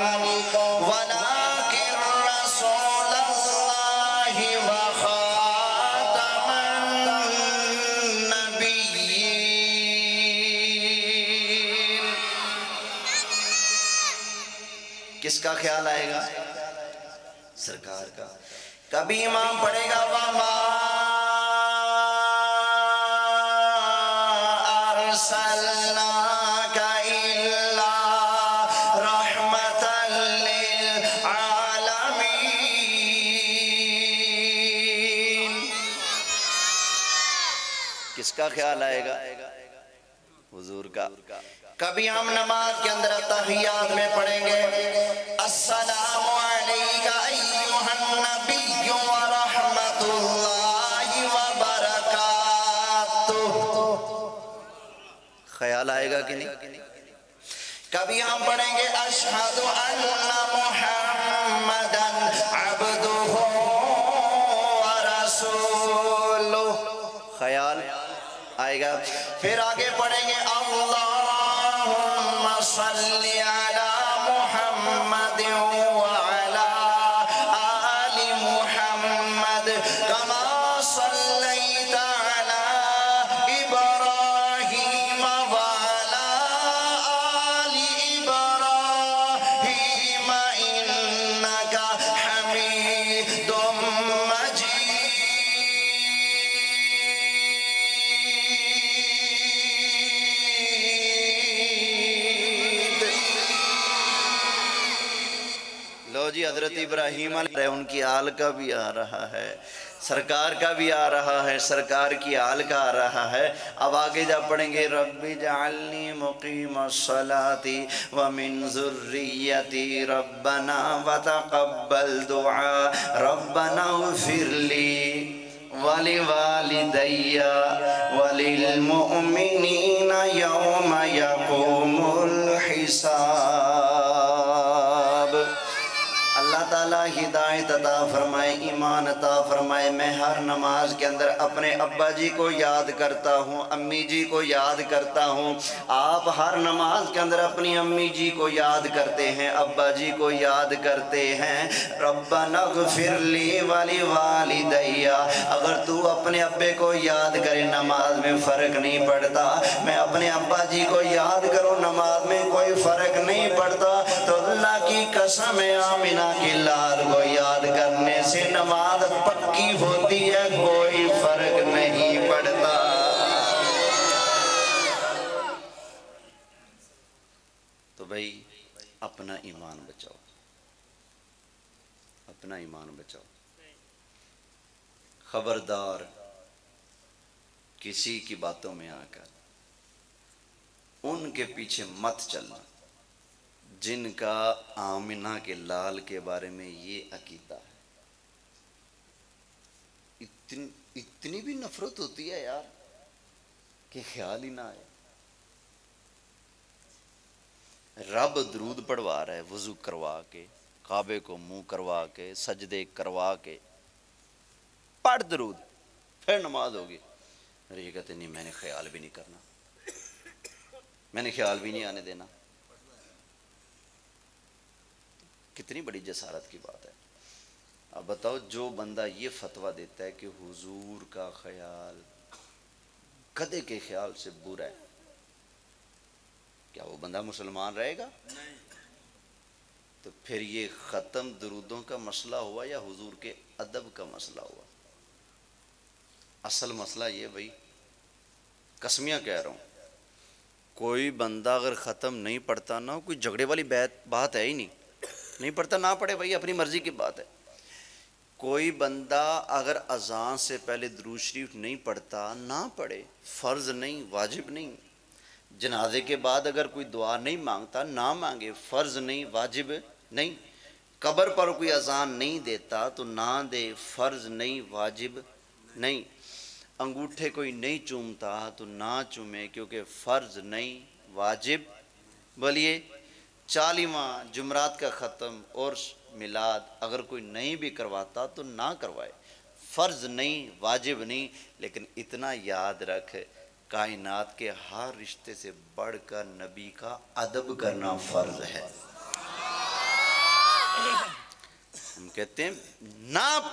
ولکن رسول اللہ وخاتم النبیین، کس کا خیال آئے گا؟ سرکار کا۔ کبھی امام پڑھے گا وَمَا أَرْسَلْنَاكَ إِلَّا رَحْمَةً لِلْعَالَمِينَ، کس کا خیال آئے گا؟ حضور کا۔ کبھی ہم نماز کے اندر تحیات میں پڑھیں گے السلام علیکہ ایہا النبی ورحمۃ خیال آئے گا کہ نہیں؟ کبھی ہم پڑھیں گے اشہد ان محمدً عبدہ ورسولہ، خیال آئے گا۔ پھر آگے پڑھیں گے اللہم صلی علی محمد وعلی آل محمد کما صلیت علی ابراہیم وعلی آل ابراہیم انک حمید مجید۔ لو جی، حضرت ابراہیم علیہ ان کی آل کا بھی آ رہا ہے، سرکار کا بھی آ رہا ہے، سرکار کی آل کا آ رہا ہے۔ اب آگے جا پڑھیں گے رب اجعلنی مقیم الصلاۃ ومن ذریتی ربنا وتقبل دعاء ربنا اغفر لی ولوالدی وللمؤمنین یوم یقوم الحساب۔ اللہ تعالیٰ ہدایت عطا فرمائے، ایمان عطا فرمائے۔ میں ہر نماز کے اندر اپنے ابا جی کو یاد کرتا ہوں، امی جی کو یاد کرتا ہوں۔ آپ ہر نماز کے اندر اپنی امی جی کو یاد کرتے ہیں، ابا جی کو یاد کرتے ہیں۔ ربنا اغفر لی ولوالدی، اگر تو اپنے ابے کو یاد کرے نماز میں فرق نہیں پڑتا، میں اپنے ابا جی کو یاد کروں نماز میں کوئی فرق نہیں پڑتا، تو اللہ کی قسم ہے آمنہ کی لال کو یاد کرنے سے نماز پکی ہوتی ہے، کوئی فرق نہیں پڑتا۔ تو بھائی اپنا ایمان بچاؤ، اپنا ایمان بچاؤ۔ خبردار کسی کی باتوں میں آ کر ان کے پیچھے مت چلنا جن کا آمنہ کے لال کے بارے میں یہ عقیدہ ہے۔ اتنی بھی نفرت ہوتی ہے یار کہ خیال ہی نہ آئے۔ رب درود پڑھوا رہا ہے وضو کروا کے، کعبے کو منہ کروا کے، سجدے کروا کے، پڑھ درود، پھر نماز ہوگی۔ اور یہ کہتے نہیں میں نے خیال بھی نہیں کرنا، میں نے خیال بھی نہیں آنے دینا۔ کتنی بڑی جسارت کی بات ہے۔ اب بتاؤ جو بندہ یہ فتویٰ دیتا ہے کہ حضور کا خیال گدھے کے خیال سے برا ہے، کیا وہ بندہ مسلمان رہے گا؟ تو پھر یہ ختم درودوں کا مسئلہ ہوا یا حضور کے ادب کا مسئلہ ہوا؟ اصل مسئلہ یہ بھائی قسمیاں کہہ رہا ہوں، کوئی بندہ اگر ختم نہیں پڑھتا نا، کوئی جھگڑے والی بات ہے ہی نہیں پڑھتا نہ پڑھے بھائی، اپنی مرضی کی بات ہے۔ کوئی بندہ اگر اذان سے پہلے درود شریف نہیں پڑھتا نہ پڑھے، فرض نہیں، واجب نہیں۔ جنازے کے بعد اگر کوئی دعا نہیں مانگتا نہ مانگے، فرض نہیں، واجب نہیں۔ قبر پر کوئی اذان نہیں دیتا تو نہ دے، فرض نہیں، واجب نہیں۔ انگوٹھے کوئی نہیں چومتا تو نہ چومے، کیونکہ فرض نہیں، واجب۔ بولیے 40واں جمعرات کا ختم اور میلاد اگر کوئی نہیں بھی کرواتا تو نہ کروائے، فرض نہیں، واجب نہیں۔ لیکن اتنا یاد رکھ، کائنات کے ہر رشتے سے بڑھ کر نبی کا ادب کرنا فرض ہے۔ ہم کہتے ہیں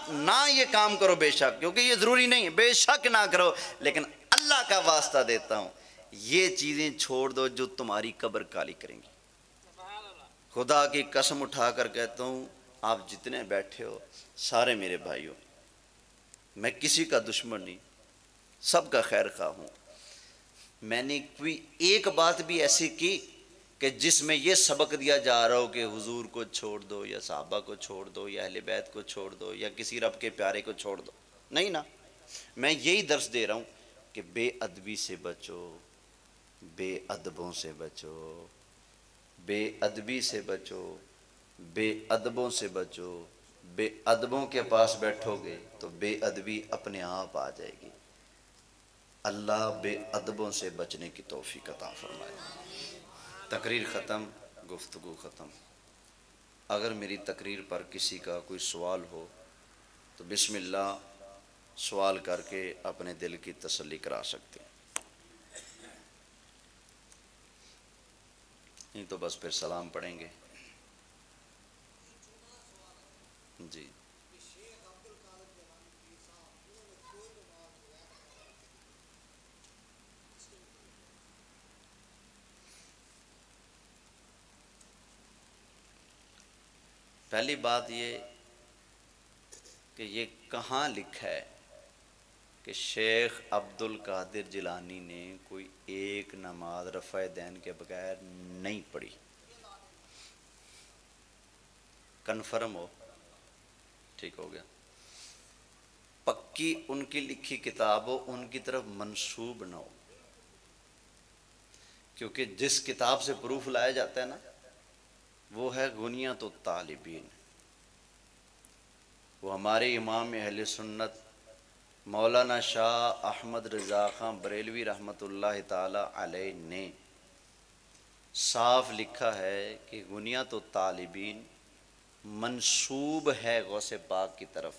نہ یہ کام کرو بے شک، کیونکہ یہ ضروری نہیں ہے، بے شک نہ کرو، لیکن اللہ کا واسطہ دیتا ہوں یہ چیزیں چھوڑ دو جو تمہاری قبر کالی کریں گی۔ خدا کی قسم اٹھا کر کہتا ہوں، آپ جتنے بیٹھے ہو سارے میرے بھائی ہو، میں کسی کا دشمن نہیں، سب کا خیر خواہ ہوں۔ میں نے کوئی ایک بات بھی ایسی کی کہ جس میں یہ سبق دیا جا رہا ہو کہ حضور کو چھوڑ دو یا صحابہ کو چھوڑ دو یا اہل بیت کو چھوڑ دو یا کسی رب کے پیارے کو چھوڑ دو؟ نہیں نا، میں یہی درس دے رہا ہوں کہ بے ادبی سے بچو، بے ادبوں سے بچو، بے ادبی سے بچو، بے ادبوں سے بچو۔ بے ادبوں کے پاس بیٹھو گے تو بے ادبی اپنے آپ آ جائے گی۔ اللہ بے ادبوں سے بچنے کی توفیق عطا فرمائے۔ تقریر ختم، گفتگو ختم۔ اگر میری تقریر پر کسی کا کوئی سوال ہو تو بسم اللہ سوال کر کے اپنے دل کی تسلی کرا سکتے ہیں، نہیں تو بس پھر سلام پڑھیں گے۔ جی پہلی بات یہ کہ یہ کہاں لکھا ہے کہ شیخ عبد القادر جیلانی نے کوئی ایک نماز رفع دین کے بغیر نہیں پڑھی؟ کنفرم ہو؟ ٹھیک ہو گیا۔ پکی ان کی لکھی کتاب ہو، ان کی طرف منسوب نہ ہو، کیونکہ جس کتاب سے پروف لایا جاتا ہے نا وہ ہے غنیۃ الطالبین۔ وہ ہمارے امام اہل سنت مولانا شاہ احمد رضا خان بریلوی رحمۃ اللہ تعالی علیہ نے صاف لکھا ہے کہ غنیۃ الطالبین منسوب ہے غوث پاک کی طرف،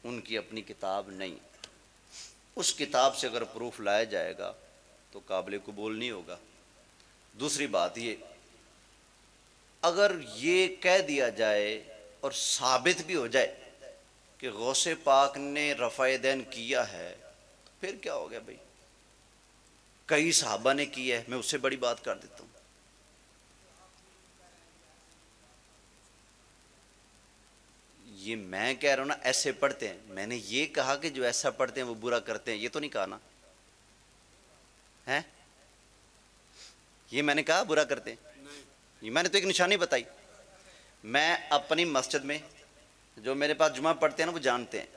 ان کی اپنی کتاب نہیں۔ اس کتاب سے اگر پروف لایا جائے گا تو قابل قبول نہیں ہوگا۔ دوسری بات یہ، اگر یہ کہہ دیا جائے اور ثابت بھی ہو جائے کہ غوث پاک نے رفع دین کیا ہے تو پھر کیا ہو گیا بھائی؟ کئی صحابہ نے کی ہے، میں اس سے بڑی بات کر دیتا ہوں۔ یہ میں کہہ رہا ہوں نا ایسے پڑھتے ہیں، میں نے یہ کہا کہ جو ایسا پڑھتے ہیں وہ برا کرتے ہیں، یہ تو نہیں کہا نا ہے؟ یہ میں نے کہا برا کرتے ہیں؟ یہ میں نے تو ایک نشانی بتائی۔ میں اپنی مسجد میں جو میرے پاس جمعہ پڑھتے ہیں نا وہ جانتے ہیں،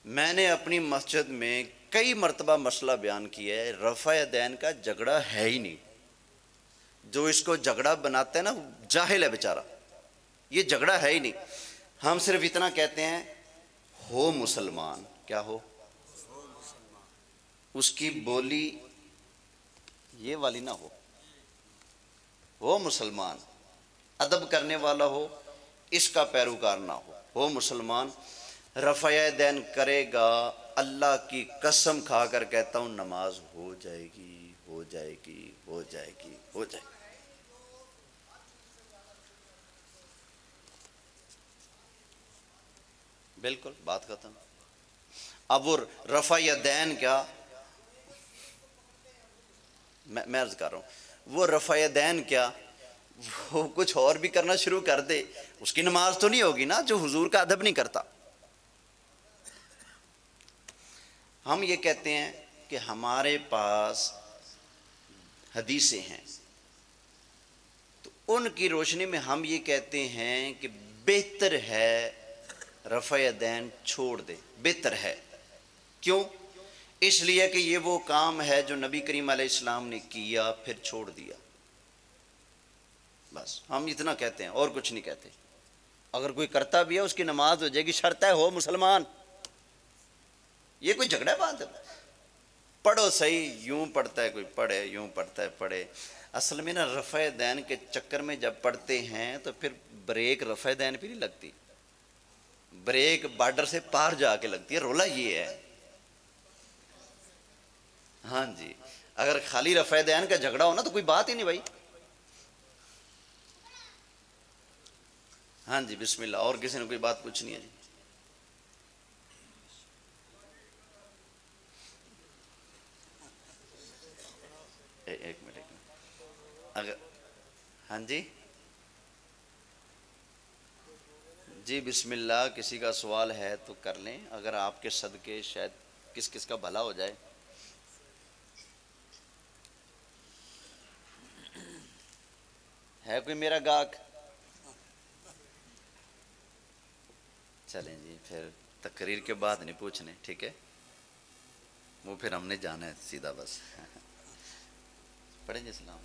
میں نے اپنی مسجد میں کئی مرتبہ مسئلہ بیان کیا ہے، رفع دین کا جھگڑا ہے ہی نہیں۔ جو اس کو جھگڑا بناتا ہے نا جاہل ہے بیچارہ، یہ جھگڑا ہے ہی نہیں۔ ہم صرف اتنا کہتے ہیں ہو مسلمان، کیا ہو؟ اس کی بولی یہ والی نہ ہو مسلمان، ادب کرنے والا ہو، اس کا پیروکار نہ ہو مسلمان۔ رفع دین کرے گا، اللہ کی قسم کھا کر کہتا ہوں نماز ہو جائے گی، ہو جائے گی، ہو جائے گی، ہو جائے گی۔ بالکل بات ختم۔ اب وہ رفع دین کیا، میں عرض کر رہا ہوں وہ رفع دین کیا، وہ کچھ اور بھی کرنا شروع کر دے، اس کی نماز تو نہیں ہوگی نا جو حضور کا ادب نہیں کرتا۔ ہم یہ کہتے ہیں کہ ہمارے پاس حدیثیں ہیں، تو ان کی روشنی میں ہم یہ کہتے ہیں کہ بہتر ہے رفع دین چھوڑ دے، بہتر ہے۔ کیوں؟ اس لیے کہ یہ وہ کام ہے جو نبی کریم علیہ السلام نے کیا پھر چھوڑ دیا، بس ہم اتنا کہتے ہیں اور کچھ نہیں کہتے۔ اگر کوئی کرتا بھی ہے اس کی نماز ہو جائے گی، شرط ہے ہو مسلمان۔ یہ کوئی جھگڑا بات ہے؟ پڑھو صحیح، یوں پڑھتا ہے کوئی پڑھے، یوں پڑھتا ہے پڑھے۔ اصل میں نا رفع دین کے چکر میں جب پڑھتے ہیں تو پھر بریک رفع دین پہ نہیں لگتی، بریک بارڈر سے پار جا کے لگتی ہے۔ رولا یہ ہے، ہاں جی، اگر خالی رفع دین کا جھگڑا ہونا تو کوئی بات ہی نہیں بھائی۔ ہاں جی بسم اللہ، اور کسی نے کوئی بات پوچھنی ہے؟ جی ایک منٹ اگر ہاں جی جی بسم اللہ، کسی کا سوال ہے تو کر لیں، اگر آپ کے صدقے شاید کس کس کا بھلا ہو جائے۔ ہے کوئی میرا گاہک؟ چلیں جی، پھر تقریر کے بعد نہیں پوچھنے، ٹھیک ہے؟ وہ پھر ہم نے جانا ہے سیدھا بس۔ پڑھیں جی اسلام۔